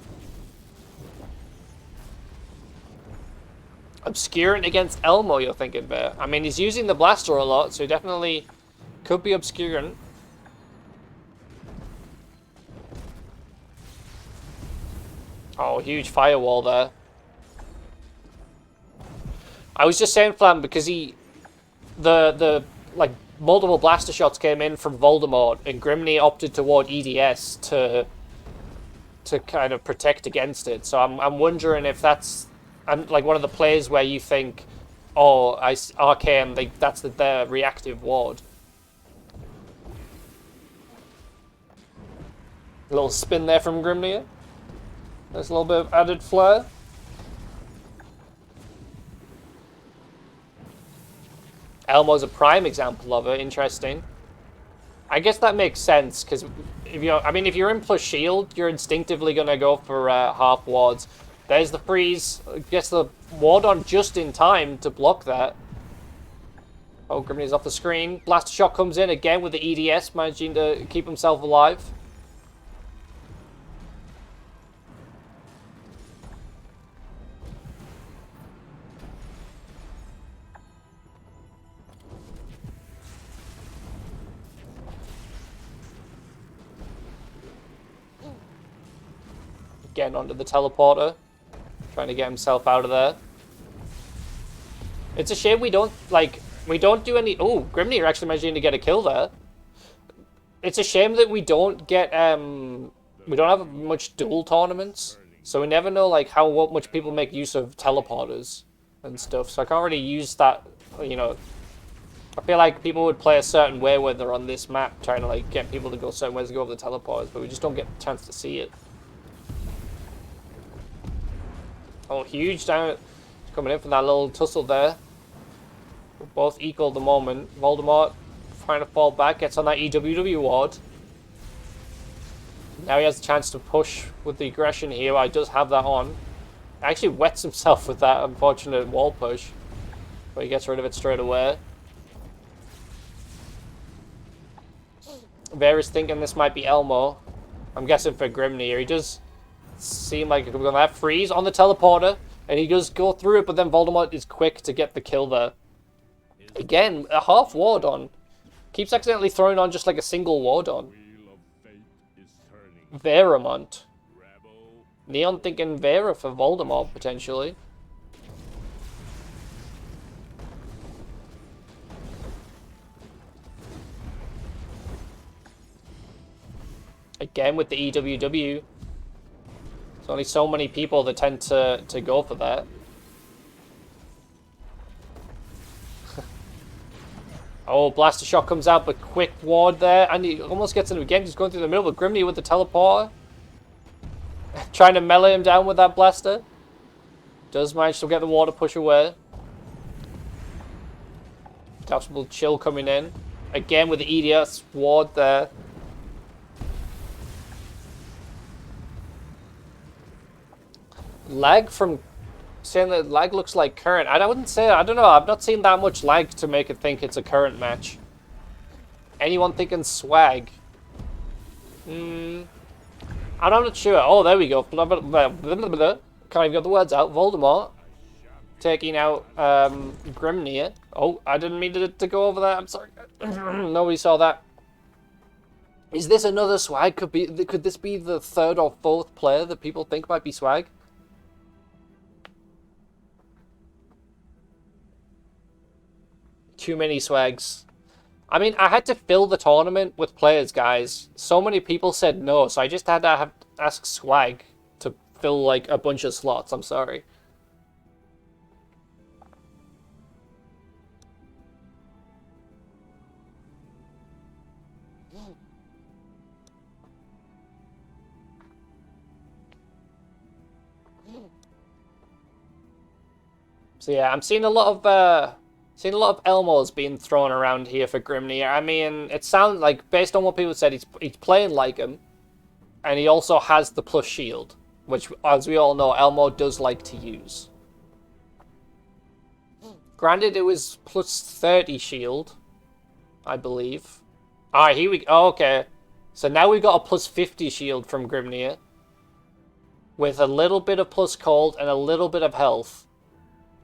Obscurant against Elmo, you're thinking there. I mean, he's using the blaster a lot, so he definitely could be obscurant. Oh, huge firewall there. I was just saying, Flam, because the multiple blaster shots came in from Voldemort, and Grimnir opted toward EDS to kind of protect against it. So I'm wondering if that's like one of the plays where you think, oh, Arcane, that's their reactive ward. A little spin there from Grimnir. There's a little bit of added flair. Elmo's a prime example of it. Interesting. I guess that makes sense because if you're in plus shield, you're instinctively gonna go for half wards. There's the freeze. Gets the ward on just in time to block that. Oh, Grimnir's off the screen. Blaster shot comes in again with the EDS, managing to keep himself alive. Getting onto the teleporter. Trying to get himself out of there. It's a shame we don't do any... Oh, Grimnir actually managing to get a kill there. It's a shame that we don't get, we don't have much duel tournaments. So we never know, like, how much people make use of teleporters and stuff. So I can't really use that, you know... I feel like people would play a certain way when they're on this map, trying to, like, get people to go certain ways to go over the teleporters. But we just don't get a chance to see it. Oh, huge down coming in from that little tussle there. We're both equal at the moment. Voldemort trying to fall back, gets on that EWW ward. Now he has a chance to push with the aggression here. I does have that on. Actually wets himself with that unfortunate wall push. But he gets rid of it straight away. Vera's thinking this might be Elmo. I'm guessing for Grimnir. He does seem like we're going to have freeze on the teleporter, and he does go through it, but then Voldemort is quick to get the kill there. Again, a half ward on. Keeps accidentally throwing on just like a single ward on. Veramont. Neon thinking Vera for Voldemort, potentially. Again with the EWW. There's only so many people that tend to go for that. Oh, Blaster Shot comes out, but quick ward there. And he almost gets him again, just going through the middle. But Grimnir with the teleporter. Trying to melee him down with that blaster. Does manage to get the water push away. Possible chill coming in. Again with the EDS ward there. Lag from... Saying that lag looks like current. I wouldn't say... I don't know. I've not seen that much lag to make it think it's a current match. Anyone thinking swag? I'm not sure. Oh, there we go. Can't even get the words out. Voldemort. Taking out Grimnir. Oh, I didn't mean to go over that. I'm sorry. Nobody saw that. Is this another swag? Could this be the third or fourth player that people think might be swag? Too many swags. I mean, I had to fill the tournament with players, guys. So many people said no, so I just had to ask swag to fill, like, a bunch of slots. I'm sorry. So yeah, I'm seeing a lot of Elmos being thrown around here for Grimnir. I mean, it sounds like, based on what people said, he's playing like him. And he also has the plus shield, which, as we all know, Elmo does like to use. Granted, it was plus 30 shield, I believe. Alright, here we go. Oh, okay. So now we've got a plus 50 shield from Grimnir. With a little bit of plus cold and a little bit of health.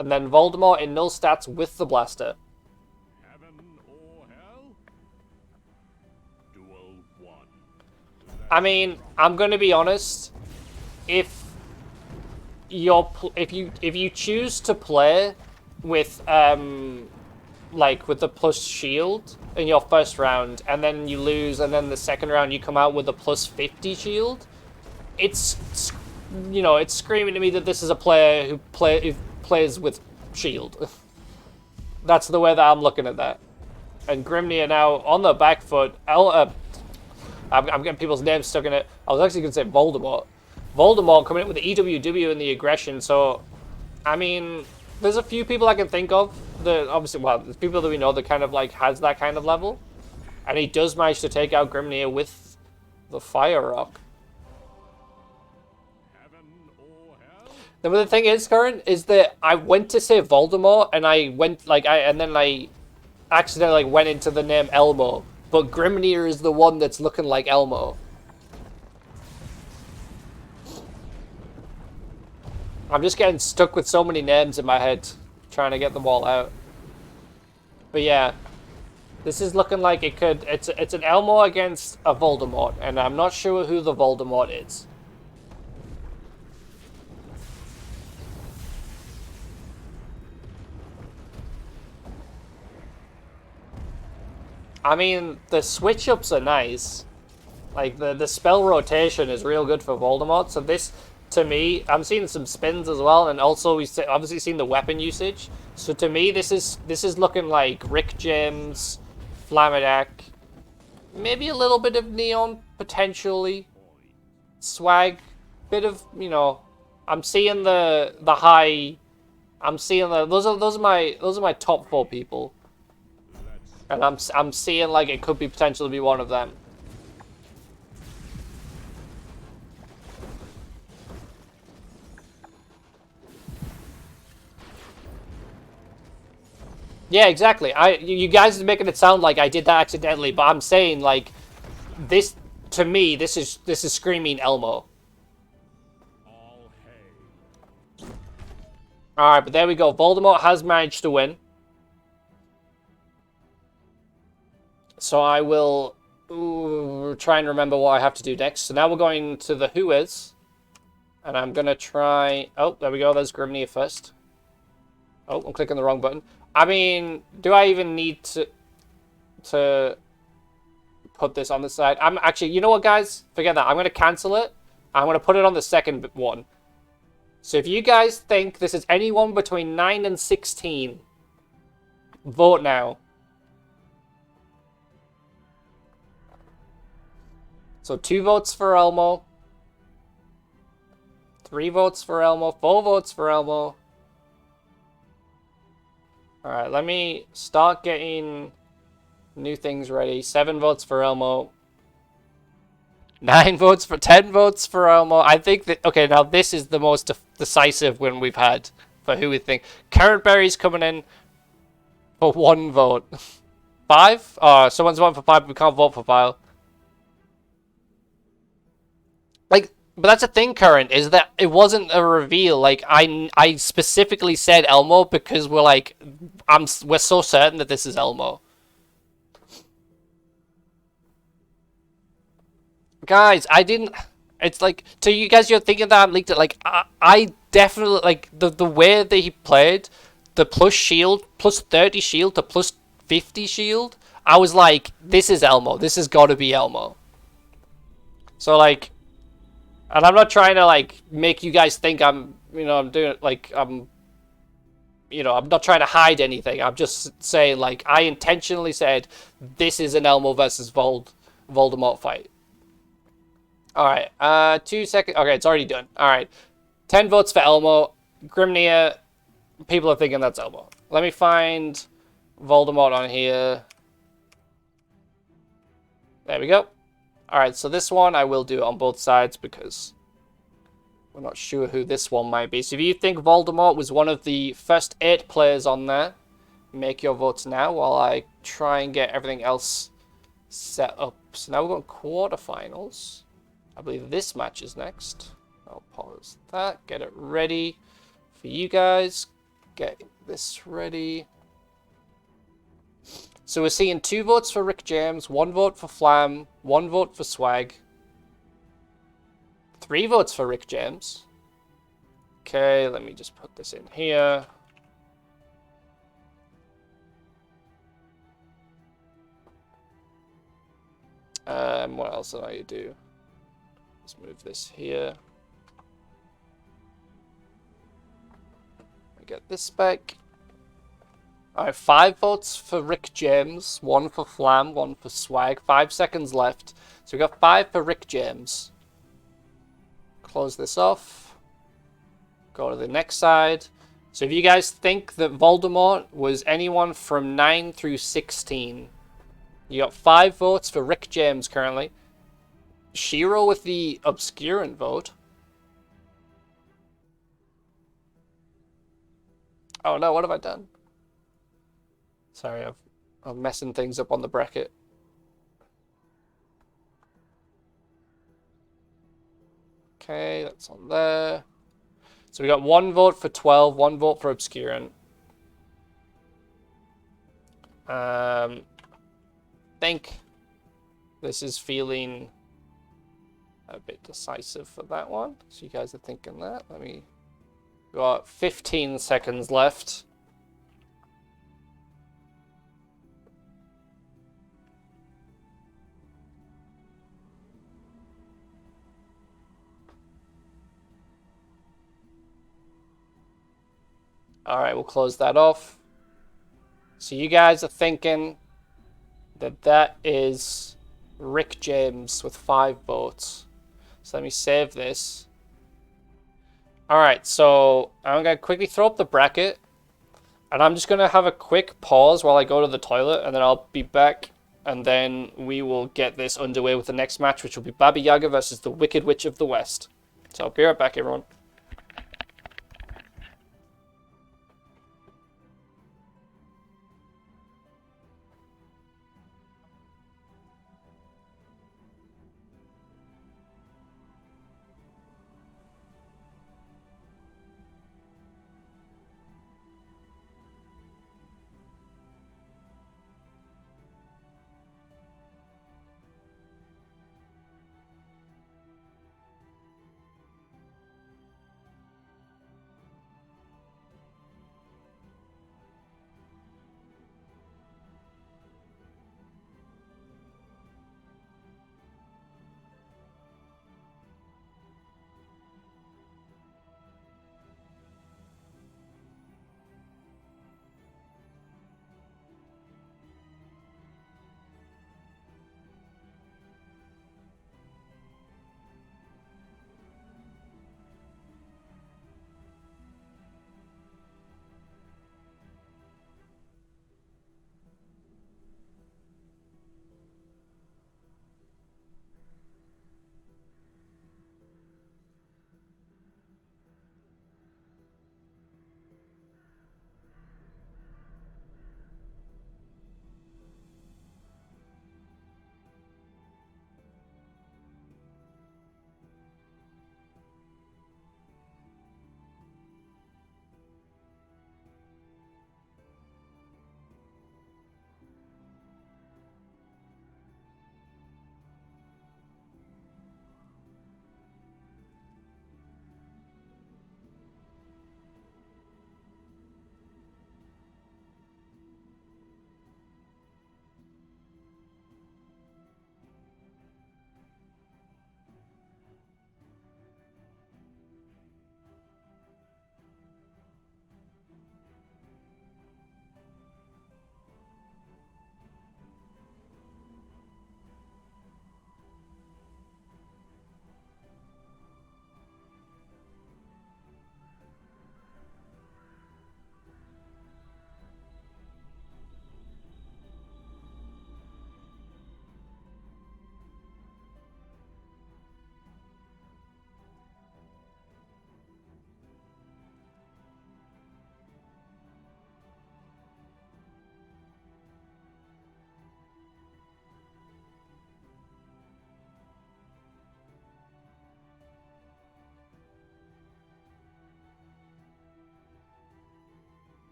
And then Voldemort in null stats with the blaster. Heaven or hell? Duel 1. I mean, I'm gonna be honest. If you choose to play with like with the plus shield in your first round, and then you lose, and then the second round you come out with a plus 50 shield, it's screaming to me that this is a player who plays with shield. That's the way that I'm looking at that. And Grimnir now on the back foot. I'm getting people's names stuck in it. I was actually going to say Voldemort. Voldemort coming in with the EWW and the aggression. So, I mean, there's a few people I can think of that obviously, well, there's people that we know that kind of like has that kind of level. And he does manage to take out Grimnir with the Fire Rock. The other thing is, Current, is that I went to say Voldemort and I went like and then I accidentally like, went into the name Elmo. But Grimnir is the one that's looking like Elmo. I'm just getting stuck with so many names in my head, trying to get them all out. But yeah, this is looking like it could. It's an Elmo against a Voldemort, and I'm not sure who the Voldemort is. I mean, the switch-ups are nice. Like, the spell rotation is real good for Voldemort. So this, to me, I'm seeing some spins as well. And also, we've obviously seen the weapon usage. So to me, this is looking like Rick James, Flamidak, maybe a little bit of Neon, potentially. Swag. Bit of, you know, I'm seeing the high... I'm seeing the... Those are my top 4 people. And I'm seeing like it could be potentially be one of them. Yeah, exactly. You guys are making it sound like I did that accidentally, but I'm saying like this to me this is screaming Elmo. Alright, but there we go. Voldemort has managed to win. So I will try and remember what I have to do next. So now we're going to the Who Is. And I'm going to try... Oh, there we go. There's Grimnir first. Oh, I'm clicking the wrong button. I mean, do I even need to put this on the side? I'm actually... You know what, guys? Forget that. I'm going to cancel it. I'm going to put it on the second one. So if you guys think this is anyone between 9 and 16, vote now. So 2 votes for Elmo, 3 votes for Elmo, 4 votes for Elmo. Alright, let me start getting new things ready. 7 votes for Elmo. 10 votes for Elmo. I think that, okay, now this is the most decisive win we've had for who we think. Current Berry's coming in for 1 vote. 5? Someone's voting for 5, but we can't vote for 5. Like, but that's the thing, Current, is that it wasn't a reveal. Like, I specifically said Elmo because we're like, we're so certain that this is Elmo. Guys, I didn't... It's like, to you guys, you're thinking that I'm leaked it. Like, I definitely, like, the way that he played, the plus shield, plus 30 shield to plus 50 shield, I was like, this is Elmo. This has got to be Elmo. So, like... And I'm not trying to, like, make you guys think I'm, you know, I'm doing, like, you know, I'm not trying to hide anything. I'm just saying, like, I intentionally said this is an Elmo versus Voldemort fight. Alright, 2 seconds. Okay, it's already done. Alright, 10 votes for Elmo. Grimnir, people are thinking that's Elmo. Let me find Voldemort on here. There we go. Alright, so this one I will do on both sides because we're not sure who this one might be. So if you think Voldemort was one of the first 8 players on there, make your votes now while I try and get everything else set up. So now we're going quarterfinals. I believe this match is next. I'll pause that, get it ready for you guys. Get this ready. So we're seeing 2 votes for Rick James, 1 vote for Flam, 1 vote for Swag, 3 votes for Rick James. Okay, let me just put this in here. What else do I do? Let's move this here. I get this back. Alright, 5 votes for Rick James, 1 for Flam, 1 for Swag. 5 seconds left. So we got 5 for Rick James. Close this off. Go to the next side. So if you guys think that Voldemort was anyone from 9 through 16, you got 5 votes for Rick James currently. Shiro with the obscurant vote. Oh no, what have I done? Sorry, I'm messing things up on the bracket. Okay, that's on there. So we got 1 vote for 12, 1 vote for obscurant. Think this is feeling a bit decisive for that one. So you guys are thinking that. We got 15 seconds left. All right, we'll close that off. So you guys are thinking that that is Rick James with 5 votes. So let me save this. All right, so I'm going to quickly throw up the bracket. And I'm just going to have a quick pause while I go to the toilet. And then I'll be back. And then we will get this underway with the next match, which will be Baba Yaga versus the Wicked Witch of the West. So I'll be right back, everyone.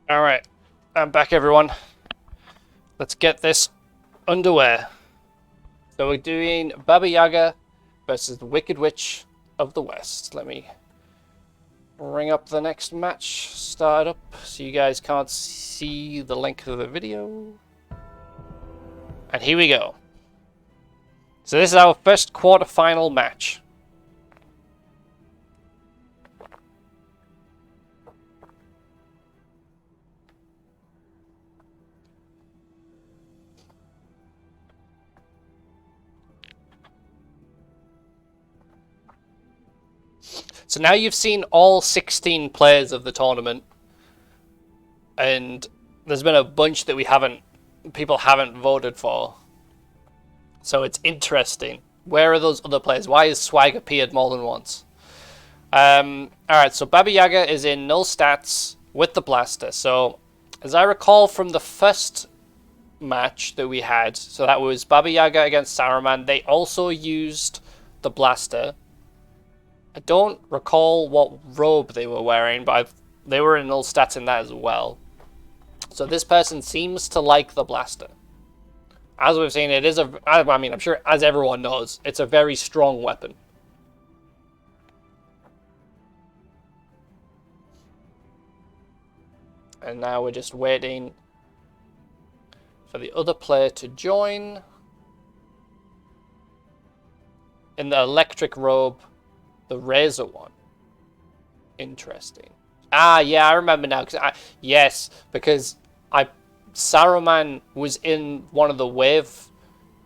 All right, I'm back, everyone. Let's get this underway. So we're doing Baba Yaga versus the Wicked Witch of the West. Let me bring up the next match, start up, so you guys can't see the length of the video. And here we go. So this is our first quarterfinal match. So now you've seen all 16 players of the tournament, and there's been a bunch that people haven't voted for. So it's interesting. Where are those other players? Why has Swag appeared more than once? Alright, so Baba Yaga is in null stats with the blaster. So, as I recall from the first match that we had, so that was Baba Yaga against Saruman, they also used the blaster. I don't recall what robe they were wearing, but they were in null stats in that as well. So this person seems to like the blaster. As we've seen, it is I mean, I'm sure, as everyone knows, it's a very strong weapon. And now we're just waiting for the other player to join. In the electric robe, the Razor one. Interesting. Ah, yeah, I remember now. Yes, because Saruman was in one of the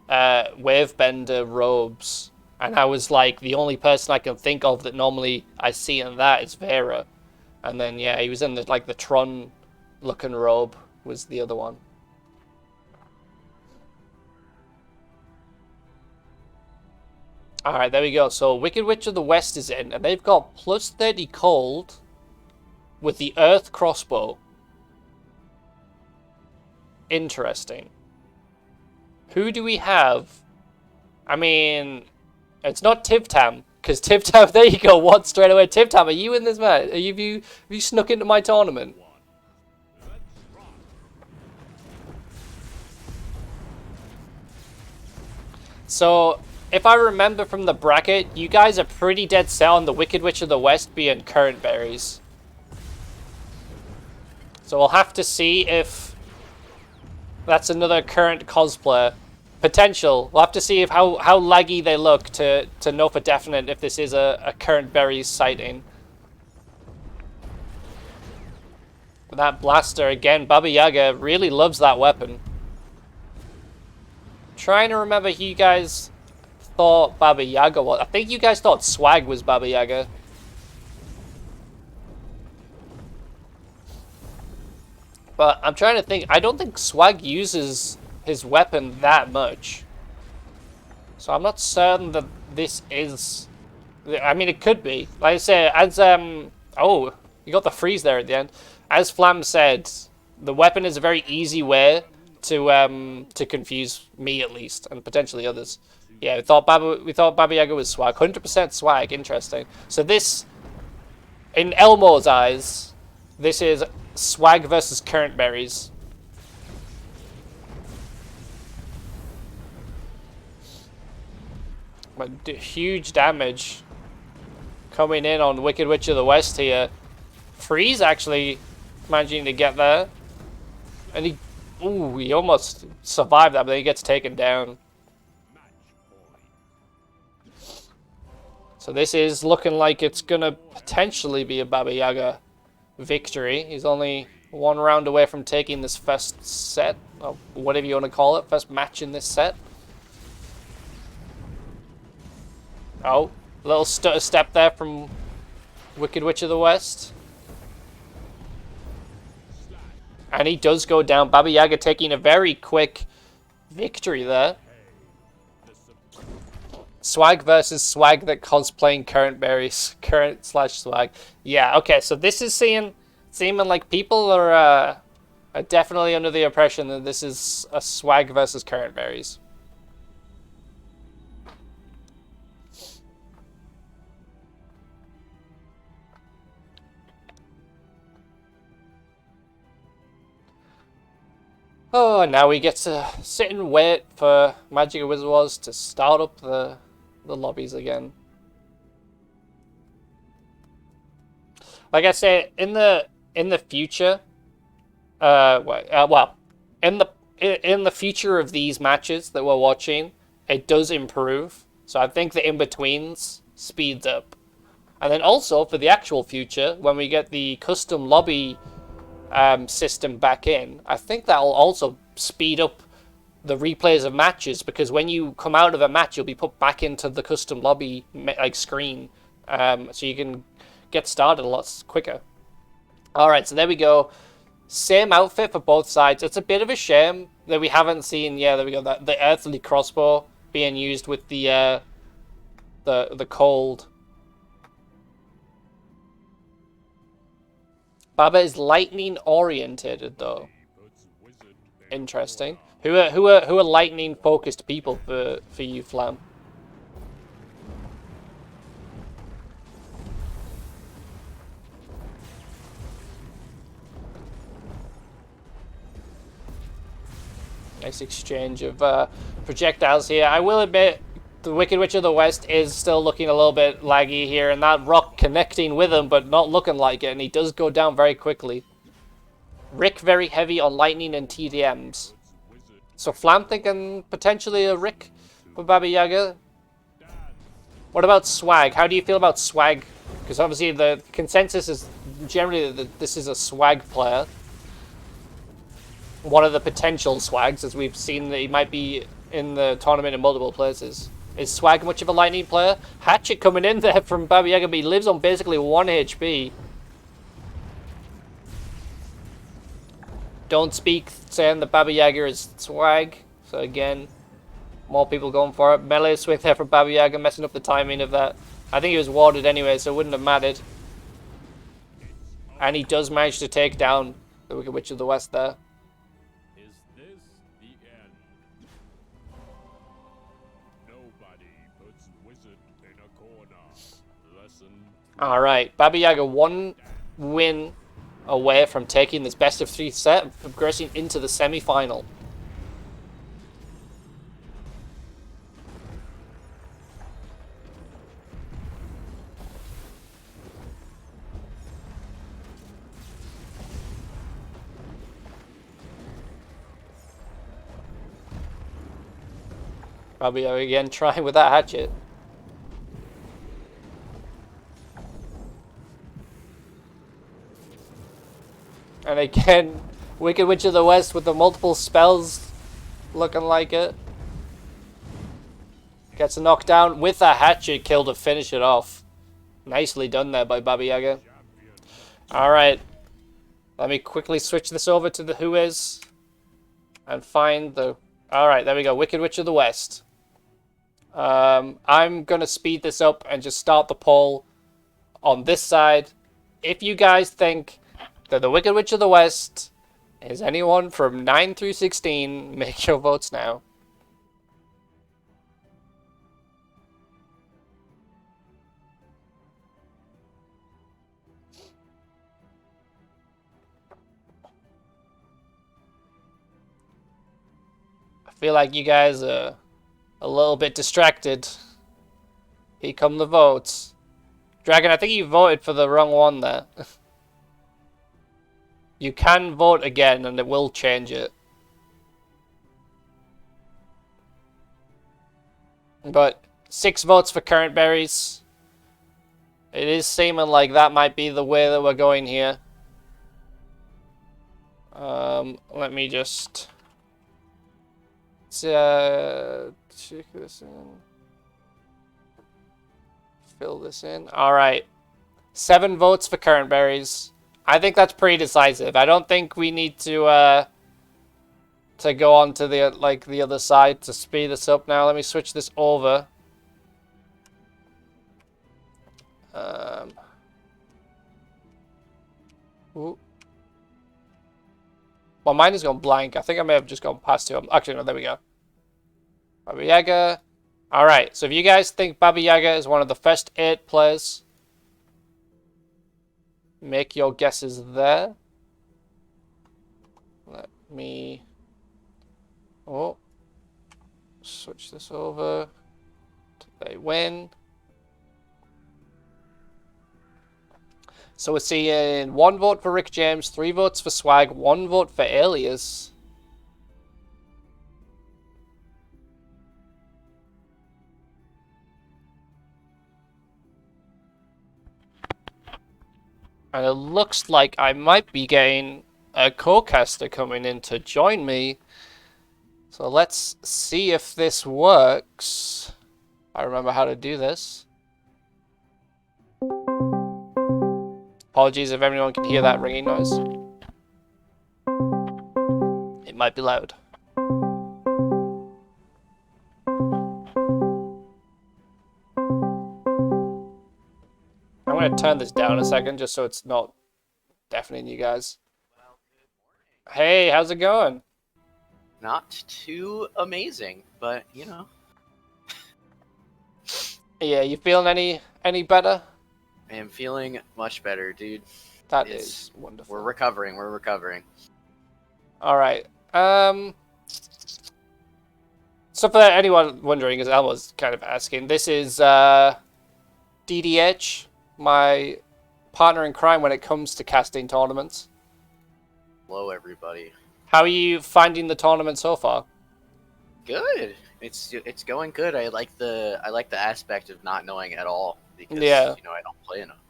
wavebender robes, and I was like, the only person I can think of that normally I see in that is Vera. And then, yeah, he was in the Tron looking robe was the other one. Alright, there we go. So Wicked Witch of the West is in, and they've got plus 30 cold with the Earth crossbow. Interesting. Who do we have? I mean, it's not Tivtam, because Tivtam, there you go, what, straight away. Tivtam, are you in this match? Have you snuck into my tournament? So, if I remember from the bracket, you guys are pretty dead set on the Wicked Witch of the West being current berries. So we'll have to see if that's another current cosplayer. Potential. We'll have to see if how laggy they look to know for definite if this is a current berries sighting. That blaster, again, Baba Yaga really loves that weapon. Trying to remember who you guys thought Baba Yaga was. I think you guys thought Swag was Baba Yaga. But I'm trying to think. I don't think Swag uses his weapon that much. So I'm not certain that this is... I mean, it could be. Like I say, as... Oh, you got the freeze there at the end. As Flam said, the weapon is a very easy way to confuse me, at least, and potentially others. Yeah, we thought Baba Yaga was Swag. 100% Swag. Interesting. So this, in Elmo's eyes, this is Swag versus current berries. But huge damage coming in on Wicked Witch of the West here. Freeze actually managing to get there, and he almost survived that, but then he gets taken down. So this is looking like it's gonna potentially be a Baba Yaga victory. He's only one round away from taking this first set, or whatever you want to call it, first match in this set. Oh, a little stutter step there from Wicked Witch of the West. And he does go down. Baba Yaga taking a very quick victory there. Swag versus Swag that cosplaying current berries. Current / Swag. Yeah, okay, so this is seeming like people are definitely under the impression that this is a Swag versus current berries. Oh, and now we get to sit and wait for Magicka Wizard Wars to start up the lobbies again. Like I say, in the future, in the future of these matches that we're watching, it does improve. So I think the in-betweens speeds up. And then also for the actual future, when we get the custom lobby system back in, I think that will also speed up the replays of matches, because when you come out of a match, you'll be put back into the custom lobby screen, so you can get started a lot quicker. Alright, so there we go. Same outfit for both sides. It's a bit of a shame that we haven't seen, yeah, there we go, the earthly crossbow being used with the cold. Baba is lightning oriented though. Interesting. Who are lightning focused people for you, Flam? Nice exchange of projectiles here. I will admit, the Wicked Witch of the West is still looking a little bit laggy here, and that rock connecting with him, but not looking like it, and he does go down very quickly. Rick very heavy on lightning and TDMs. So Flam thinking potentially a Rick for Baba Yaga. What about Swag? How do you feel about Swag? Because obviously the consensus is generally that this is a Swag player. One of the potential Swags, as we've seen that he might be in the tournament in multiple places. Is Swag much of a lightning player? Hatchet coming in there from Baba Yaga, but he lives on basically 1 HP. Don't speak saying that Baba Yaga is Swag. So again, more people going for it. Melee swing there from Baba Yaga, messing up the timing of that. I think he was warded anyway, so it wouldn't have mattered. And he does manage to take down the Wicked Witch of the West there. Alright, Baba Yaga 1 win away from taking this best of 3 set, progressing into the semi-final. Baba Yaga again trying with that hatchet. And again, Wicked Witch of the West with the multiple spells looking like it. Gets a knockdown with a hatchet kill to finish it off. Nicely done there by Baba Yaga. Alright. Let me quickly switch this over to the Who Is. And find the... Alright, there we go. Wicked Witch of the West. I'm going to speed this up and just start the poll on this side. If you guys think that the Wicked Witch of the West is anyone from 9 through 16, make your votes now. I feel like you guys are a little bit distracted. Here come the votes. Dragon, I think you voted for the wrong one there. You can vote again and it will change it. But 6 votes for current berries. It is seeming like that might be the way that we're going here. Let me just check this in. Fill this in. Alright. 7 votes for current berries. I think that's pretty decisive. I don't think we need to go on to the other side to speed this up now. Let me switch this over. Ooh. Well, mine has gone blank. I think I may have just gone past 2. Actually, no, there we go. Baba Yaga. Alright, so if you guys think Baba Yaga is one of the first 8 players, make your guesses there. Let me... Oh. Switch this over. They win. So we're seeing 1 vote for Rick James, 3 votes for Swag, 1 vote for Alias. And it looks like I might be getting a co-caster coming in to join me. So let's see if this works. I remember how to do this. Apologies if anyone can hear that ringing noise. It might be loud. I'm going to turn this down a second just so it's not deafening you guys. Well, good morning. Hey, how's it going? Not too amazing, but you know. Yeah, you feeling any better? I am feeling much better, dude. That It's- is wonderful. We're recovering. We're recovering. All right. So for anyone wondering, as Elmo's kind of asking, this is DDH, my partner in crime when it comes to casting tournaments. Hello, everybody. How are you finding the tournament so far? Good. It's going good. I like the aspect of not knowing at all because Yeah. you know I don't play enough.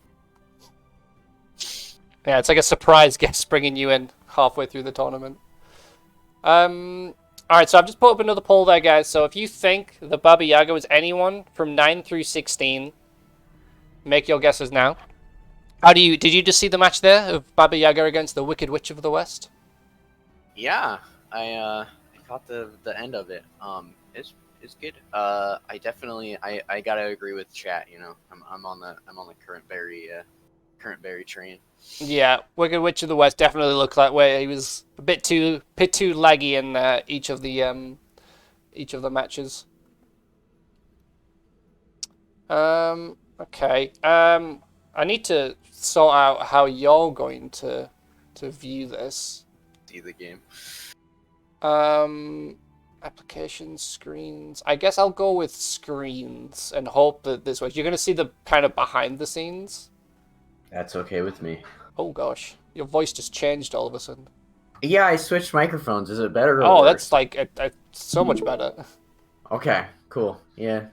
Yeah, it's like a surprise guest bringing you in halfway through the tournament. All right, so I've just put up another poll there, guys. So if you think the Baba Yaga was anyone from 9 through 16, make your guesses now. Did you just see the match there of Baba Yaga against the Wicked Witch of the West? Yeah, I caught the end of it. It's good. I definitely I gotta agree with chat. You know, I'm on the current berry train. Yeah, Wicked Witch of the West definitely looked that way. He was a bit too laggy in each of the matches. Okay. I need to sort out how you're going to view this. See the game. Applications, screens. I guess I'll go with screens and hope that this way you're going to see the kind of behind the scenes. That's okay with me. Oh gosh, your voice just changed all of a sudden. Yeah, I switched microphones. Is it better or Oh, worse? that's like so much better. Okay, cool. Yeah.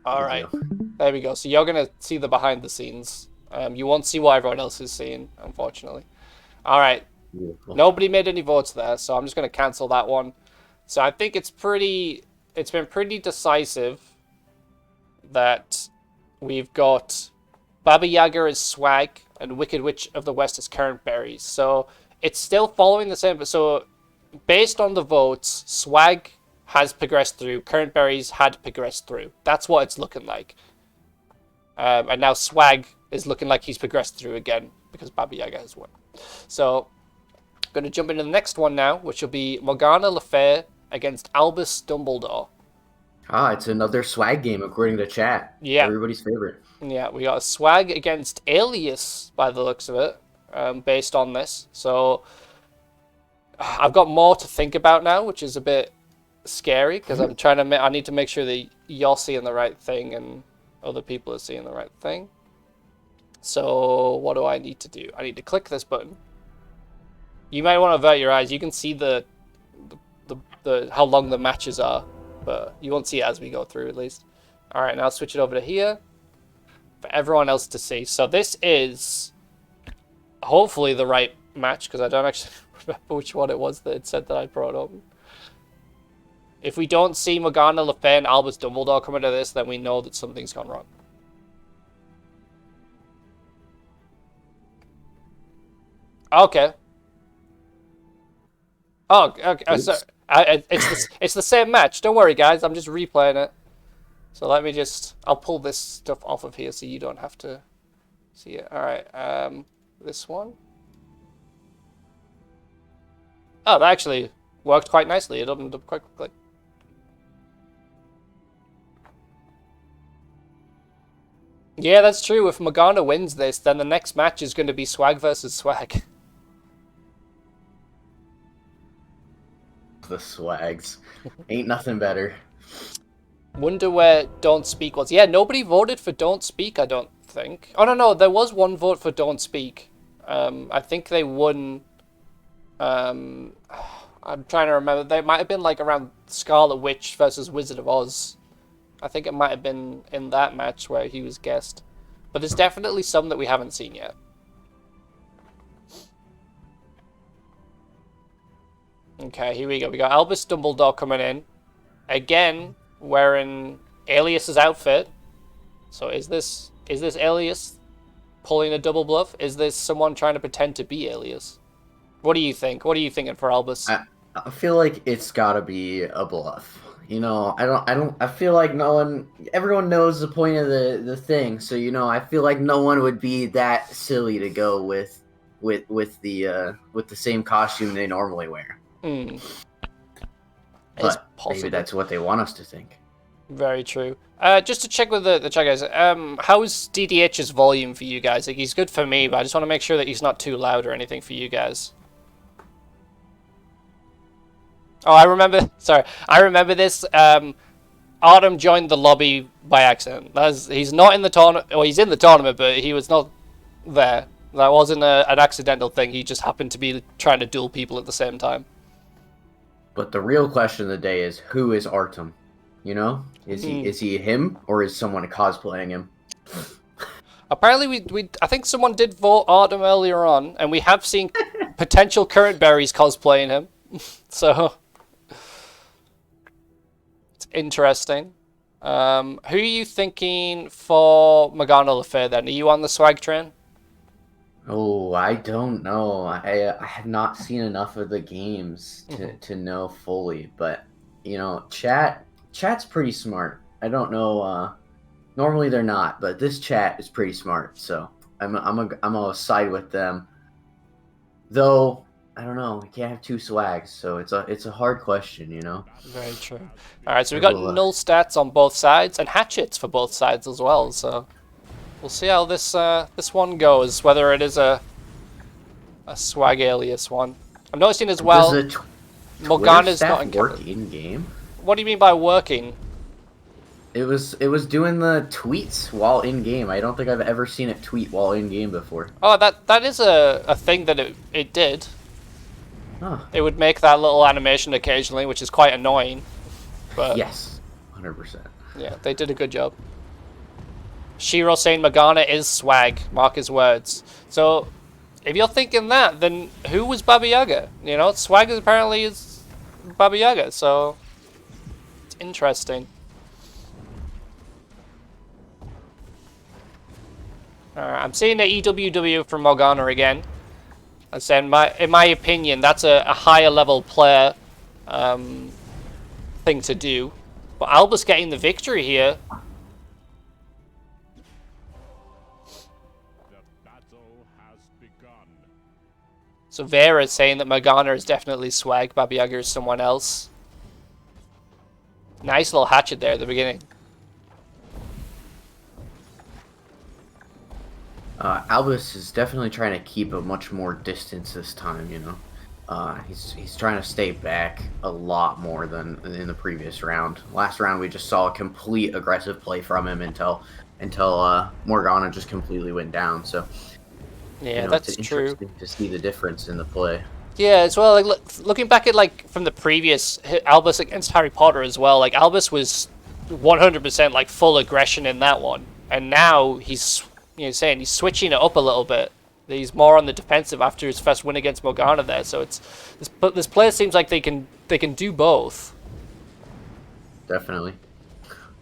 All Good right, deal. there we go. So you're going to see the behind the scenes. You won't see what everyone else is seeing, unfortunately. All right. Beautiful. Nobody made any votes there, so I'm just going to cancel that one. So I think it's been pretty decisive that we've got Baba Yaga as Swag and Wicked Witch of the West as Current Berries. So it's still following the same. So based on the votes, Swag has progressed through. Current Berries had progressed through. That's what it's looking like. And now Swag is looking like he's progressed through again because Baba Yaga has won. So I'm going to jump into the next one now, which will be Morgana Le Fay against Albus Dumbledore. Ah, it's another swag game according to chat. Yeah. Everybody's favorite. Yeah, we got a Swag against Alias by the looks of it, based on this. So I've got more to think about now, which is a bit scary because I'm trying to. I need to make sure that you're seeing the right thing and other people are seeing the right thing. So what do I need to do? I need to click this button. You might want to avert your eyes. You can see the how long the matches are, but you won't see it as we go through at least. All right, now I'll switch it over to here for everyone else to see. So this is hopefully the right match because I don't actually remember which one it was that it said that I brought up. If we don't see Morgana Le Fay and Albus Dumbledore come into this, then we know that something's gone wrong. Okay. Oh, okay. So it's the same match. Don't worry, guys. I'm just replaying it. So let me I'll pull this stuff off of here so you don't have to see it. All right. This one. Oh, that actually worked quite nicely. It opened up quite quickly. Yeah, that's true. If Morgana wins this, then the next match is going to be Swag versus Swag. The swags. Ain't nothing better. Wonder where Don't Speak was. Yeah, nobody voted for Don't Speak, I don't think. Oh, no, there was one vote for Don't Speak. I think they won. I'm trying to remember. They might have been like around Scarlet Witch versus Wizard of Oz. I think it might have been in that match where he was guest. But there's definitely some that we haven't seen yet. Okay, here we go. We got Albus Dumbledore coming in. Again, wearing Alias's outfit. So is this Alias? pulling a double bluff? Is this someone trying to pretend to be Alias? What do you think? What are you thinking for Albus? I feel like it's gotta be a bluff. You know, I feel like everyone knows the point of the thing. So, you know, I feel like no one would be that silly to go with the same costume they normally wear. But maybe that's what they want us to think. Very true. Just to check with the chat guys, how's DDH's volume for you guys? Like, he's good for me, but I just want to make sure that he's not too loud or anything for you guys. Oh, I remember. Sorry, I remember this. Artem joined the lobby by accident. He's not in the tournament. Well, he's in the tournament, but he was not there. That wasn't an accidental thing. He just happened to be trying to duel people at the same time. But the real question of the day is, who is Artem? You know, is he him, or is someone cosplaying him? Apparently, I think someone did vote Artem earlier on, and we have seen potential current berries cosplaying him. So. Interesting. Who are you thinking for Morgana Le Fay then? Are you on the swag train? Oh, I don't know. I have not seen enough of the games to know fully, but you know, chat's pretty smart. I don't know. Normally they're not, but this chat is pretty smart, so I'm gonna side with them. Though. I don't know. We can't have two swags, so it's a hard question, you know. Very true. All right, so we got null stats on both sides and hatchets for both sides as well. So we'll see how this one goes. Whether it is a swag alias one. I'm noticing as well. Morgana's not in work in game. What do you mean by working? It was doing the tweets while in game. I don't think I've ever seen it tweet while in game before. Oh, that is a thing that it did. Huh. It would make that little animation occasionally, which is quite annoying. But yes, 100%. Yeah, they did a good job. Shiro saying Morgana is swag. Mark his words. So, if you're thinking that, then who was Baba Yaga? You know, swag apparently is Baba Yaga, so it's interesting. Alright, I'm seeing the EWW from Morgana again. I said, in my opinion, that's a higher level player thing to do. But Albus getting the victory here. The battle has begun. So Vera is saying that Morgana is definitely swag. Baba Yaga is someone else. Nice little hatchet there at the beginning. Albus is definitely trying to keep a much more distance this time, you know. He's trying to stay back a lot more than in the previous round. Last round we just saw a complete aggressive play from him until Morgana just completely went down. So yeah, you know, that's it's true. interesting to see the difference in the play. Yeah, as well. Like looking back at like from the previous Albus against Harry Potter as well. Like Albus was 100% like full aggression in that one, and now he's saying he's switching it up a little bit. He's more on the defensive after his first win against Morgana there. So it's this player seems like they can do both. Definitely.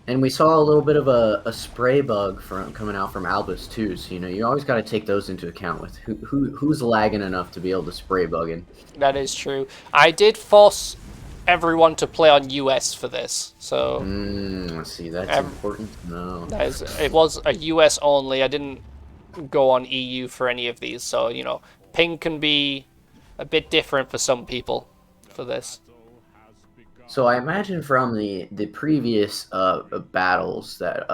And we saw a little bit of a spray bug coming out from Albus too. So you know you always got to take those into account with who's lagging enough to be able to spray bug in. That is true. I did force everyone to play on US for this, so let's see, that's important to know. It was a US only. I didn't go on EU for any of these, so you know, ping can be a bit different for some people for this. So I imagine from the previous battles that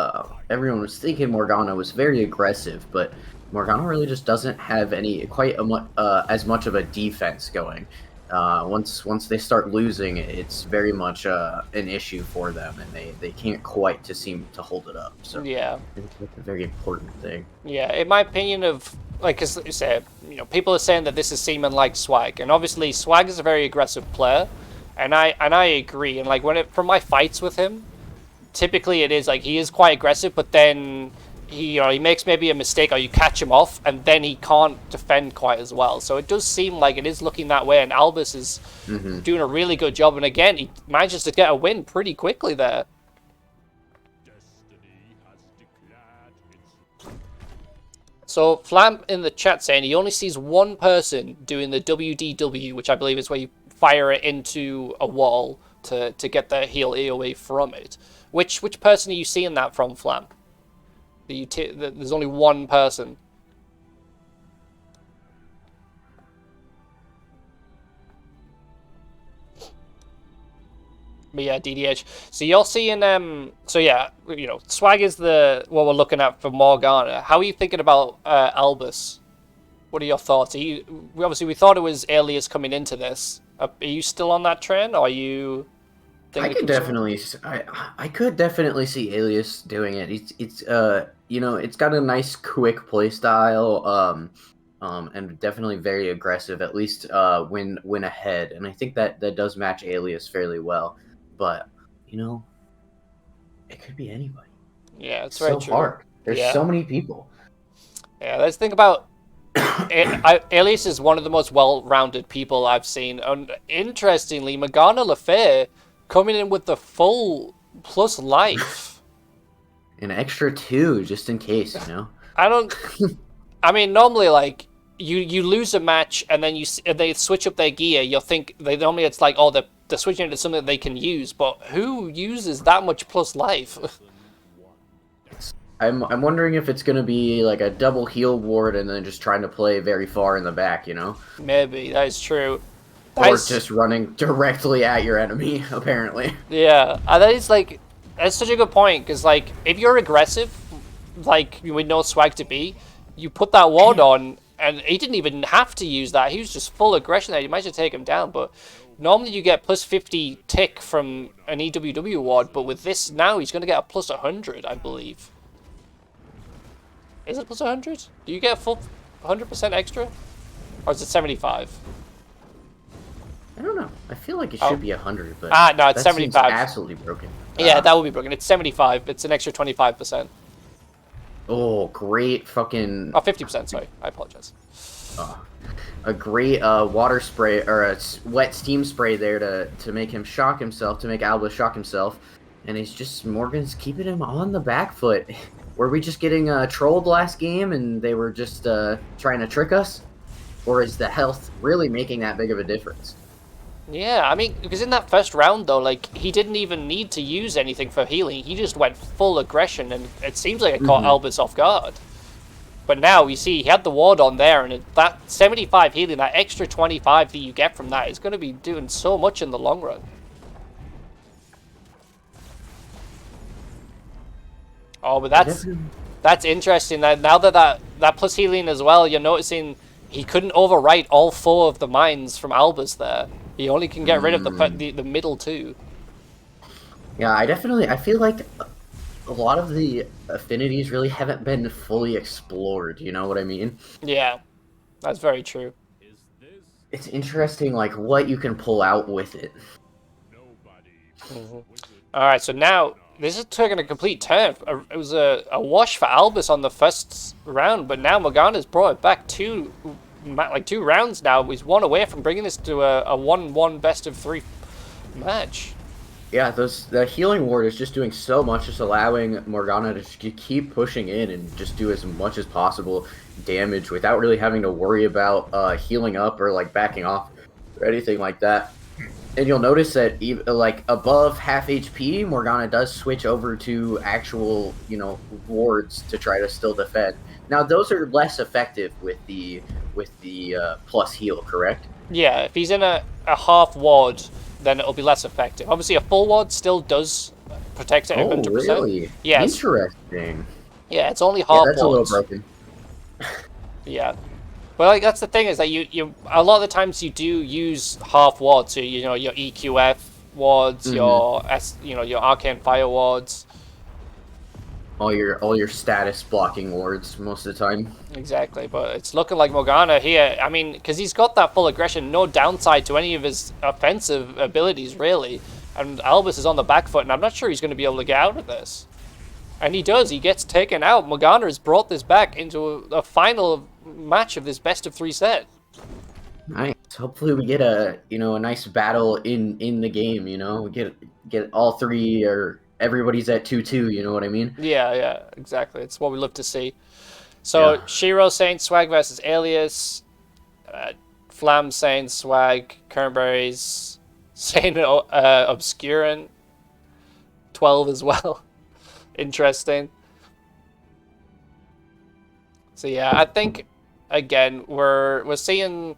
everyone was thinking Morgana was very aggressive, but Morgana really just doesn't have as much of a defense going. Once they start losing, it's very much an issue for them, and they can't quite seem to hold it up. So yeah, it's a very important thing. Yeah, in my opinion, as you said, you know, people are saying that this is seeming like swag, and obviously swag is a very aggressive player, and I agree. And like from my fights with him, typically it is like he is quite aggressive, but then he makes maybe a mistake or you catch him off and then he can't defend quite as well. So it does seem like it is looking that way, and Albus is doing a really good job, and again he manages to get a win pretty quickly there. So Flam in the chat saying he only sees one person doing the WDW, which I believe is where you fire it into a wall to get the heal AoE from it. Which person are you seeing that from, Flam? There's only one person. But yeah, DDH. So you're seeing so yeah, you know, Swag is what we're looking at for Morgana. How are you thinking about Albus? What are your thoughts? We thought it was Alias coming into this. Are you still on that train, or are you? I could definitely see Alias doing it. It's you know, it's got a nice quick play style, and definitely very aggressive. At least when ahead, and I think that does match Alias fairly well. But you know, it could be anybody. Yeah, it's so very true. hard. There's so many people. Yeah, let's think about. Alias is one of the most well-rounded people I've seen, and interestingly, Morgana Le Fay coming in with the full plus life. An extra 2 just in case, you know. I mean, normally like you lose a match and then they switch up their gear. You'll think normally it's like, oh, they're switching it to something that they can use, but who uses that much plus life? I'm wondering if it's gonna be like a double heal ward and then just trying to play very far in the back, you know? Maybe that is true. Or just running directly at your enemy, apparently. Yeah, that's such a good point, because like if you're aggressive, like we know Swag to be, you put that ward on, and he didn't even have to use that. He was just full aggression there. You might just take him down, but normally you get plus 50 tick from an EWW ward, but with this now he's going to get a plus 100, I believe. Is it plus 100? Do you get a full 100% extra? Or is it 75? I don't know. I feel like it should be 100, but no, it's 75. Seems absolutely broken. Yeah, that will be broken. It's 75. It's an extra 25%. Oh, great fucking... Oh, 50%, sorry. I apologize. A great water spray, or a wet steam spray there to make him shock himself, to make Albus shock himself. And he's just... Morgan's keeping him on the back foot. Were we just getting trolled last game and they were just trying to trick us? Or is the health really making that big of a difference? Yeah, I mean, because in that first round, though, like, he didn't even need to use anything for healing. He just went full aggression, and it seems like it caught Albus off guard. But now, you see, he had the ward on there, and that 75 healing, that extra 25 that you get from that is going to be doing so much in the long run. Oh, but that's interesting. Now that plus healing as well, you're noticing he couldn't overwrite all 4 of the mines from Albus there. He only can get rid of the middle 2. Yeah, I feel like a lot of the affinities really haven't been fully explored, you know what I mean? Yeah, that's very true. It's interesting, like, what you can pull out with it. Alright, so now, this is taking a complete turn. It was a wash for Albus on the first round, but now Morgana's brought it back 2 rounds now. He's 1 away from bringing this to a 1-1 best of 3 match. Yeah, the healing ward is just doing so much, just allowing Morgana to keep pushing in and just do as much as possible damage without really having to worry about healing up or like backing off or anything like that. And you'll notice that even, like above half HP, Morgana does switch over to actual, you know, wards to try to still defend. Now those are less effective with the plus heal, correct? Yeah, if he's in a half ward, then it'll be less effective. Obviously, a full ward still does protect it 100%. Oh, really? Yes. Interesting. Yeah, it's only half that's wards. A little broken. Yeah. But like that's the thing, is that you a lot of the times you do use half wards, so you know your EQF wards, your your Arcane Fire wards. All your status blocking wards most of the time. Exactly, but it's looking like Morgana here. I mean, because he's got that full aggression, no downside to any of his offensive abilities really. And Albus is on the back foot, and I'm not sure he's going to be able to get out of this. And he does. He gets taken out. Morgana has brought this back into a final match of this best of 3 set. Nice. Hopefully we get a nice battle in the game. You know, we get all 3 or everybody's at 2-2. You know what I mean? Yeah, exactly. It's what we love to see. So Yeah. Shiro saying swag versus Alias. Flam saying swag. Kernberry's saying obscurant. 12 as well. Interesting. So yeah, I think again we're seeing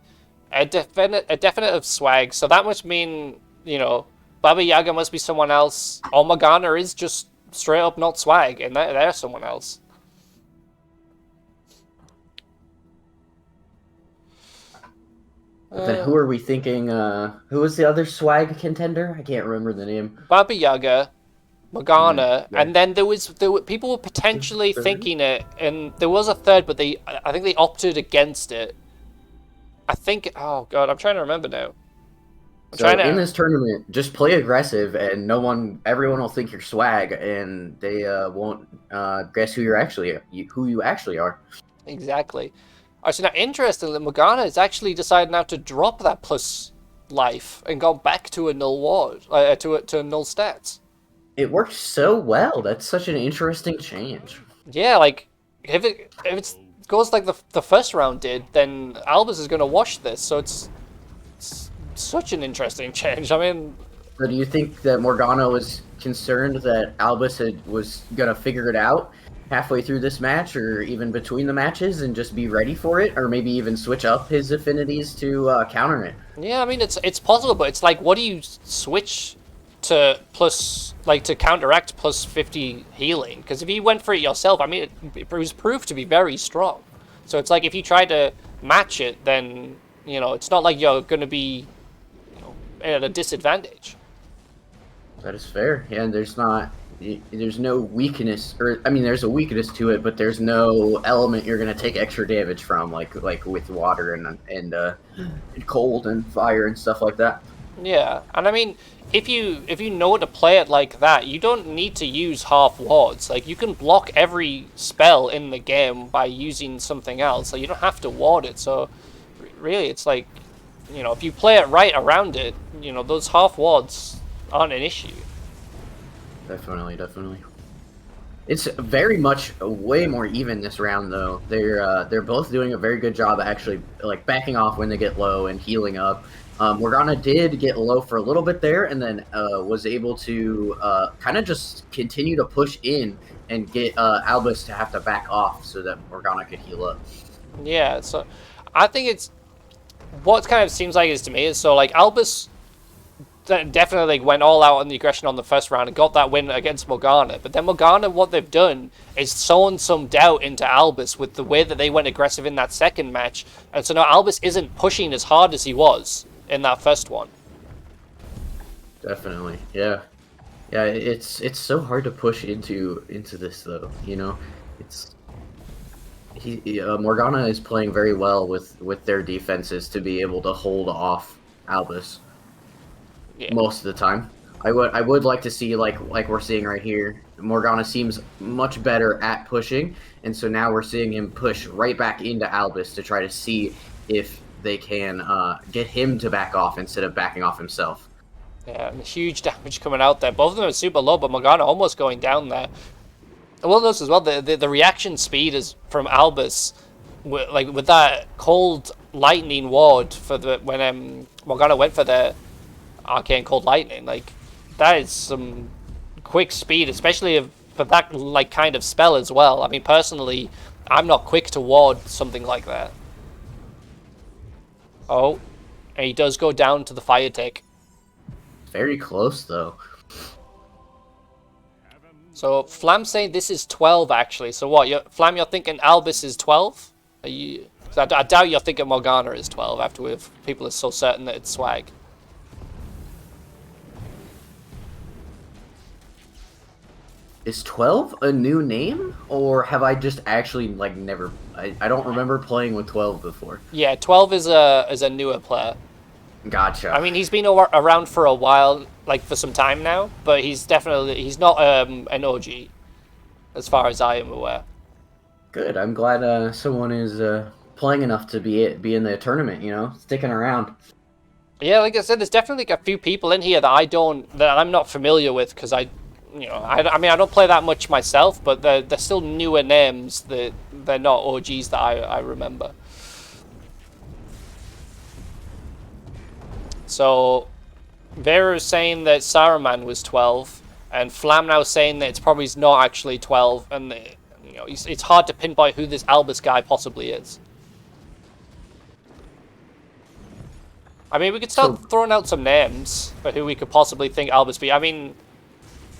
a definite of swag. So that must mean, you know, Baba Yaga must be someone else. Or Morgana is just straight up not swag, and they're someone else. But then who are we thinking? Who was the other swag contender? I can't remember the name. Baba Yaga, Morgana, Yeah. and then there were people were potentially thinking it, and there was a third, but I think they opted against it. I think, oh god, I'm trying to remember now. In this tournament, just play aggressive, and everyone will think you're swag, and they won't guess who you actually are. Exactly. So now, interestingly, Morgana has actually decided now to drop that plus life and gone back to a null ward, to null stats. It worked so well. That's such an interesting change. Yeah, like if it goes like the first round did, then Albus is going to wash this. So it's such an interesting change. I mean, So do you think that Morgana was concerned that Albus was gonna figure it out halfway through this match, or even between the matches, and just be ready for it, or maybe even switch up his affinities to counter it? yeah, I mean it's possible, but it's like, what do you switch to plus, like, to counteract plus 50 healing? Because if you went for it yourself, I mean it was proved to be very strong. So it's like, if you try to match it, then, you know, it's not like you're going to be, you know, at a disadvantage. That is fair. Yeah, and there's no weakness, or I mean, there's a weakness to it, but there's no element you're gonna take extra damage from, like with water and cold and fire and stuff like that. Yeah, and I mean, if you know to play it like that, you don't need to use half wards. Like, you can block every spell in the game by using something else. So you don't have to ward it. So really, it's like, you know, if you play it right around it, you know, those half wards aren't an issue. Definitely. It's very much way more even this round, though. They're both doing a very good job actually, like, backing off when they get low and healing up. Morgana did get low for a little bit there, and then was able to kind of just continue to push in and get Albus to have to back off so that Morgana could heal up. Yeah, so I think it's what kind of seems like is to me is, so like, Albus definitely went all out on the aggression on the first round and got that win against Morgana. But then Morgana, what they've done is sown some doubt into Albus with the way that they went aggressive in that second match. And so now Albus isn't pushing as hard as he was in that first one. Definitely, yeah. It's so hard to push into this, though. You know, Morgana is playing very well with their defenses to be able to hold off Albus. Yeah. Most of the time. I would like to see, like we're seeing right here, Morgana seems much better at pushing, and so now we're seeing him push right back into Albus to try to see if they can get him to back off instead of backing off himself. Yeah, and huge damage coming out there. Both of them are super low, but Morgana almost going down there. Well, notice as well, the reaction speed is from Albus, with that cold lightning ward for when Morgana went for the Arcane Cold Lightning. Like, that is some quick speed, especially for that, like, kind of spell as well. I mean, personally, I'm not quick to ward something like that. Oh, and he does go down to the fire tick. Very close, though. So Flam's saying this is 12, actually. So what, Flam, you're thinking Albus is 12? Are you? I doubt you're thinking Morgana is 12 after people are so certain that it's swag. Is 12 a new name, or have I just actually, like, never... I don't remember playing with 12 before. Yeah, 12 is a newer player. Gotcha. I mean, he's been around for a while, like, for some time now, but he's not an OG, as far as I am aware. Good. I'm glad someone is playing enough to be in the tournament, you know, sticking around. Yeah, like I said, there's definitely a few people in here that I'm not familiar with, because you know, I mean, I don't play that much myself, but they're still newer names. That they're not OGs that I remember. So, Vera is saying that Saruman was 12, and Flam now saying that it's probably not actually 12, and you know, it's hard to pinpoint who this Albus guy possibly is. I mean, we could start throwing out some names for who we could possibly think Albus be. I mean,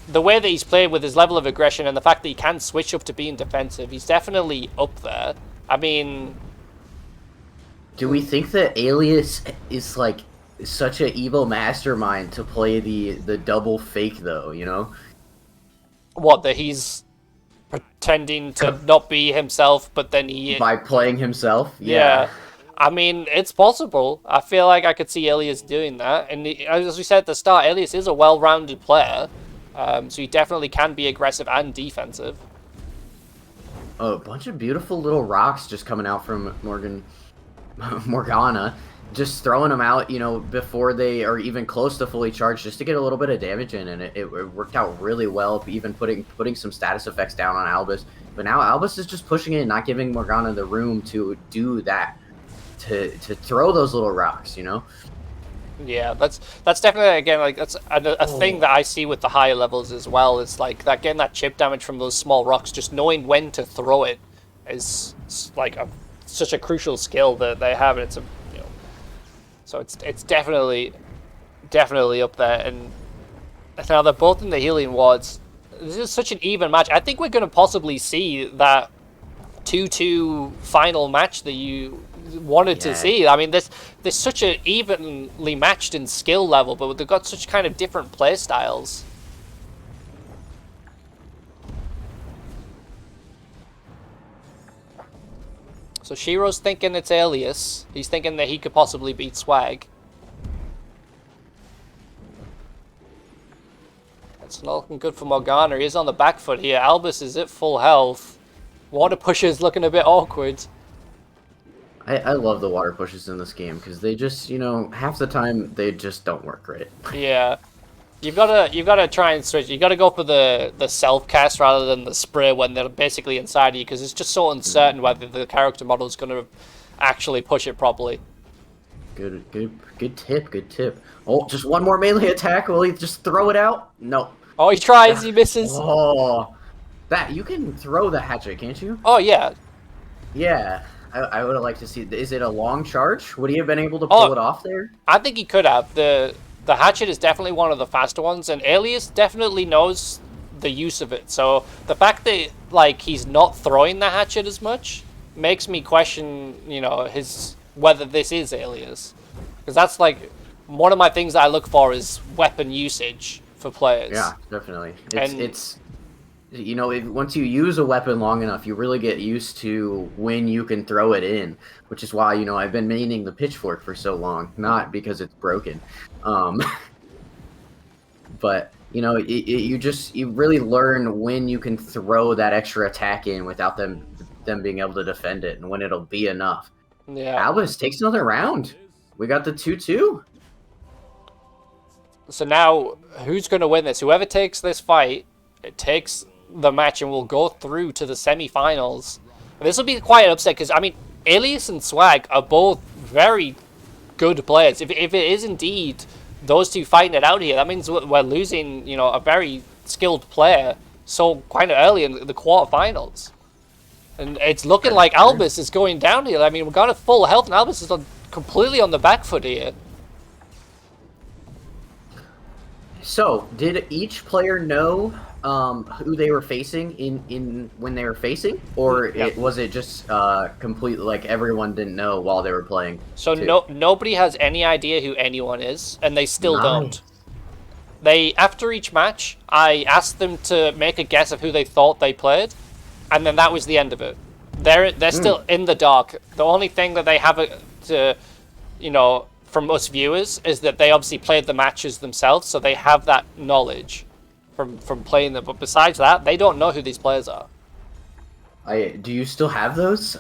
the way that he's played with his level of aggression and the fact that he can switch up to being defensive, he's definitely up there. I mean... Do we think that Alias is, like, such an evil mastermind to play the double fake, though, you know? What, that he's pretending to not be himself, but then he... By playing himself? Yeah. I mean, it's possible. I feel like I could see Alias doing that. And as we said at the start, Alias is a well-rounded player. So he definitely can be aggressive and defensive. Oh, a bunch of beautiful little rocks just coming out from Morgana. Just throwing them out, you know, before they are even close to fully charged, just to get a little bit of damage in. And it worked out really well, even putting some status effects down on Albus. But now Albus is just pushing in, not giving Morgana the room to do that. To throw those little rocks, you know? Yeah, that's definitely, again, like, that's a thing that I see with the higher levels as well. It's like that getting that chip damage from those small rocks, just knowing when to throw it is like such a crucial skill that they have. And it's you know, so it's definitely up there. And now they're both in the healing wards. This is such an even match. I think we're going to possibly see that 2-2 final match that you wanted to see. I mean, there's such an evenly matched in skill level, but they've got such kind of different play styles. So Shiro's thinking it's Alias. He's thinking that he could possibly beat Swag. That's not looking good for Morgana. He is on the back foot here. Albus is at full health. Water pusher's looking a bit awkward. I love the water pushes in this game because they just, you know, half the time they just don't work right. Yeah, you've gotta try and switch. You gotta go for the self cast rather than the spray when they're basically inside of you, because it's just so uncertain whether the character model is gonna actually push it properly. Good tip. Oh, just one more melee attack. Will he just throw it out? No. Oh, he tries, he misses. Oh, that you can throw the hatchet, can't you? Oh yeah. Yeah. I would have liked to see. Is it a long charge? Would he have been able to pull it off there? I think he could have. The hatchet is definitely one of the faster ones, and Alias definitely knows the use of it. So the fact that like he's not throwing the hatchet as much makes me question, you know, whether this is Alias, because that's like one of my things that I look for is weapon usage for players. Yeah, definitely. It's you know, once you use a weapon long enough, you really get used to when you can throw it in, which is why, you know, I've been maining the pitchfork for so long, not because it's broken. But, you know, you really learn when you can throw that extra attack in without them being able to defend it, and when it'll be enough. Yeah. Albus takes another round. We got the 2-2. So now, who's going to win this? Whoever takes this fight, it takes the match and will go through to the semi-finals. This will be quite an upset because, I mean, Alias and Swag are both very good players. If it is indeed those two fighting it out here, that means we're losing, you know, a very skilled player so quite early in the quarterfinals. And it's looking like Albus is going down here. I mean, we've got a full health and Albus is completely on the back foot here. So, did each player know who they were facing in when they were facing, or was it just completely like everyone didn't know while they were playing? So nobody has any idea who anyone is, and they still don't. After each match, I asked them to make a guess of who they thought they played, and then that was the end of it. They're still in the dark. The only thing that they have to, you know, from us viewers is that they obviously played the matches themselves, so they have that knowledge from playing them. But besides that, they don't know who these players are. Do you still have those?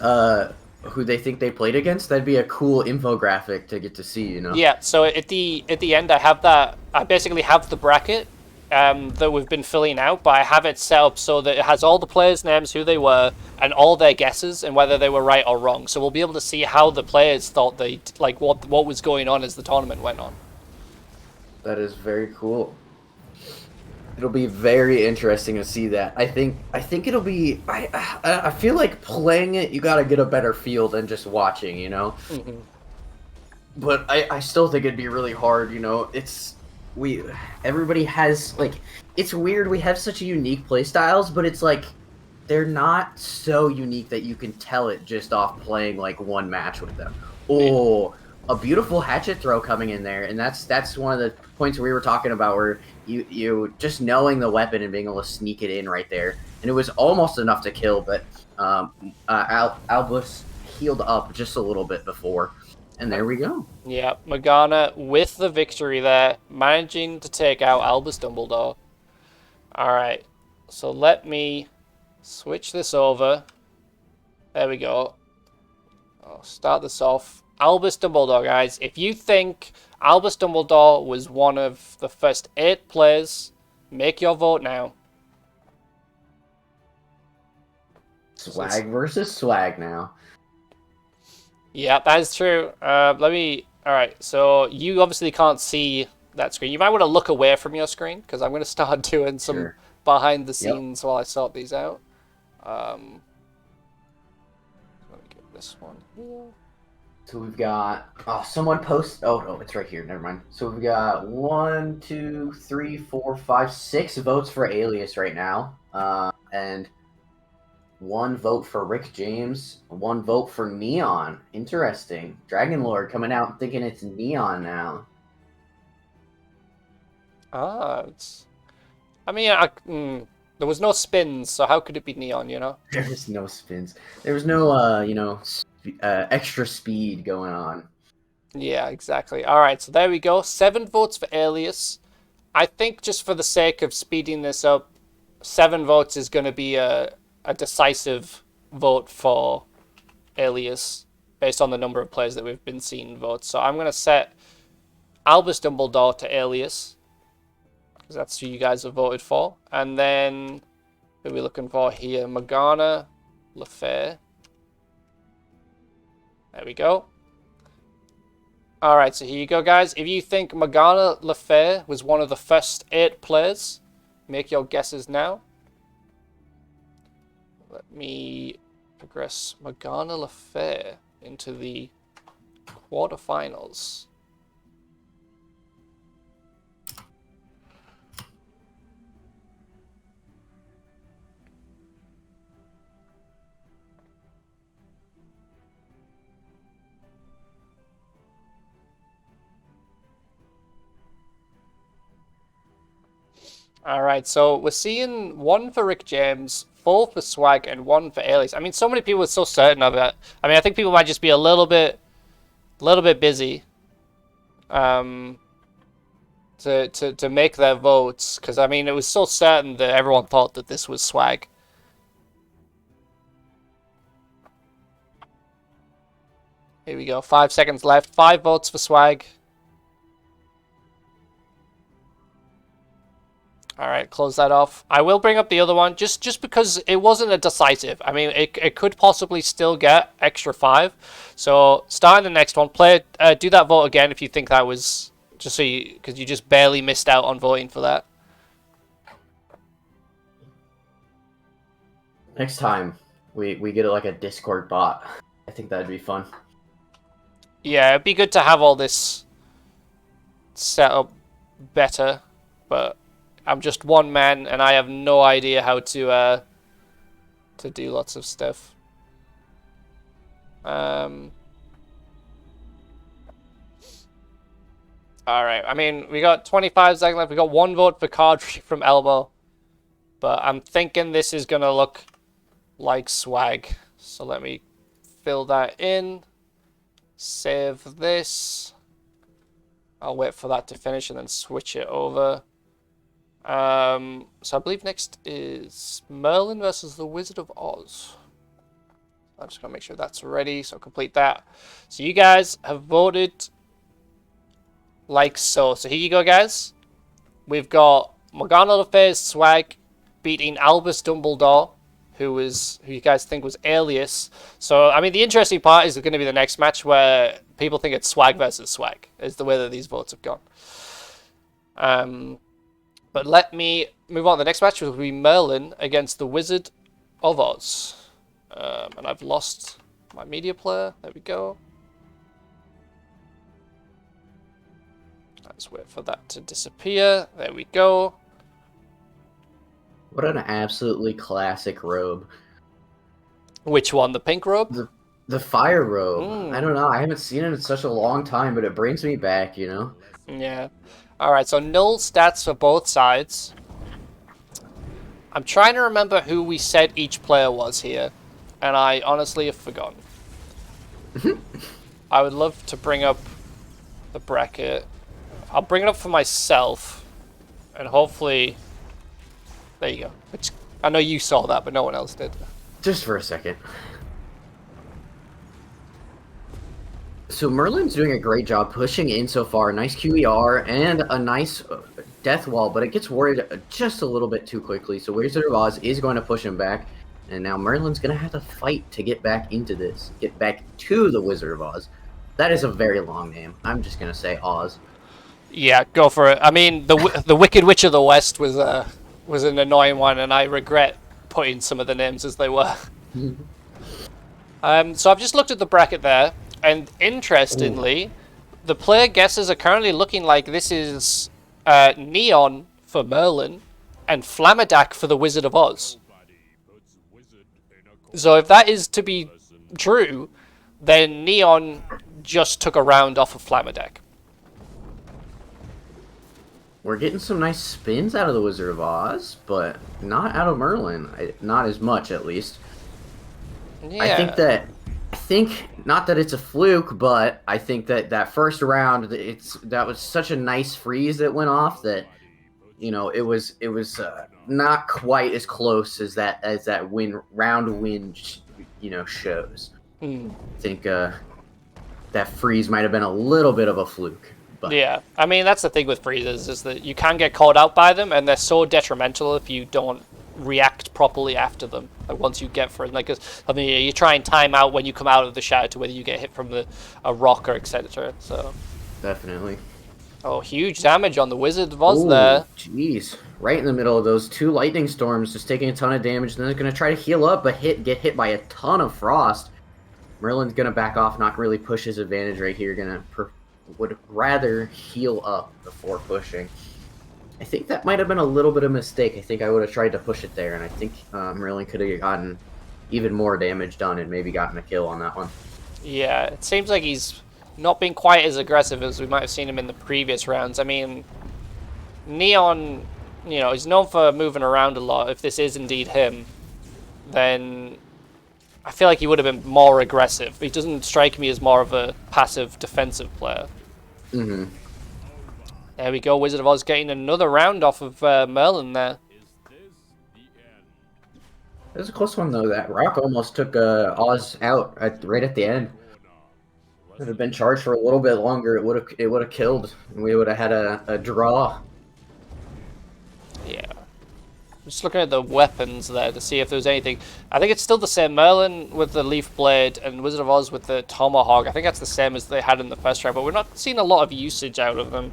Who they think they played against? That'd be a cool infographic to get to see, you know? Yeah. So at the end, I have that. I basically have the bracket that we've been filling out, but I have it set up so that it has all the players' names, who they were, and all their guesses, and whether they were right or wrong. So we'll be able to see how the players thought they, like, what was going on as the tournament went on. That is very cool. It'll be very interesting to see that. I think it'll be. I feel like playing it, you got to get a better feel than just watching, you know. Mm-hmm. But I still think it'd be really hard, you know. Everybody has, like, it's weird. We have such unique play styles, but it's like they're not so unique that you can tell it just off playing like one match with them. Oh, a beautiful hatchet throw coming in there, and that's one of the points we were talking about, where you just knowing the weapon and being able to sneak it in right there, and it was almost enough to kill, but Albus healed up just a little bit before, and there we go. Yeah, Morgana with the victory there, managing to take out Albus Dumbledore. Alright, so let me switch this over. There we go. I'll start this off. Albus Dumbledore, guys. If you think Albus Dumbledore was one of the first 8 players, make your vote now. Swag versus swag now. Yeah, that is true. Alright, so you obviously can't see that screen. You might want to look away from your screen, because I'm going to start doing some behind the scenes while I sort these out. Let me get this one here. So we've got, someone post, oh no, it's right here, never mind. So we've got 1, 2, 3, 4, 5, 6 votes for Alias right now. And 1 vote for Rick James, 1 vote for Neon. Interesting. Dragon Lord coming out thinking it's Neon now. There was no spins, so how could it be Neon, you know? There was no spins. There was no, extra speed going on. Yeah, exactly. Alright, so there we go. 7 votes for Alias. I think just for the sake of speeding this up, 7 votes is going to be a decisive vote for Alias based on the number of players that we've been seeing vote. So I'm going to set Albus Dumbledore to Alias, because that's who you guys have voted for. And then, who are we looking for here? Morgana Le Fay. There we go. Alright, so here you go, guys. If you think Morgana Le Fay was one of the first 8 players, make your guesses now. Let me progress Morgana Le Fay into the quarterfinals. Alright, so we're seeing 1 for Rick James, 4 for Swag, and 1 for Alias. I mean, so many people are so certain of it. I mean, I think people might just be a little bit busy to make their votes, because, I mean, it was so certain that everyone thought that this was Swag. Here we go, 5 seconds left, 5 votes for Swag. Alright, close that off. I will bring up the other one, just because it wasn't a decisive. I mean, it could possibly still get extra 5. So, starting the next one, do that vote again if you think that was, just so you, because you just barely missed out on voting for that. Next time, we get like a Discord bot. I think that'd be fun. Yeah, it'd be good to have all this set up better, but I'm just one man, and I have no idea how to do lots of stuff. Alright, I mean, we got 25 seconds left. We got 1 vote for Cardry from Elbow. But I'm thinking this is going to look like Swag. So let me fill that in. Save this. I'll wait for that to finish and then switch it over. So I believe next is Merlin versus the Wizard of Oz. I'm just going to make sure that's ready, so complete that. So you guys have voted like so. So here you go, guys. We've got Morgana Le Fay's Swag beating Albus Dumbledore, who you guys think was Alias. So, I mean, the interesting part is going to be the next match where people think it's Swag versus Swag, is the way that these votes have gone. But let me move on. The next match will be Merlin against the Wizard of Oz. And I've lost my media player. There we go. Let's wait for that to disappear. There we go. What an absolutely classic robe. Which one? The pink robe? The fire robe. I don't know. I haven't seen it in such a long time, but it brings me back, you know? Yeah. Alright, so null stats for both sides. I'm trying to remember who we said each player was here, and I honestly have forgotten. I would love to bring up the bracket. I'll bring it up for myself, and hopefully... There you go. Which, I know you saw that, but no one else did. Just for a second. So Merlin's doing a great job pushing in so far. Nice QER and a nice death wall, but it gets worried just a little bit too quickly. So Wizard of Oz is going to push him back. And now Merlin's going to have to fight to get back into this. Get back to the Wizard of Oz. That is a very long name. I'm just going to say Oz. Yeah, go for it. I mean, the Wicked Witch of the West was an annoying one, and I regret putting some of the names as they were. So I've just looked at the bracket there, and interestingly, the player guesses are currently looking like this is Neon for Merlin and Flamadak for the Wizard of Oz. So if that is to be true, then Neon just took a round off of Flamadak. We're getting some nice spins out of the Wizard of Oz, but not out of Merlin. Not as much, at least. Yeah. I think not that it's a fluke, but I think that first round, that was such a nice freeze that went off that, you know, it was not quite as close as that round win, you know, shows. I think that freeze might have been a little bit of a fluke. But. Yeah, I mean, that's the thing with freezes, is that you can get caught out by them, and they're so detrimental if you don't react properly after them. Like, once you get for it, like, I mean, you try and time out when you come out of the shadow to whether you get hit from a rock or etc. So definitely. Oh, huge damage on the Wizard of Oz there. Jeez, right in the middle of those two lightning storms, just taking a ton of damage. Then they're gonna try to heal up, but get hit by a ton of frost. Merlin's gonna back off, not really push his advantage right here. Would rather heal up before pushing. I think that might have been a little bit of a mistake. I think I would have tried to push it there, and I think Merlin could have gotten even more damage done and maybe gotten a kill on that one. Yeah, it seems like he's not been quite as aggressive as we might have seen him in the previous rounds. I mean, Neon, you know, is known for moving around a lot. If this is indeed him, then I feel like he would have been more aggressive. He doesn't strike me as more of a passive defensive player. Mm-hmm. There we go. Wizard of Oz getting another round off of Merlin there. It was a close one, though. That rock almost took Oz out right at the end. If it had been charged for a little bit longer, it would have killed, and we would have had a draw. Yeah. Just looking at the weapons there to see if there's anything. I think it's still the same. Merlin with the Leaf Blade and Wizard of Oz with the Tomahawk. I think that's the same as they had in the first round, but we're not seeing a lot of usage out of them.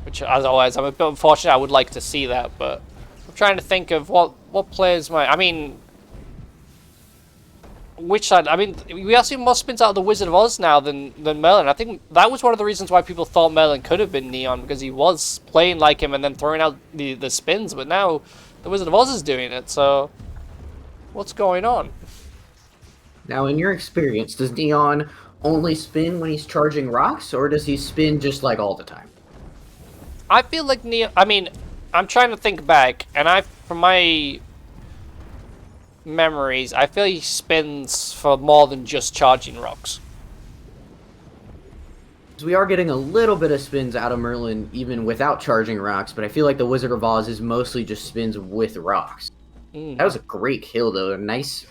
Which, as always, I'm a bit unfortunate. I would like to see that, but I'm trying to think of what players might... I mean... Which side? I mean, we are seeing more spins out of the Wizard of Oz now than Merlin. I think that was one of the reasons why people thought Merlin could have been Neon, because he was playing like him and then throwing out the spins, but now the Wizard of Oz is doing it, so what's going on? Now, in your experience, does Neon only spin when he's charging rocks, or does he spin just like all the time? I feel like Neon... I mean, I'm trying to think back, and from my memories, I feel he spins for more than just charging rocks. We are getting a little bit of spins out of Merlin even without charging rocks, but I feel like the Wizard of Oz is mostly just spins with rocks. That was a great kill, though. A nice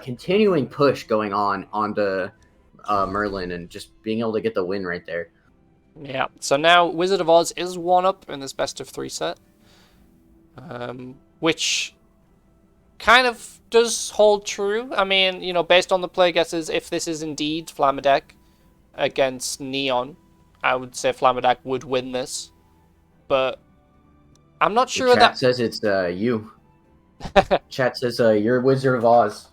continuing push going on onto Merlin and just being able to get the win right there. Yeah, so now Wizard of Oz is 1-up in this best of 3 set. Which kind of does hold true. I mean, you know, based on the player guesses, if this is indeed Flamadec against Neon, I would say Flamadec would win this. But I'm not sure Chat that... says it's you. Chat says you're Wizard of Oz.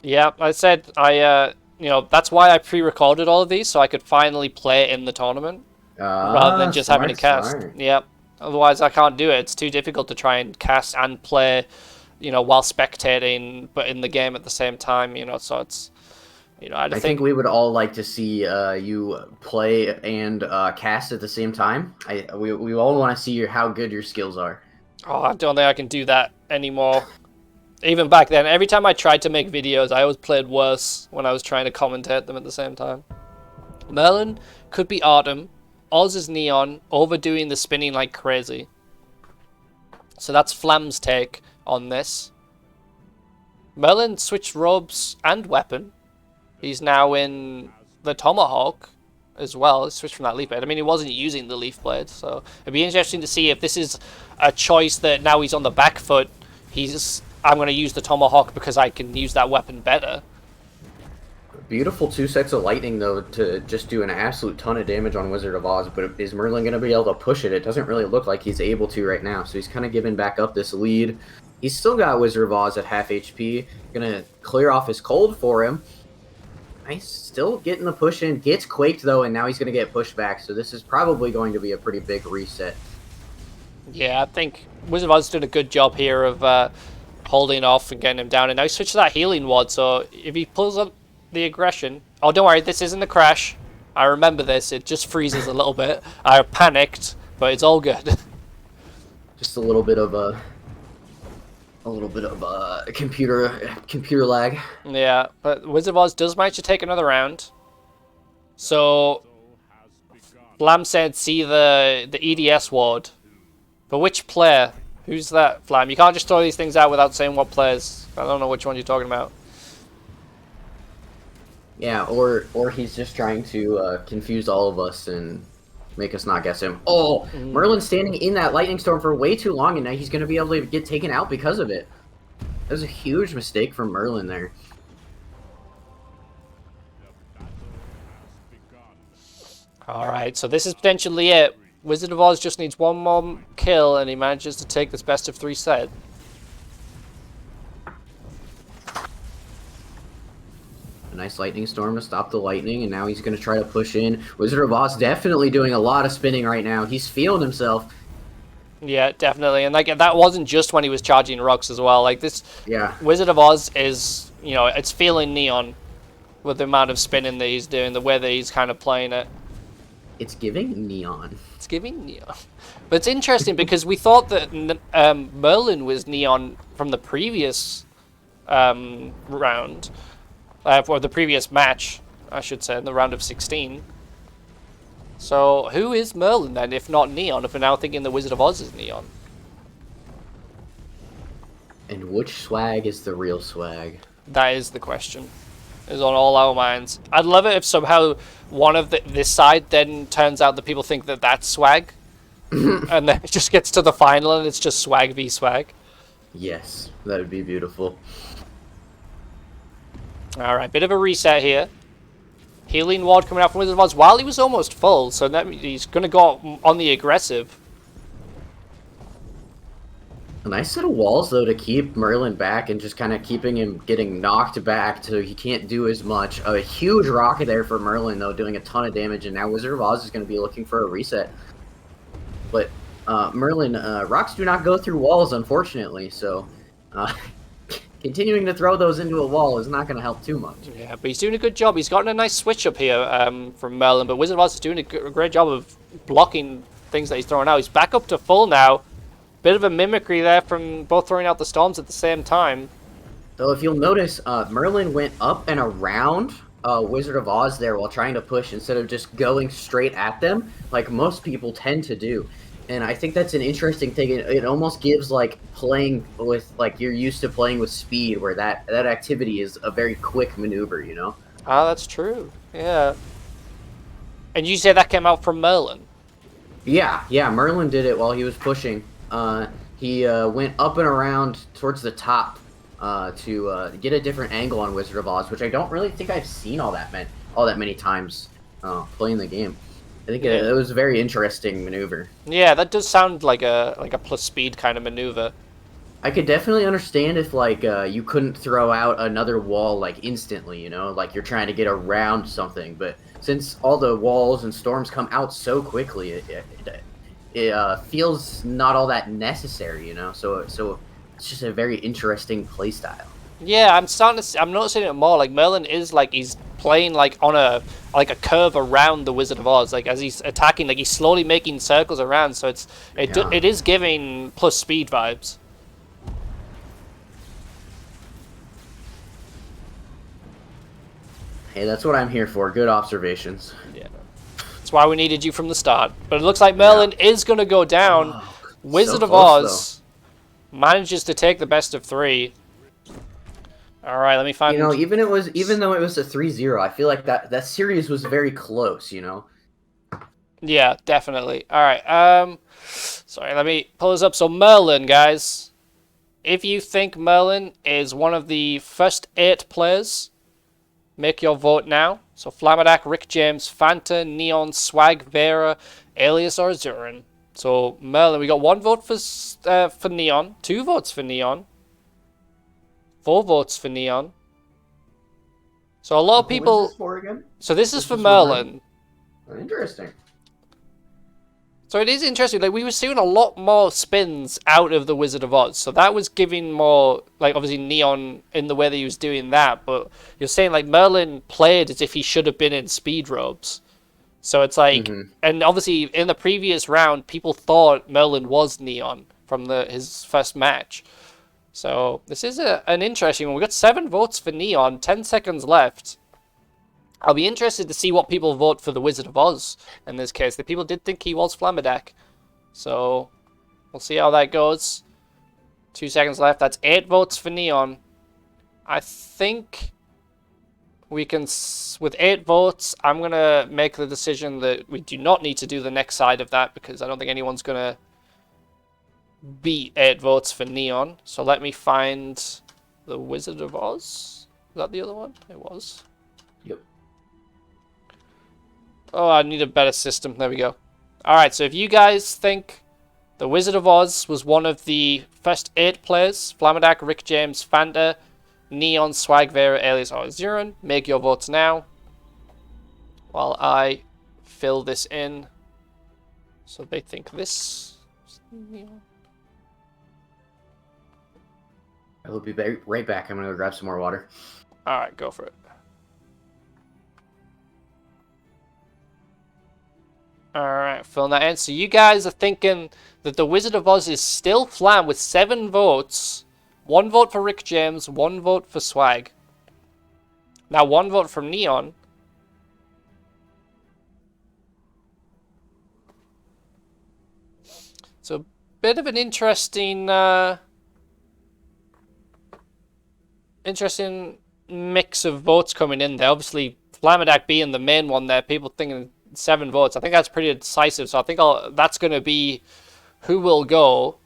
Yeah, I said you know, that's why I pre-recorded all of these, so I could finally play in the tournament. Rather than just having to cast. Smart. Yep. Otherwise, I can't do it. It's too difficult to try and cast and play, you know, while spectating, but in the game at the same time, you know, so it's, you know, I think we would all like to see you play and cast at the same time. We all want to see how good your skills are. Oh, I don't think I can do that anymore. Even back then, every time I tried to make videos, I always played worse when I was trying to commentate them at the same time. Merlin could be Artem. Oz is Neon, overdoing the spinning like crazy. So that's Flam's take on this. Merlin switched robes and weapon. He's now in the Tomahawk as well. He switched from that Leaf Blade. I mean, he wasn't using the Leaf Blade, so it'd be interesting to see if this is a choice that now he's on the back foot. I'm going to use the Tomahawk because I can use that weapon better. Beautiful 2 sets of lightning, though, to just do an absolute ton of damage on Wizard of Oz, but is Merlin going to be able to push it? It doesn't really look like he's able to right now, so he's kind of giving back up this lead. He's still got Wizard of Oz at half HP, going to clear off his cold for him. Nice, still getting the push in, gets quaked, though, and now he's going to get pushed back, so this is probably going to be a pretty big reset. Yeah, I think Wizard of Oz did a good job here of holding off and getting him down, and now he switched to that healing ward, so if he pulls up the aggression... Oh, don't worry, this isn't a crash. I remember this, it just freezes a little bit. I panicked, but it's all good. Just a little bit of computer lag. Yeah, but Wizard of Oz does manage to take another round. So, Flam said see the EDS ward. For which player? Who's that, Flam? You can't just throw these things out without saying what players. I don't know which one you're talking about. Yeah, or he's just trying to confuse all of us and make us not guess him. Oh, Merlin's standing in that lightning storm for way too long, and now he's going to be able to get taken out because of it. That was a huge mistake from Merlin there. Alright, so this is potentially it. Wizard of Oz just needs one more kill, and he manages to take this best of 3 set. A nice lightning storm to stop the lightning, and now he's going to try to push in. Wizard of Oz definitely doing a lot of spinning right now. He's feeling himself. Yeah, definitely. And like that wasn't just when he was charging rocks as well. Like this, yeah. Wizard of Oz is, you know, it's feeling Neon with the amount of spinning that he's doing, the way that he's kind of playing it. It's giving Neon. It's giving Neon. But it's interesting because we thought that Merlin was Neon from the previous round. For the previous match, I should say, in the round of 16. So, who is Merlin then, if not Neon, if we're now thinking the Wizard of Oz is Neon? And which swag is the real swag? That is the question. It's on all our minds. I'd love it if somehow one of this side then turns out that people think that that's swag. And then it just gets to the final and it's just swag v swag. Yes, that would be beautiful. Alright, bit of a reset here. Healing ward coming out from Wizard of Oz while he was almost full, so that means he's going to go on the aggressive. A nice set of walls, though, to keep Merlin back and just kind of keeping him getting knocked back so he can't do as much. A huge rocket there for Merlin, though, doing a ton of damage, and now Wizard of Oz is going to be looking for a reset. But Merlin, rocks do not go through walls, unfortunately, so... continuing to throw those into a wall is not going to help too much. Yeah, but he's doing a good job. He's gotten a nice switch up here from Merlin, but Wizard of Oz is doing a great job of blocking things that he's throwing out. He's back up to full now. Bit of a mimicry there from both throwing out the storms at the same time. So if you'll notice, Merlin went up and around Wizard of Oz there while trying to push instead of just going straight at them like most people tend to do. And I think that's an interesting thing. It almost gives, like, playing with, like, you're used to playing with speed, where that activity is a very quick maneuver, you know? Ah, that's true. Yeah. And you say that came out from Merlin? Yeah, Merlin did it while he was pushing. He went up and around towards the top to get a different angle on Wizard of Oz, which I don't really think I've seen all that many times playing the game. I think it was a very interesting maneuver. Yeah, that does sound like a plus speed kind of maneuver. I could definitely understand if like you couldn't throw out another wall like instantly, you know, like you're trying to get around something. But since all the walls and storms come out so quickly, it feels not all that necessary, you know. So it's just a very interesting playstyle. Yeah, I'm noticing it more. Like Merlin is like he's playing like on a curve around the Wizard of Oz. Like as he's attacking, like he's slowly making circles around. So it is giving plus speed vibes. Hey, that's what I'm here for. Good observations. Yeah, that's why we needed you from the start. But it looks like Merlin is going to go down. Oh, Wizard so of close, Oz manages to take the best of 3. All right, let me find. You know, even though it was a 3-0, I feel like that series was very close. You know. Yeah, definitely. All right. Sorry, let me pull this up. So Merlin, guys, if you think Merlin is one of the first 8 players, make your vote now. So Flamadak, Rick James, Fanta, Neon, Swag, Vera, Alias, or Azurin. So Merlin, we got 1 vote for Neon, 2 votes for Neon, 4 votes for Neon. So a lot of people. What is this for again? So this is for Merlin. Interesting. So it is interesting. Like we were seeing a lot more spins out of the Wizard of Oz. So that was giving more, like obviously Neon in the way that he was doing that. But you're saying like Merlin played as if he should have been in speed robes. So it's like, and obviously in the previous round, people thought Merlin was Neon from his first match. So this is an interesting one. We got 7 votes for Neon, 10 seconds left. I'll be interested to see what people vote for the Wizard of Oz in this case. The people did think he was Flamadak. So we'll see how that goes. 2 seconds left. That's 8 votes for Neon. I think we can, with 8 votes, I'm going to make the decision that we do not need to do the next side of that because I don't think anyone's going to beat 8 votes for Neon. So let me find the Wizard of Oz. Is that the other one? It was. Yep. Oh, I need a better system. There we go. Alright, so if you guys think the Wizard of Oz was one of the first 8 players, Flamadak, Rick James, Fanta, Neon, Swag, Vera, Alias, or Azurin, make your votes now while I fill this in. So they think this is Neon. I will be right back. I'm going to go grab some more water. Alright, go for it. Alright, filling that in. So you guys are thinking that the Wizard of Oz is still Flam with 7 votes. 1 vote for Rick James, 1 vote for Swag. Now 1 vote from Neon. So a bit of an interesting interesting mix of votes coming in there. Obviously, Flamadak being the main one there, people thinking 7 votes. I think that's pretty decisive, so I think that's going to be who will go.